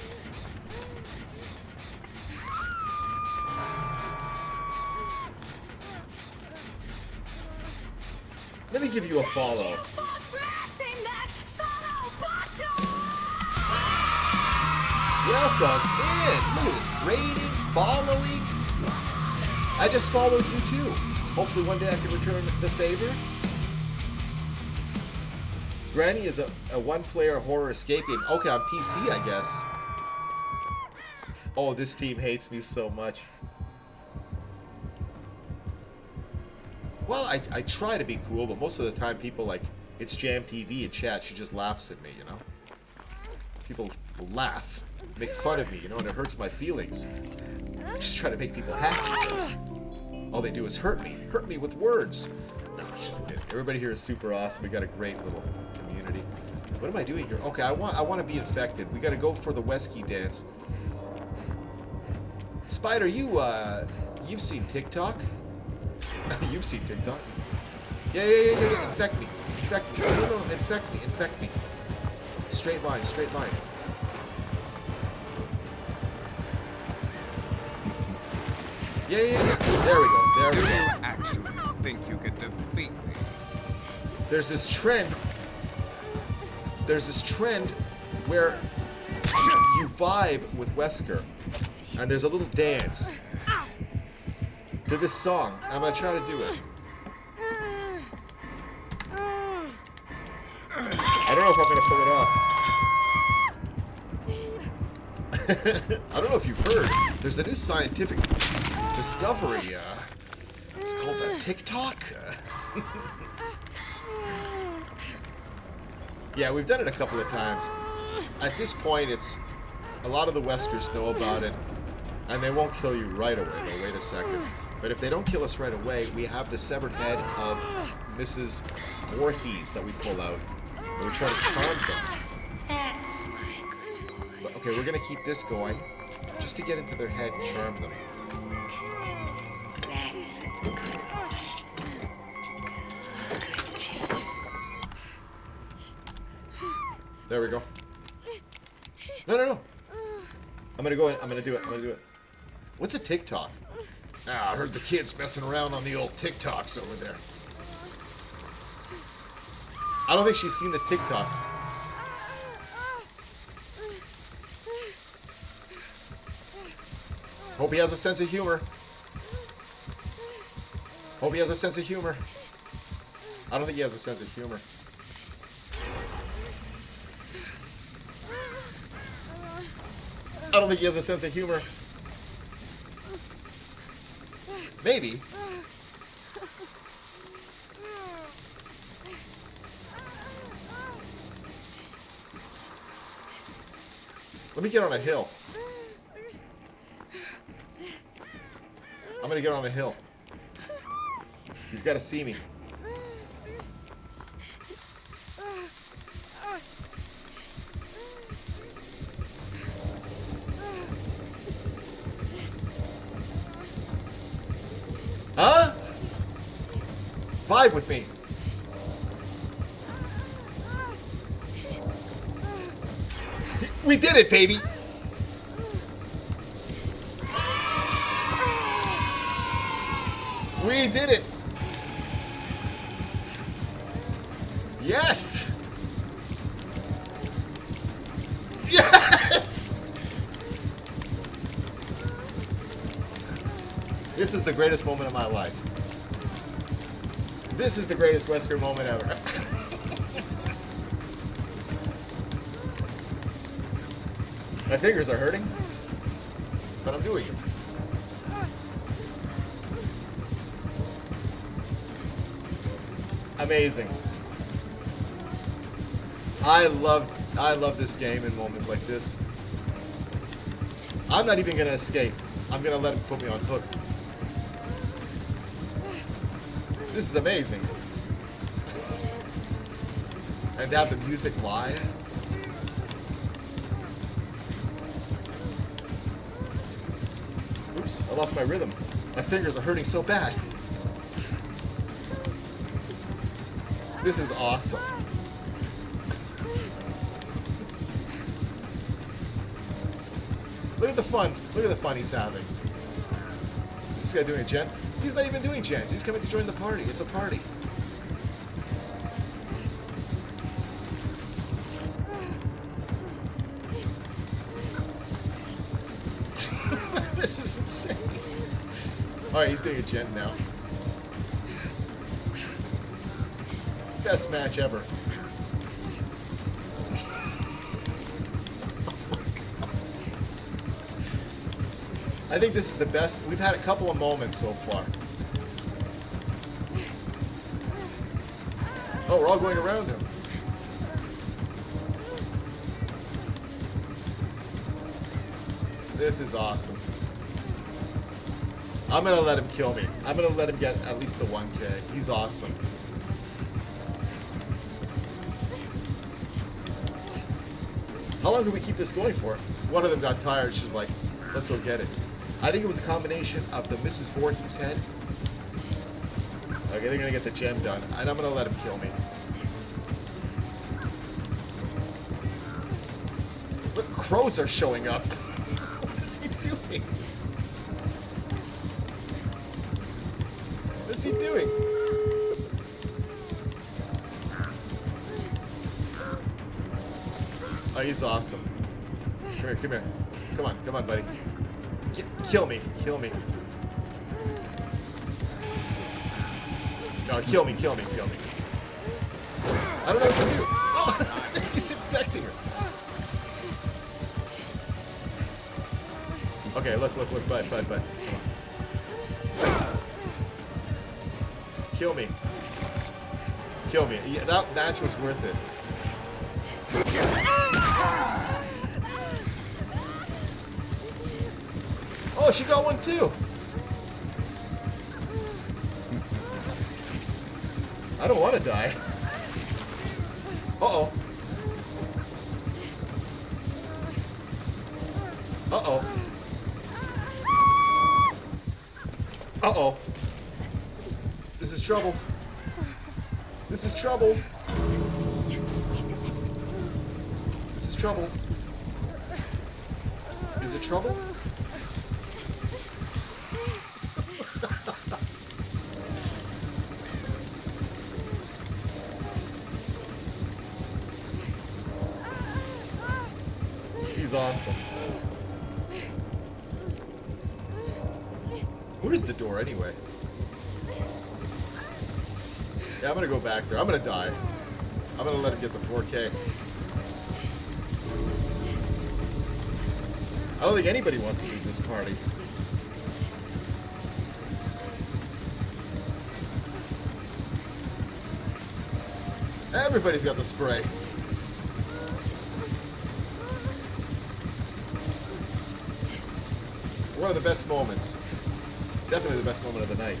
Let me give you a follow. Welcome in. Look at this rating, following. I just followed you too. Hopefully one day I can return the favor. Granny is a one-player horror escape game. Okay, on PC, I guess. Oh, this team hates me so much. Well, I try to be cool, but most of the time people like, it's Jam TV in chat, she just laughs at me, you know? People laugh, make fun of me, you know, and it hurts my feelings. I just try to make people happy. All they do is hurt me with words. No, just kidding. Everybody here is super awesome. We got a great little community. What am I doing here? Okay, I want to be infected. We got to go for the Wesky dance. Spider, you've seen TikTok? You've seen TikTok? Yeah. Infect me. Infect me. No, infect me. Straight line. Yeah. There we go. Do you actually think you could defeat me? There's this trend where you vibe with Wesker, and there's a little dance to this song. I'm gonna try to do it. I don't know if I'm gonna pull it off. I don't know if you've heard. There's a new scientific discovery. It's called a TikTok. Yeah, we've done it a couple of times. At this point, it's a lot of the Weskers know about it, and they won't kill you right away. They'll wait a second. But if they don't kill us right away, we have the severed head of Mrs. Voorhees that we pull out, and we try to charm them. That's my But, okay, we're gonna keep this going, just to get into their head and charm them. That's good. Good juice. There we go. No. I'm gonna go in. I'm gonna do it. What's a TikTok? Ah, I heard the kids messing around on the old TikToks over there. I don't think she's seen the TikTok. Hope he has a sense of humor. I don't think he has a sense of humor. I don't think he has a sense of humor. Maybe. Let me get on a hill. I'm gonna get on a hill. He's gotta see me. Huh? Vibe with me. We did it, baby. We did it. Yes. Yes. This is the greatest moment of my life. This is the greatest Wesker moment ever. My fingers are hurting, but I'm doing it. Amazing. I love this game in moments like this. I'm not even gonna escape. I'm gonna let him put me on hook. This is amazing. And to have the music live. I lost my rhythm. My fingers are hurting so bad. This is awesome. Look at the fun. Look at the fun he's having. Is this guy doing a gent? He's not even doing gents. He's coming to join the party. It's a party. This is insane. Alright, he's doing a gent now. Best match ever. I think this is the best. We've had a couple of moments so far. Oh, we're all going around him. This is awesome. I'm gonna let him kill me. I'm gonna let him get at least the 1K. He's awesome. How long do we keep this going for? One of them got tired. She's like, let's go get it. I think it was a combination of the Mrs. Voorhees head. Okay, they're gonna get the gem done, and I'm gonna let him kill me. Look, crows are showing up. What is he doing? What is he doing? Oh, he's awesome. Come here, come here. Come on, buddy. Kill me, kill me. No, kill me, kill me, kill me. I don't know what to do. Oh, he's infecting her. Okay, look, bud. Come on. Kill me. Kill me. Yeah, that match was worth it. Oh, she got one too. I don't want to die. Uh-oh. Uh-oh. Uh-oh. This is trouble. This is trouble. This is trouble. Is it trouble? He's awesome. Where's the door anyway? Yeah, I'm gonna go back there. I'm gonna die. I'm gonna let him get the 4K. I don't think anybody wants to leave this party. Everybody's got the spray. One of the best moments. Definitely the best moment of the night.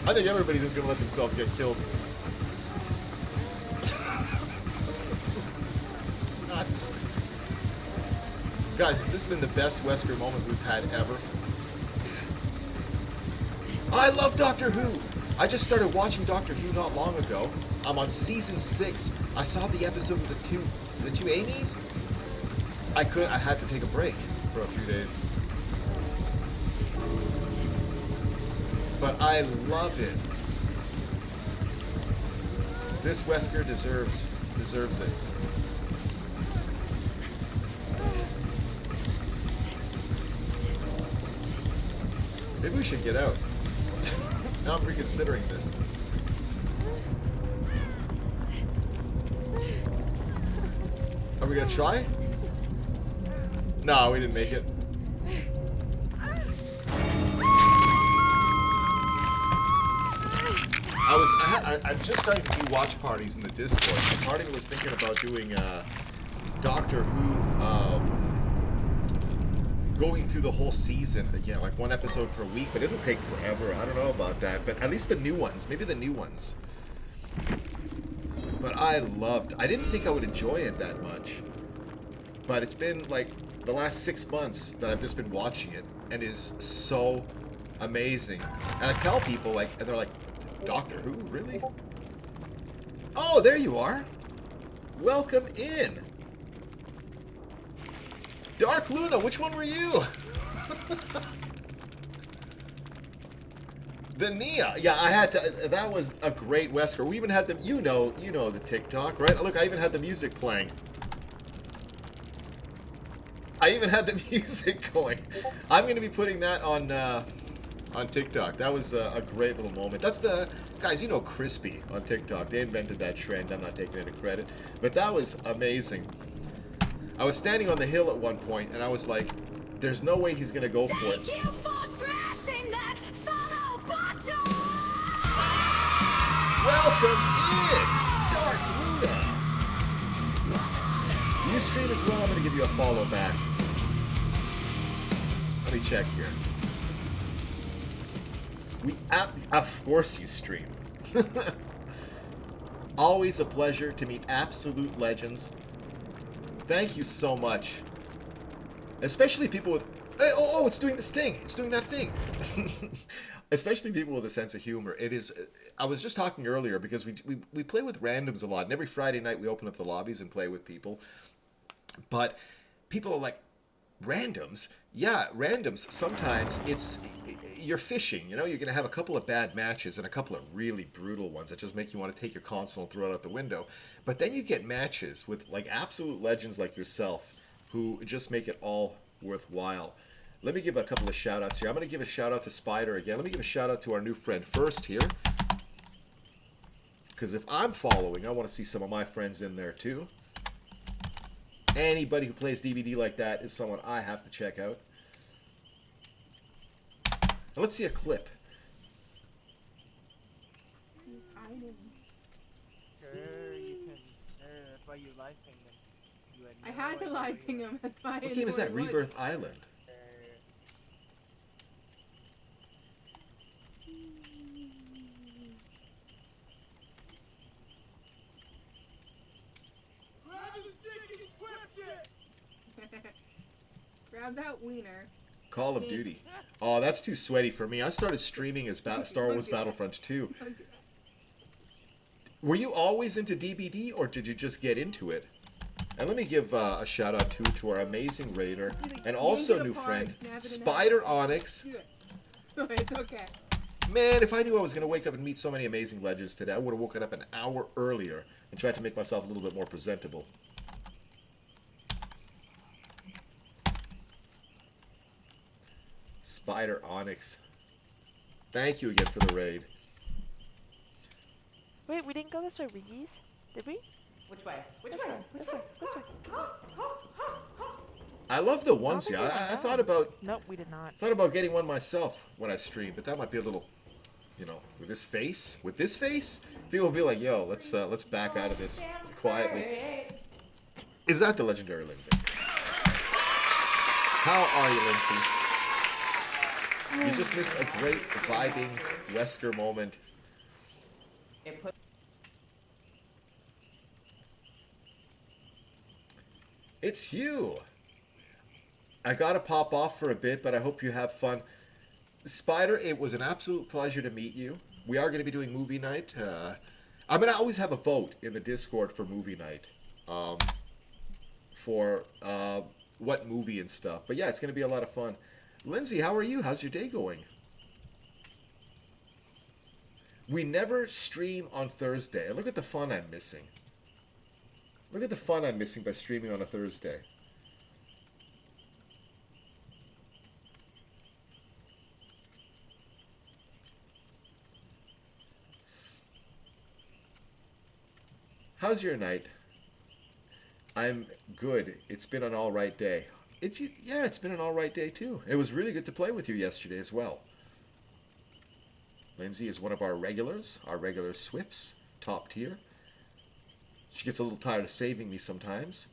I think everybody's just gonna let themselves get killed. It's nuts. Guys, has this been the best Wesker moment we've had ever? I love Doctor Who! I just started watching Doctor Who not long ago. I'm on season 6. I saw the episode of the two Amy's. I had to take a break for a few days. But I love it. This Wesker deserves it. Maybe we should get out. Now I'm reconsidering this. Are we gonna try? No, we didn't make it. I'm just starting to do watch parties in the Discord. Part of me was thinking about doing Doctor Who, going through the whole season again, like one episode per week, but it'll take forever. I don't know about that, but at least the new ones, maybe the new ones. But I didn't think I would enjoy it that much. But it's been like the last 6 months that I've just been watching it, and it is so amazing. And I tell people, like, and they're like, Doctor Who, really? Oh, there you are. Welcome in. Dark Luna, which one were you? The Nia. Yeah, I had to. That was a great Wesker. We even had them. You know the TikTok, right? Look, I even had the music playing. I even had the music going. I'm going to be putting that on TikTok. That was a great little moment. That's the guys. You know, Crispy on TikTok. They invented that trend. I'm not taking any credit, but that was amazing. I was standing on the hill at one point, and I was like, "There's no way he's going to go for it." Thank you for smashing that follow button! Welcome in, Dark Luna. You stream as well. I'm going to give you a follow back. Let me check here. Of course you stream. Always a pleasure to meet absolute legends. Thank you so much. Especially people with... Oh, it's doing this thing. It's doing that thing. Especially people with a sense of humor. It is... I was just talking earlier because we play with randoms a lot. And every Friday night we open up the lobbies and play with people. But people are like, randoms? Yeah, randoms. Sometimes it's... You're fishing, you know? You're going to have a couple of bad matches and a couple of really brutal ones that just make you want to take your console and throw it out the window. But then you get matches with like absolute legends like yourself who just make it all worthwhile. Let me give a couple of shout outs here. I'm going to give a shout out to Spider again. Let me give a shout out to our new friend First here. Because if I'm following, I want to see some of my friends in there too. Anybody who plays DVD like that is someone I have to check out. Now let's see a clip. That's why you live ping them. I had to live ping him. That's why. What game is that? Rebirth Island. Grab that wiener. Call of Duty. Oh, that's too sweaty for me. I started streaming as Star Wars Battlefront 2. Were you always into DBD, or did you just get into it? And let me give a shout out to our amazing raider and also new friend Spider Onyx. It's okay. Man, if I knew I was going to wake up and meet so many amazing legends today, I would have woken up an hour earlier and tried to make myself a little bit more presentable. Spider Onyx. Thank you again for the raid. Wait, we didn't go this way, Riggies. Did we? Which way? Which This way? way. This way. This way. This way. I love the ones, think yeah. we went I down. thought about Nope, we did not. thought about getting one myself when I stream, but that might be a little, you know, with this face, people will be like, "Yo, let's back out of this quietly." Is that the legendary Lindsay? How are you, Lindsay? You just missed a great vibing Wesker moment. It's you. I gotta pop off for a bit, but I hope you have fun. Spider, it was an absolute pleasure to meet you. We are going to be doing movie night. I'm going to always have a vote in the Discord for movie night. For what movie and stuff. But yeah, it's going to be a lot of fun. Lindsay, how are you? How's your day going? We never stream on Thursday. And look at the fun I'm missing. Look at the fun I'm missing by streaming on a Thursday. How's your night? I'm good. It's been an alright day. It's been an alright day too. It was really good to play with you yesterday as well. Lindsay is one of our regular Swifts, top tier. She gets a little tired of saving me sometimes,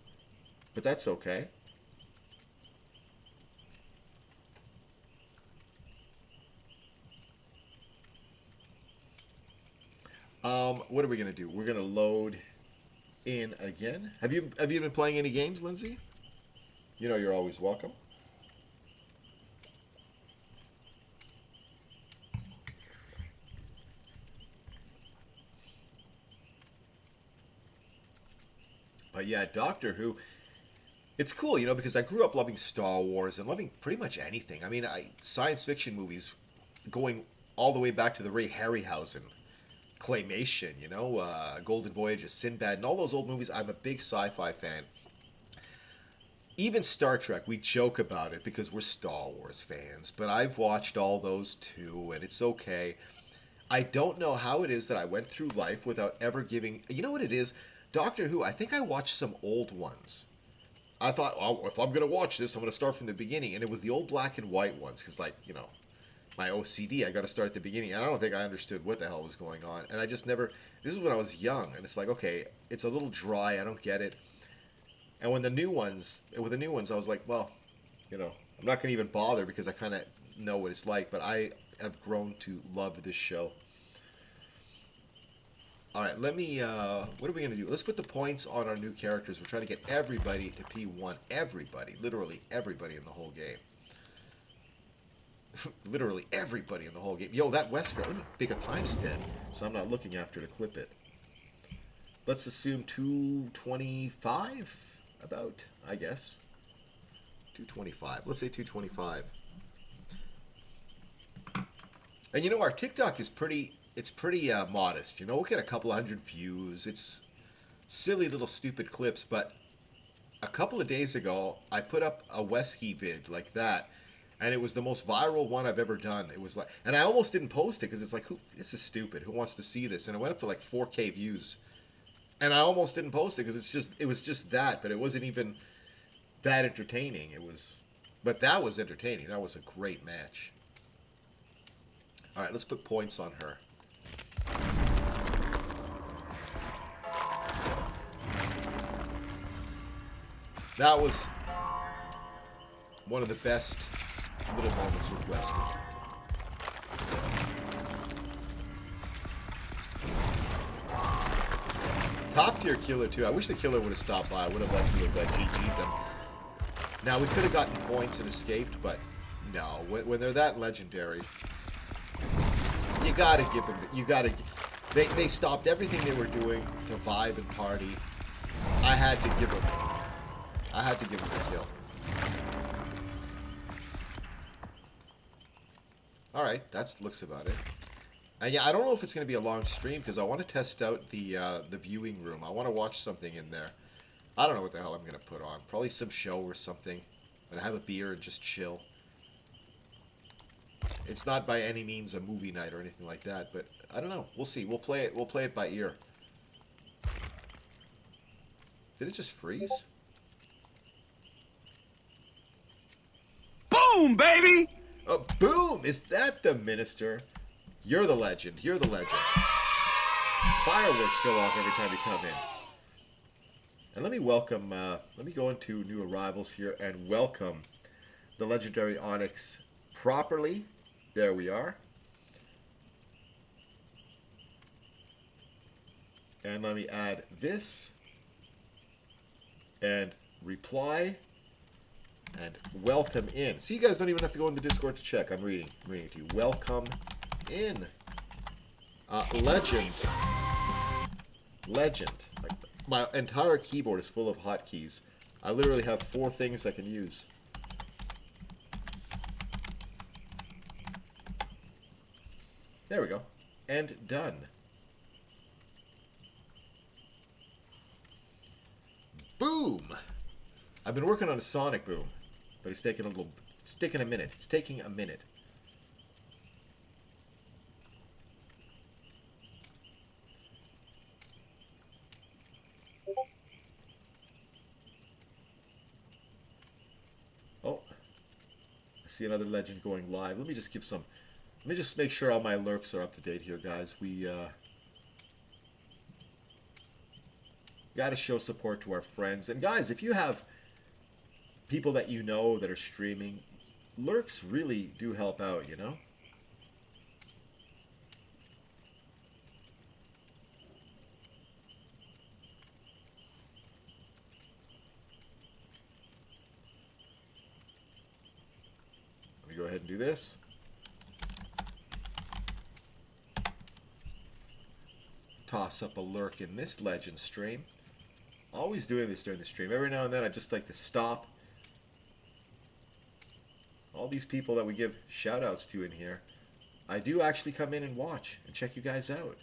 but that's okay. What are we gonna do? We're gonna load in again. Have you been playing any games, Lindsay? You know you're always welcome. But yeah, Doctor Who, it's cool, you know, because I grew up loving Star Wars and loving pretty much anything. I mean, science fiction movies going all the way back to the Ray Harryhausen claymation, you know, Golden Voyage of Sinbad, and all those old movies. I'm a big sci-fi fan. Even Star Trek, we joke about it because we're Star Wars fans, but I've watched all those too, and it's okay. I don't know how it is that I went through life without ever giving... You know what it is? Doctor Who, I think I watched some old ones. I thought, oh, if I'm going to watch this, I'm going to start from the beginning. And it was the old black and white ones, because, like, you know, my OCD, I got to start at the beginning. And I don't think I understood what the hell was going on. And I just never... This is when I was young, and it's like, okay, it's a little dry, I don't get it. And with the new ones, I was like, well, you know, I'm not going to even bother because I kind of know what it's like. But I have grown to love this show. All right, let me, what are we going to do? Let's put the points on our new characters. We're trying to get everybody to P1. Everybody. Literally everybody in the whole game. Literally everybody in the whole game. Yo, that Wesker, let me pick a time stamp so I'm not looking after to clip it. Let's assume 225, about, I guess. 225. Let's say 225. And you know, our TikTok is pretty... It's pretty modest, you know. We'll get a couple of hundred views. It's silly little stupid clips, but a couple of days ago, I put up a Wesky vid like that, and it was the most viral one I've ever done. It was like, and I almost didn't post it because it's like, this is stupid. Who wants to see this? And it went up to like 4K views, and I almost didn't post it because it was just that, but it wasn't even that entertaining. But that was entertaining. That was a great match. All right, let's put points on her. That was one of the best little moments with Wesker. Top tier killer too. I wish the killer would have stopped by. I would have liked to have GG'd them. Now we could have gotten points and escaped, but no. When they're that legendary, you gotta give them. You gotta. They stopped everything they were doing to vibe and party. I had to give them. I had to give him the kill. Alright, that looks about it. And yeah, I don't know if it's going to be a long stream because I want to test out the viewing room. I want to watch something in there. I don't know what the hell I'm going to put on. Probably some show or something. And have a beer and just chill. It's not by any means a movie night or anything like that, but I don't know. We'll see. We'll play it by ear. Did it just freeze? Boom, baby! Oh, boom! Is that the minister? You're the legend. You're the legend. Fireworks go off every time you come in. And let me welcome, let me go into new arrivals here and welcome the legendary Onyx properly. There we are. And let me add this. And reply. And welcome in. See, you guys don't even have to go in the Discord to check. I'm reading it to you. Welcome in. Legend. Legend. Like, my entire keyboard is full of hotkeys. I literally have 4 things I can use. There we go. And done. Boom! I've been working on a sonic boom, but it's taking a minute. It's taking a minute. Oh, I see another legend going live. Let me just make sure all my lurks are up to date here, guys. We gotta show support to our friends. And guys, if you have people that you know that are streaming, lurks really do help out, you know? me go ahead and do this. Toss up a lurk in this legend stream. Always doing this during the stream. Every now and then I just like to stop. All these people that we give shout outs to in here, I do actually come in and watch and check you guys out.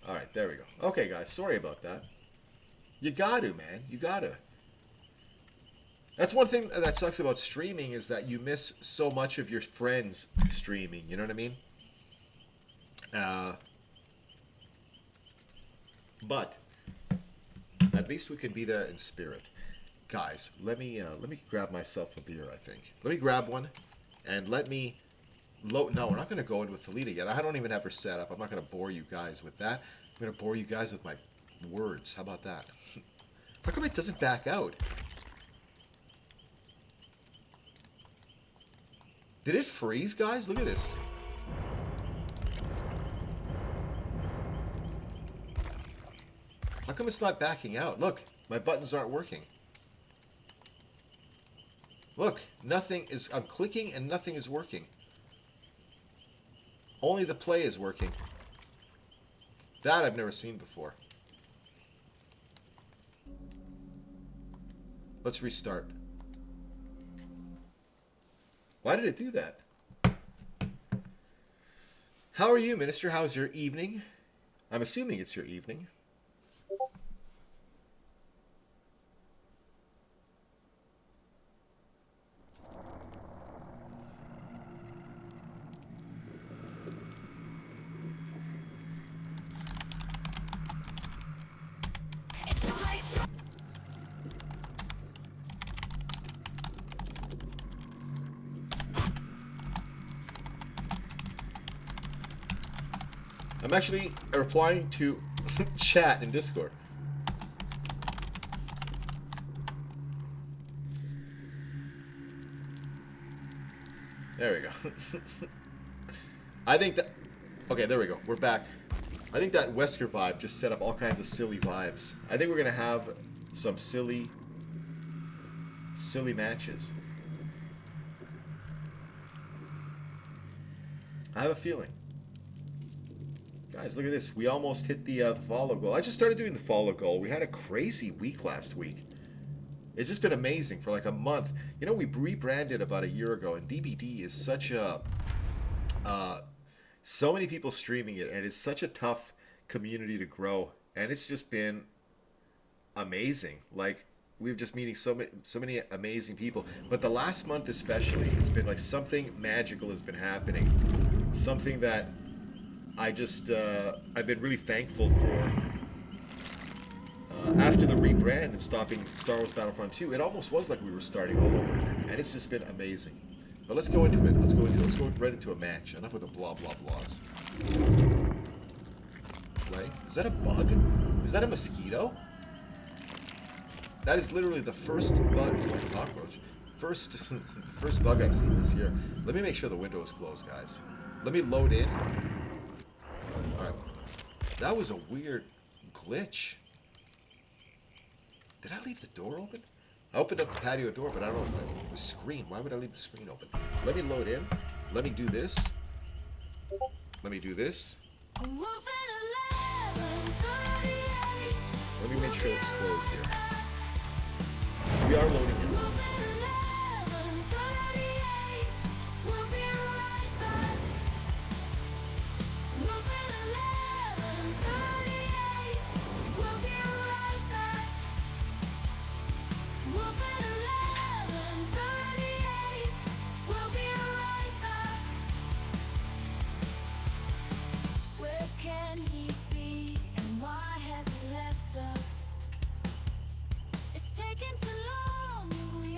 Alright, there we go. Okay, guys, sorry about that. You gotta, man. You gotta. That's one thing that sucks about streaming is that you miss so much of your friends streaming. You know what I mean? But at least we can be there in spirit. Guys, let me grab myself a beer, I think. Let me grab one and let me load. No, we're not going to go in with Thalita yet. I don't even have her set up. I'm not going to bore you guys with that. I'm going to bore you guys with my words. How about that? How come it doesn't back out? Did it freeze, guys? Look at this. How come it's not backing out? Look, my buttons aren't working. Look, nothing is... I'm clicking and nothing is working. Only the play is working. That I've never seen before. Let's restart. Why did it do that? How are you, Minister? How's your evening? I'm assuming it's your evening. I'm actually replying to chat in Discord. There we go. I think that... Okay, there we go. We're back. I think that Wesker vibe just set up all kinds of silly vibes. I think we're going to have some silly matches. I have a feeling. Guys, look at this. We almost hit the follow goal. I just started doing the follow goal. We had a crazy week last week. It's just been amazing for like a month. You know, we rebranded about a year ago, and DBD is such a... so many people streaming it, and it's such a tough community to grow. And it's just been amazing. Like, we've just meeting so many amazing people. But the last month especially, it's been like something magical has been happening. Something that... I just, I've been really thankful for. After the rebrand and stopping Star Wars Battlefront 2, it almost was like we were starting all over. And it's just been amazing. But let's go into it. Let's go right into a match. Enough with the blah, blah, blahs. Play. Is that a bug? Is that a mosquito? That is literally the first bug. It's like a cockroach. First bug I've seen this year. Let me make sure the window is closed, guys. Let me load in. Alright. That was a weird glitch. Did I leave the door open? I opened up the patio door, but I don't know if the screen. Why would I leave the screen open? Let me load in. Let me do this. Let me do this. Let me make sure it's closed here. We are loading in. It's taken too long, we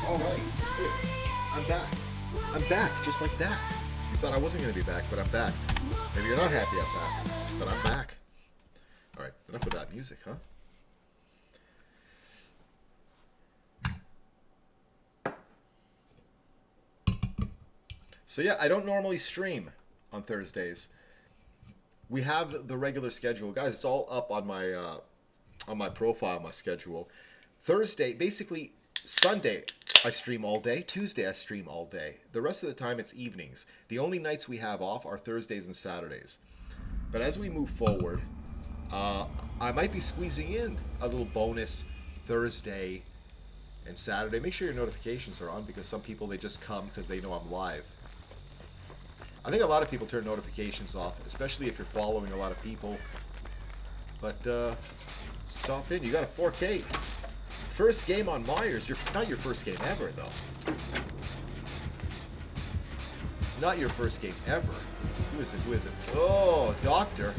Alright, I'm back. I'm back, just like that. You thought I wasn't going to be back, but I'm back. Maybe you're not happy I'm back, but I'm back. Alright, enough of that music, huh? So yeah, I don't normally stream on Thursdays. We have the regular schedule. Guys, it's all up on my profile, my schedule. Thursday, basically Sunday, I stream all day. Tuesday, I stream all day. The rest of the time, it's evenings. The only nights we have off are Thursdays and Saturdays. But as we move forward, I might be squeezing in a little bonus Thursday and Saturday. Make sure your notifications are on, because some people, they just come because they know I'm live. I think a lot of people turn notifications off, especially if you're following a lot of people. But stop in. You got a 4K. First game on Myers. Not your first game ever, though. Not your first game ever. Who is it? Who is it? Oh, Doctor.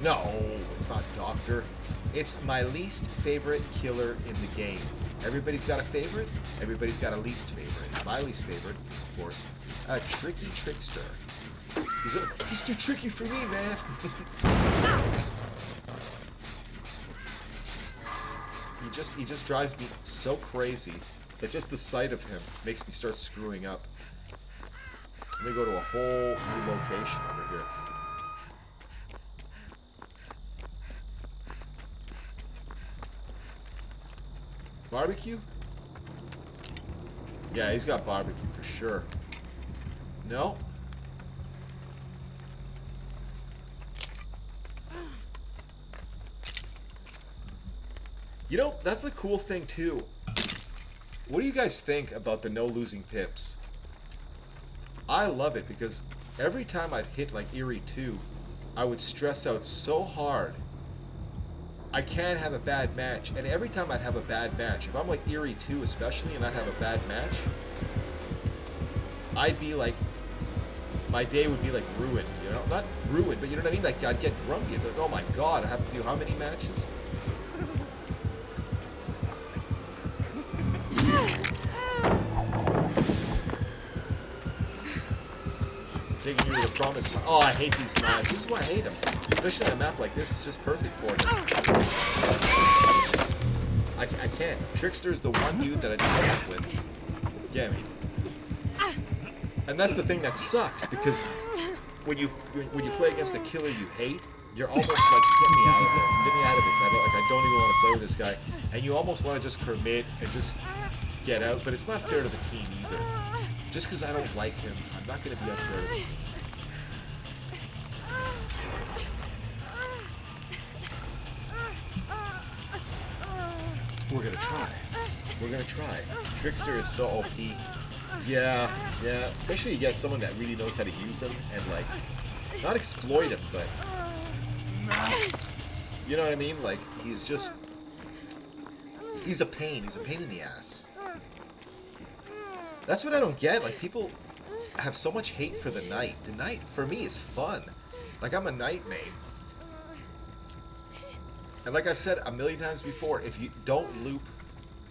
No, it's not Doctor. It's my least favorite killer in the game. Everybody's got a favorite. Everybody's got a least favorite. My least favorite, of course, a Tricky Trickster. He's too tricky for me, man. He just drives me so crazy that just the sight of him makes me start screwing up. Let me go to a whole new location over here. Barbecue? Yeah, he's got barbecue for sure. No? You know, that's the cool thing too. What do you guys think about the no losing pips? I love it, because every time I'd hit like Eerie 2, I would stress out so hard. I can't have a bad match. And every time I'd have a bad match, if I'm like Eerie 2 especially, and I'd have a bad match, I'd be like, my day would be like ruined, you know? Not ruined, but you know what I mean? Like, I'd get grumpy. I'd be like, oh my god, I have to do how many matches? Taking you to the promised land. Oh, I hate these knives. This is why I hate them. Especially on a map like this, it's just perfect for them. I can't. Trickster is the one dude that I just put up with. Yeah, I mean. And that's the thing that sucks, because when you play against a killer you hate, you're almost like, get me out of there. Get me out of this. I don't even want to play with this guy. And you almost want to just commit and just get out, but it's not fair to the team either. Just because I don't like him, I'm not going to be unfair to him. We're going to try. We're going to try. Trickster is so OP. Yeah. Especially you get someone that really knows how to use him and, like, not exploit him, but... You know what I mean? Like, he's just... He's a pain. He's a pain in the ass. That's what I don't get. Like, people have so much hate for the knight. The knight, for me, is fun. Like, I'm a knight main. And like I've said a million times before, if you don't loop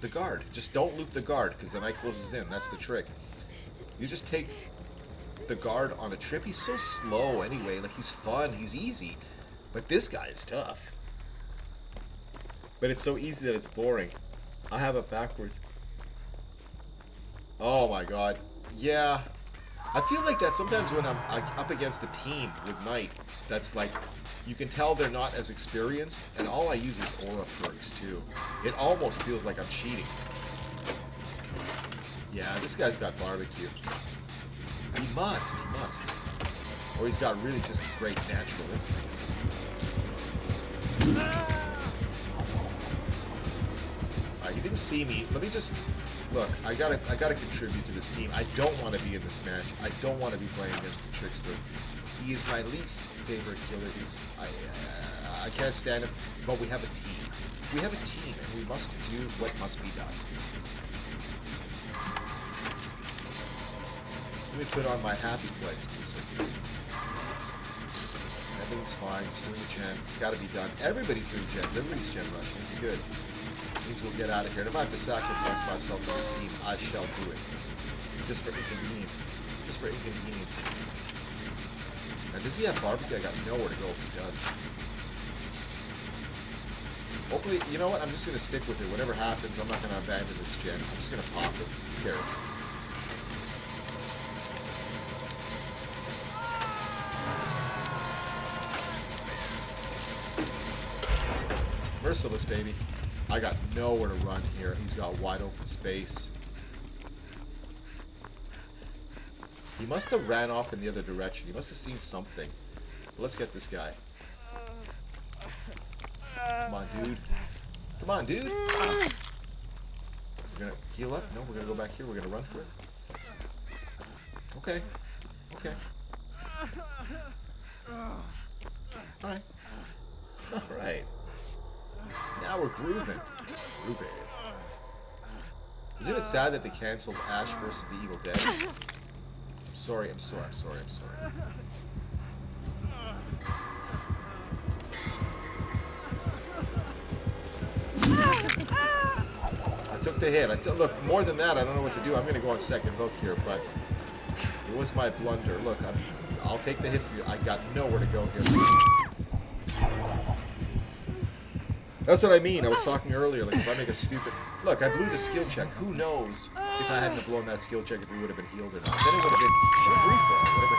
the guard, just don't loop the guard, because the knight closes in. That's the trick. You just take the guard on a trip. He's so slow anyway. Like, he's fun. He's easy. But this guy is tough. But it's so easy that it's boring. I have it backwards. Oh my god. Yeah. I feel like that sometimes when I'm up against a team with Knight, that's like, you can tell they're not as experienced, and all I use is aura perks too. It almost feels like I'm cheating. Yeah, this guy's got barbecue. He must. Or he's got really just great natural instincts. Alright, you didn't see me. Let me just... Look, I gotta contribute to this team. I don't want to be in this match. I don't want to be playing against the Trickster. He is my least favorite killer. I can't stand him, but we have a team. We have a team, and we must do what must be done. Let me put on my happy place music. Everything's fine. Just doing the gen. It's got to be done. Everybody's doing gens. Everybody's gen rushing. This is good. Means we'll get out of here. And if I have to sacrifice myself for this team, I shall do it. Just for inconvenience. Just for inconvenience. Now, does he have barbecue? I got nowhere to go if he does. Hopefully, you know what? I'm just going to stick with it. Whatever happens, I'm not going to abandon this gen. I'm just going to pop it. Who cares? Merciless, baby. I got nowhere to run here. He's got wide open space. He must have ran off in the other direction. He must have seen something. But let's get this guy. Come on, dude. Come on, dude. We're gonna heal up? No, we're gonna go back here. We're gonna run for it. Okay. Okay. Alright. Alright. Now we're grooving. Grooving. Isn't it sad that they canceled Ash versus the Evil Dead? I'm sorry. I took the hit. Look, more than that, I don't know what to do. I'm going to go on second look here, but it was my blunder. Look, I'll take the hit for you. I got nowhere to go here. That's what I mean. I was talking earlier, like if I make a stupid... Look, I blew the skill check. Who knows if I hadn't blown that skill check if he would have been healed or not. Then it would have been a free-for-all. Whatever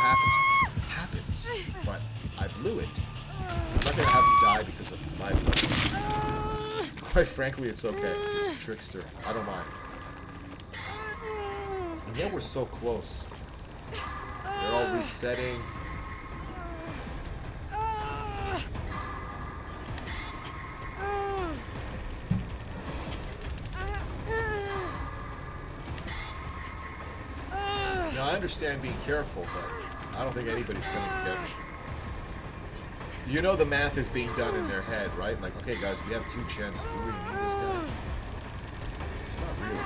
happens. But I blew it. I'm not going to have him die because of my blood. Quite frankly, it's okay. It's a trickster. I don't mind. And yet we're so close. They're all resetting. Now, I understand being careful, but I don't think anybody's coming to get me. You know the math is being done in their head, right? Like, okay, guys, we have 2 chances. Do we really need this guy? Not really.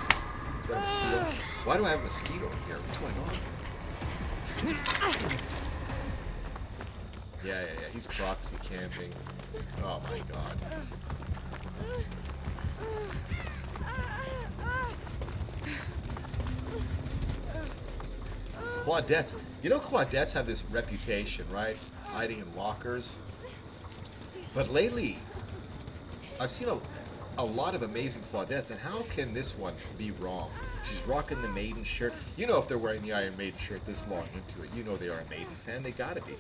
Is that a mosquito? Why do I have a mosquito in here? What's going on? Yeah. He's proxy camping. Oh, my God. Claudettes. You know Claudettes have this reputation, right? Hiding in lockers. But lately, I've seen a lot of amazing Claudettes, and how can this one be wrong? She's rocking the Maiden shirt. You know if they're wearing the Iron Maiden shirt this long into it, you know they are a Maiden fan. They gotta be.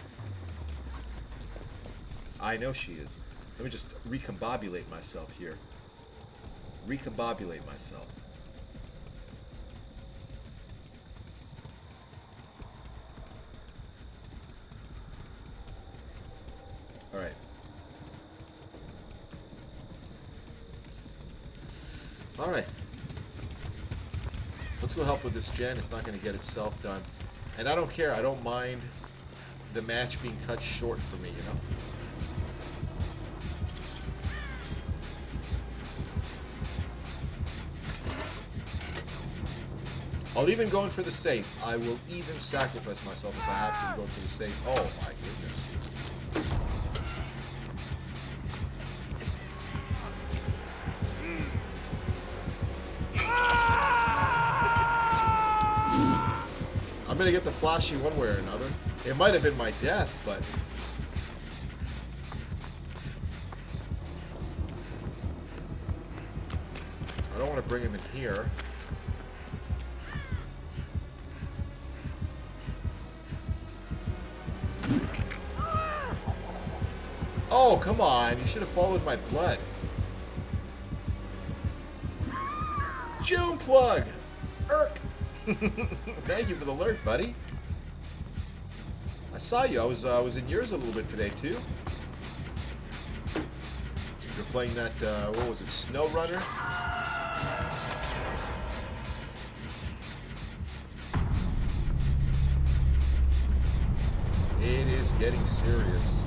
I know she is. Let me just recombobulate myself here. Recombobulate myself. Alright. Alright. Let's go help with this gen. It's not going to get itself done. And I don't care. I don't mind the match being cut short for me, you know? I'll even go in for the save. I will even sacrifice myself if I have to go for the save. Oh my goodness. I'm gonna get the flashy one way or another. It might have been my death, but... I don't want to bring him in here. Oh, come on. You should have followed my blood. June plug! Irk! Thank you for the alert, buddy. I saw you. I was in yours a little bit today, too. You're playing that, what was it, Snow Runner? It is getting serious.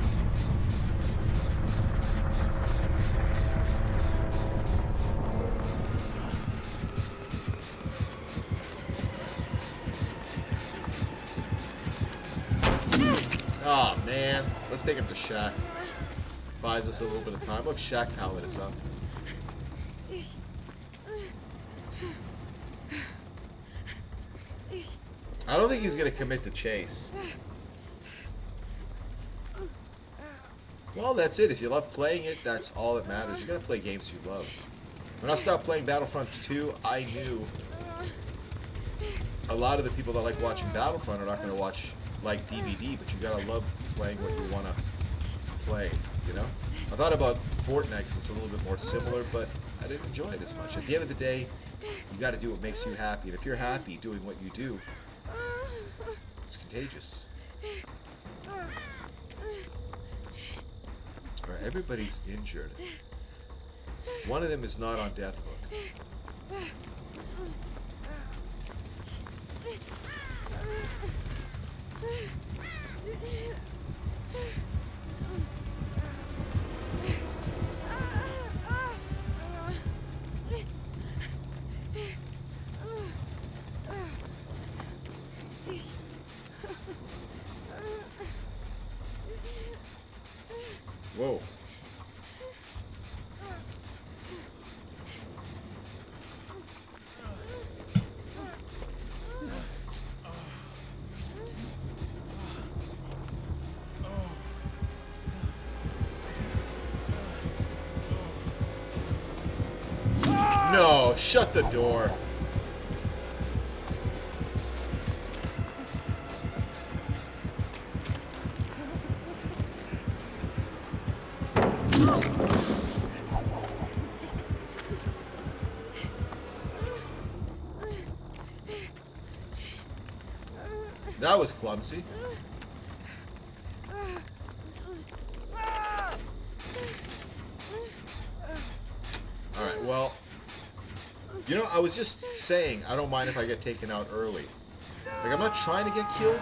Oh man, let's take him to Shaq. Buys us a little bit of time. Look, Shaq pallet is up. I don't think he's gonna commit to chase. Well, that's it. If you love playing it, that's all that matters. You gotta play games you love. When I stopped playing Battlefront 2, I knew a lot of the people that like watching Battlefront are not gonna watch like DVD, but you gotta love playing what you wanna play, you know? I thought about Fortnite 'cause it's a little bit more similar, but I didn't enjoy it as much. At the end of the day, you gotta do what makes you happy, and if you're happy doing what you do, it's contagious. Alright, everybody's injured. One of them is not on death hook. Whoa. No, shut the door. That was clumsy. Alright, well, you know, I was just saying, I don't mind if I get taken out early. Like, I'm not trying to get killed.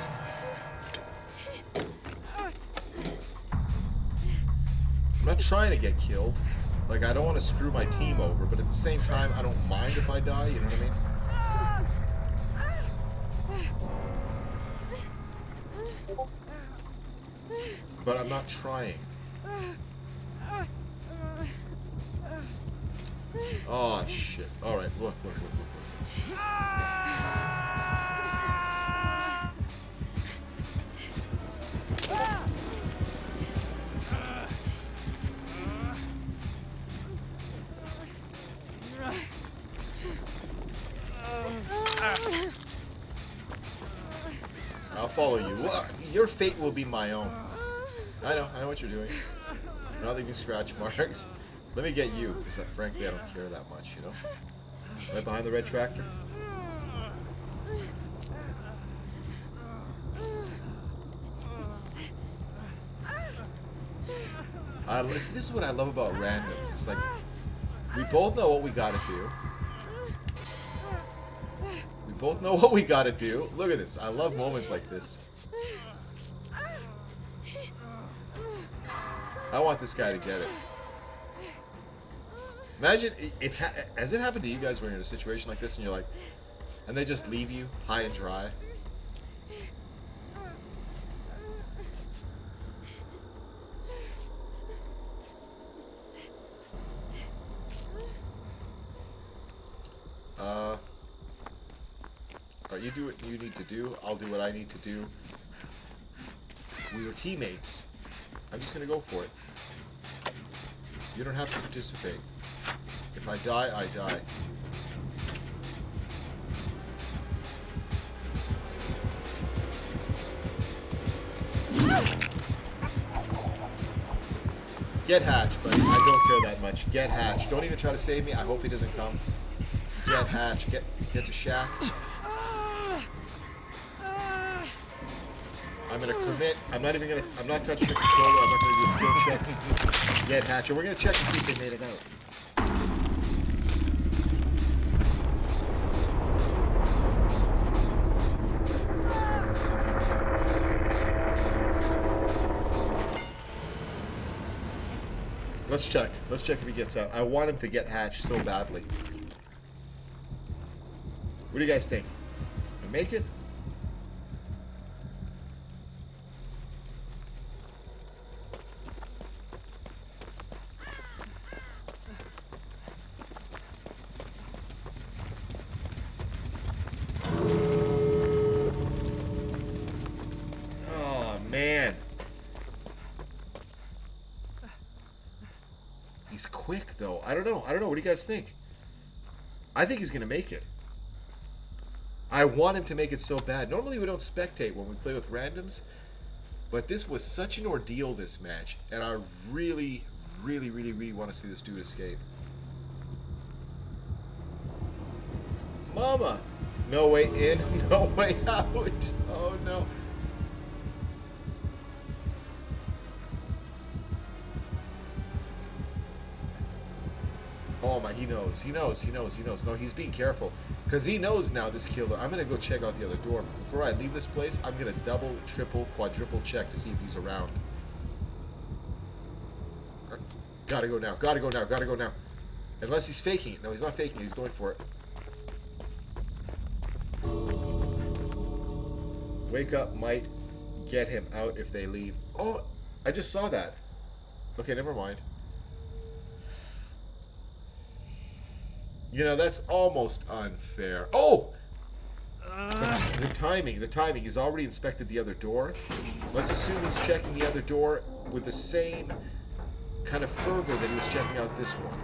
I'm not trying to get killed. Like, I don't want to screw my team over, but at the same time, I don't mind if I die, you know what I mean? But I'm not trying. Oh, shit. Alright, look. I'll follow you. Your fate will be my own. I know what you're doing. Not leaving scratch marks. Let me get you, because frankly I don't care that much, you know? Right behind the red tractor. Listen, this is what I love about randoms. It's like, we both know what we gotta do. We both know what we gotta do. Look at this. I love moments like this. I want this guy to get it. Imagine, has it happened to you guys when you're in a situation like this and you're like, and they just leave you high and dry? Alright, you do what you need to do. I'll do what I need to do. We were teammates. I'm just gonna go for it. You don't have to participate. If I die, I die. Get Hatch, buddy. I don't care that much. Get Hatch. Don't even try to save me. I hope he doesn't come. Get Hatch. Get to Shack. I'm gonna commit. I'm not touching the controller. I'm not gonna do skill checks. Get Hatch. And we're gonna check to see if they made it out. Let's check. Let's check if he gets out. I want him to get Hatch so badly. What do you guys think? We make it? quick, though. I don't know. What do you guys think? I think he's going to make it. I want him to make it so bad. Normally we don't spectate when we play with randoms, but this was such an ordeal, this match, and I really, really, really, really want to see this dude escape. Mama! No way in, no way out. Oh no. Oh my, he knows. No, he's being careful. Because he knows now, this killer. I'm going to go check out the other door. Before I leave this place, I'm going to double, triple, quadruple check to see if he's around. Gotta go now. Unless he's faking it. No, he's not faking it. He's going for it. Wake up might get him out if they leave. Oh, I just saw that. Okay, never mind. You know, that's almost unfair. Oh! The timing. He's already inspected the other door. Let's assume he's checking the other door with the same kind of fervor that he was checking out this one.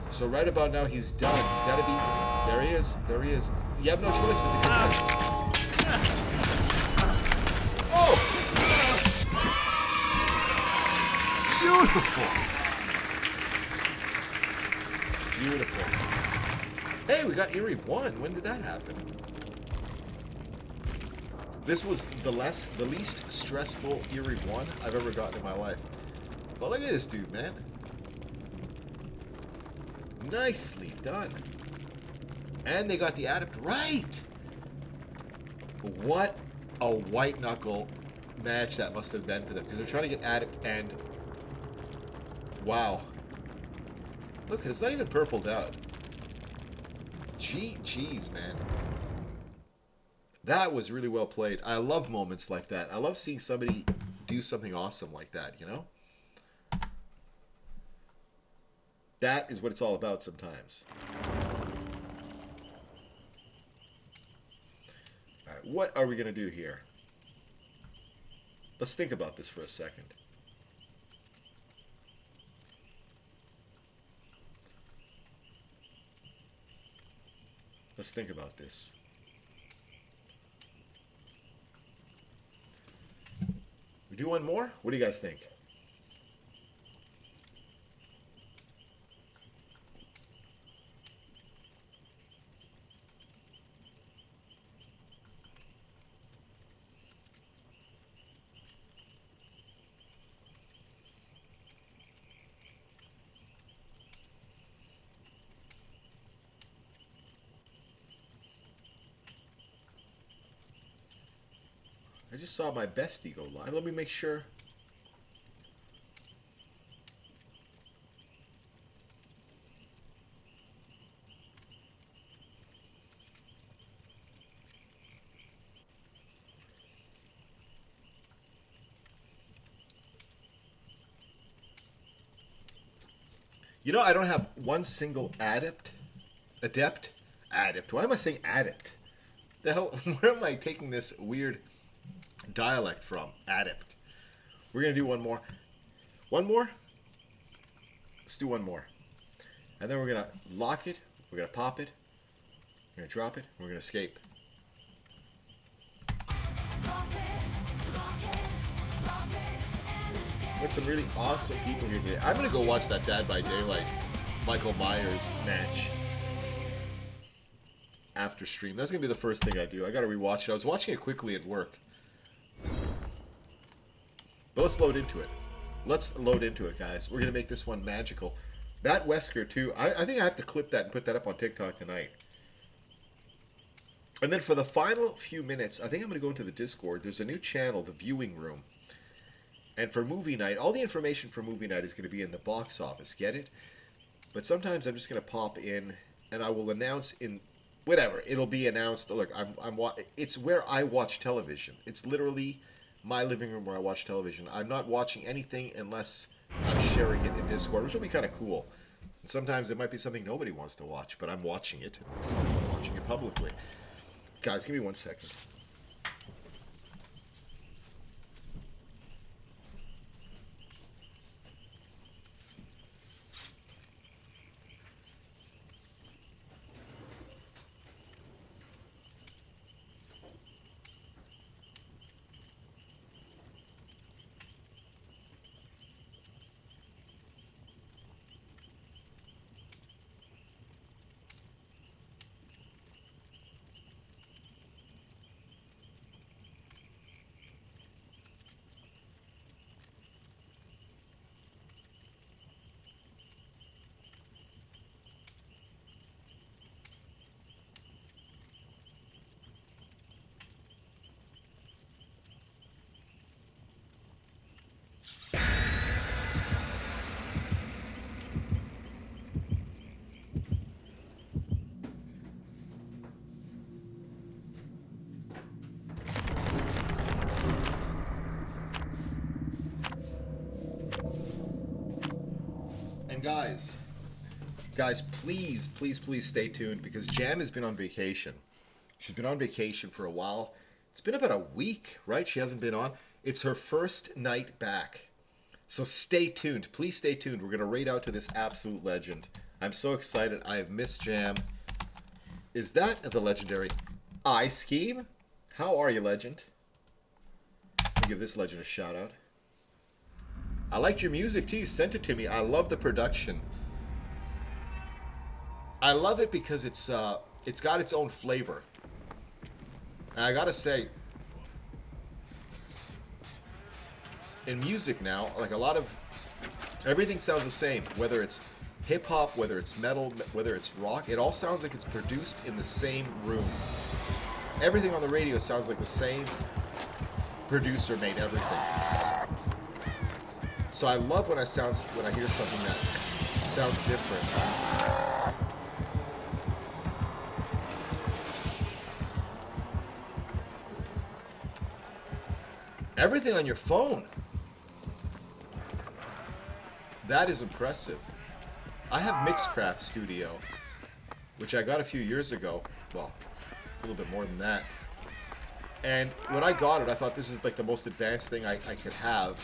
So right about now, he's done. He's got to be... There he is. You have no choice but to get this. Oh! Beautiful. Hey, we got Eerie 1. When did that happen? This was the least stressful Eerie 1 I've ever gotten in my life. But look at this dude, man. Nicely done. And they got the adept right. What a white knuckle match that must have been for them, because they're trying to get adept and wow. Look, it's not even purpled out. Jeez, man. That was really well played. I love moments like that. I love seeing somebody do something awesome like that, you know? That is what it's all about sometimes. Alright, what are we going to do here? Let's think about this for a second. Let's think about this. We do one more? What do you guys think? I just saw my bestie go live. Let me make sure. You know, I don't have one single adept. Why am I saying adept? The hell, where am I taking this weird dialect from? Adept. We're gonna do one more. One more? Let's do one more. And then we're gonna lock it, we're gonna pop it, we're gonna drop it, and we're gonna escape. Got some really awesome people here today. I'm gonna go watch that Dead by Daylight Michael Myers match after stream. That's gonna be the first thing I do. I gotta rewatch it. I was watching it quickly at work. But let's load into it. Let's load into it, guys. We're going to make this one magical. That Wesker, too. I think I have to clip that and put that up on TikTok tonight. And then for the final few minutes, I think I'm going to go into the Discord. There's a new channel, the Viewing Room. And for movie night, all the information for movie night is going to be in the box office. Get it? But sometimes I'm just going to pop in and I will announce in... Whatever. It'll be announced. Look, it's where I watch television. It's literally my living room where I watch television. I'm not watching anything unless I'm sharing it in Discord, which will be kind of cool. And sometimes it might be something nobody wants to watch, but I'm watching it. I'm watching it publicly. Guys, give me 1 second. And guys, please, please, please stay tuned because Jam has been on vacation. She's been on vacation for a while. It's been about a week, right? She hasn't been on. It's her first night back. So stay tuned. Please stay tuned. We're going to raid out to this absolute legend. I'm so excited. I have missed Jam. Is that the legendary iScheme? How are you, legend? Let me give this legend a shout out. I liked your music too. You sent it to me. I love the production. I love it because it's got its own flavor. And I gotta say, in music now, like a lot of everything sounds the same. Whether it's hip hop, whether it's metal, whether it's rock, it all sounds like it's produced in the same room. Everything on the radio sounds like the same producer made everything. So I love when I hear something that sounds different. Everything on your phone. That is impressive. I have Mixcraft Studio, which I got a few years ago. Well, a little bit more than that. And when I got it, I thought this is like the most advanced thing I could have.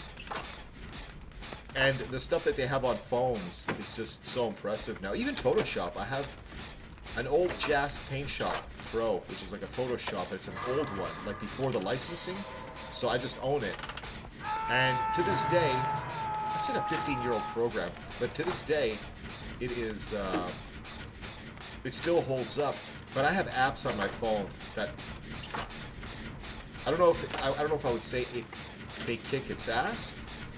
And the stuff that they have on phones is just so impressive now. Even Photoshop. I have an old Jas Paint Shop Pro, which is like a Photoshop. It's an old one, like before the licensing. So I just own it. And to this day, it's like a 15-year-old program, but to this day, it is, it still holds up. But I have apps on my phone that, I don't know if I would say they kick its ass,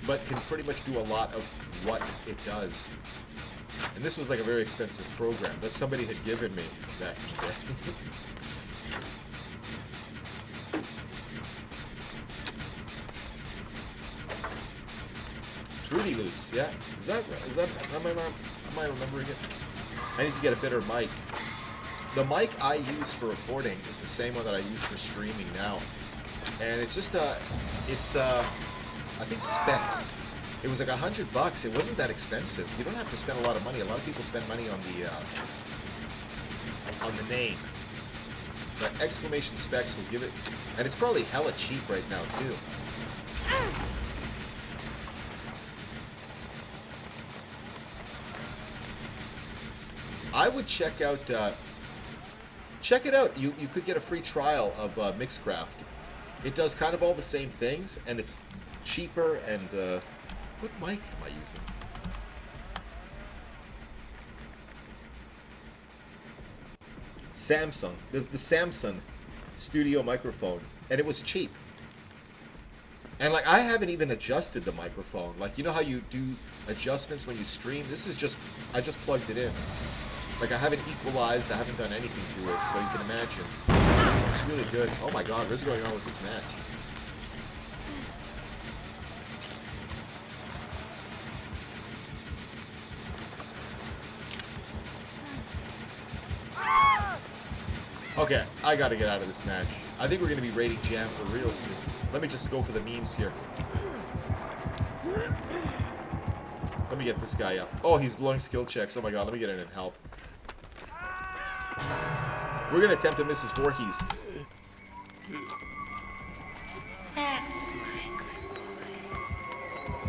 but can pretty much do a lot of what it does. And this was like a very expensive program that somebody had given me back in the day. Fruity Loops, yeah. Is that am I remembering it? I need to get a better mic. The mic I use for recording is the same one that I use for streaming now. And it's just I think Specs. It was like $100. It wasn't that expensive. You don't have to spend a lot of money. A lot of people spend money on the name. But exclamation Specs will give it, and it's probably hella cheap right now too. I would check out. Check it out. You could get a free trial of Mixcraft. It does kind of all the same things, and it's cheaper. And what mic am I using? Samsung. The Samsung Studio microphone, and it was cheap. And like I haven't even adjusted the microphone. Like you know how you do adjustments when you stream? This is just I just plugged it in. Like I haven't equalized, I haven't done anything to it, so you can imagine. It's really good. Oh my god, what's going on with this match? Okay, I gotta get out of this match. I think we're gonna be raiding Jam for real soon. Let me just go for the memes here. Let me get this guy up. Oh, he's blowing skill checks. Oh my god, let me get in and help. We're gonna attempt to Mrs. Voorhees. That's my good boy.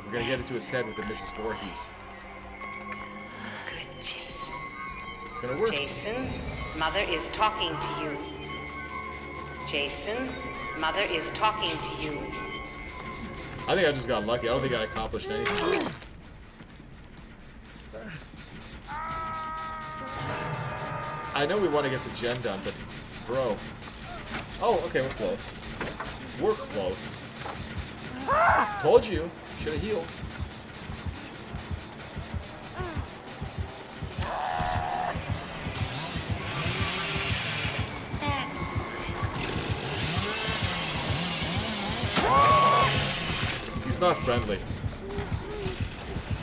We're gonna get into his head with the Mrs. Voorhees. Good, Jason. It's gonna work. Jason, Mother is talking to you. Jason, Mother is talking to you. I think I just got lucky. I don't think I accomplished anything. I know we want to get the gen done, but bro. Oh, okay, we're close. We're close. Told you. Should have healed. That's my good boy. It's not friendly.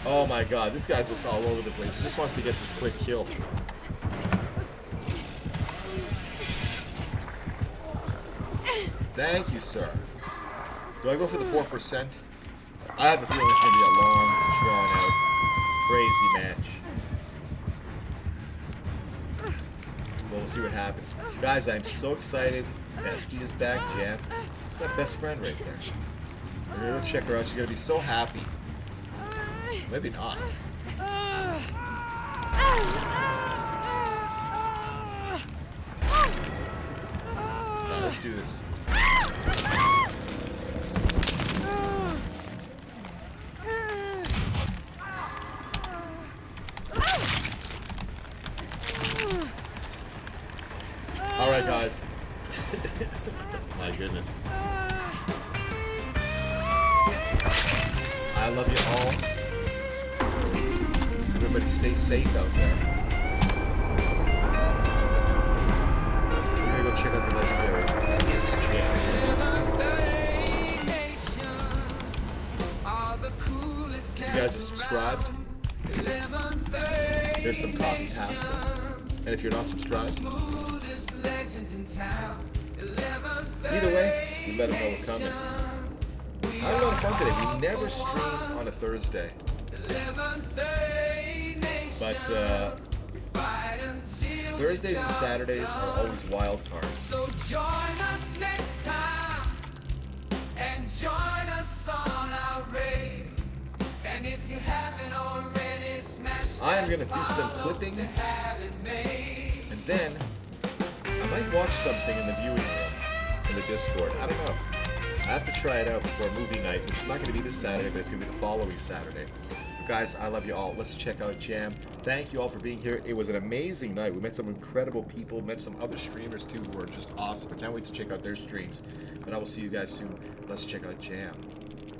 Oh my god, this guy's just all over the place. He just wants to get this quick kill. Thank you, sir. Do I go for the 4%? I have a feeling it's going to be a long, drawn-out, crazy match. Well, we'll see what happens. Guys, I'm so excited. Bestie is back, Jam. It's my best friend right there. We're going to go check her out. She's going to be so happy. Maybe not. Now, let's do this. Alright, guys. My goodness. I love you all. Remember to stay safe out there. We're gonna go check out the legendary. It's Jam. You guys are subscribed. There's some coffee pasta. And if you're not subscribed, either way, we let them know we're coming. I had a lot of fun today. We never stream on a Thursday. But Thursdays and Saturdays are always wild cards. So join us next time and join us on our raid. And if you haven't already smashed, I am going to do some clipping, and then I might watch something in the viewing room in the Discord. I don't know. I have to try it out before movie night, which is not going to be this Saturday, but it's going to be the following Saturday. But guys, I love you all. Let's check out Jam. Thank you all for being here. It was an amazing night. We met some incredible people, met some other streamers too who are just awesome. I can't wait to check out their streams. But I will see you guys soon. Let's check out Jam.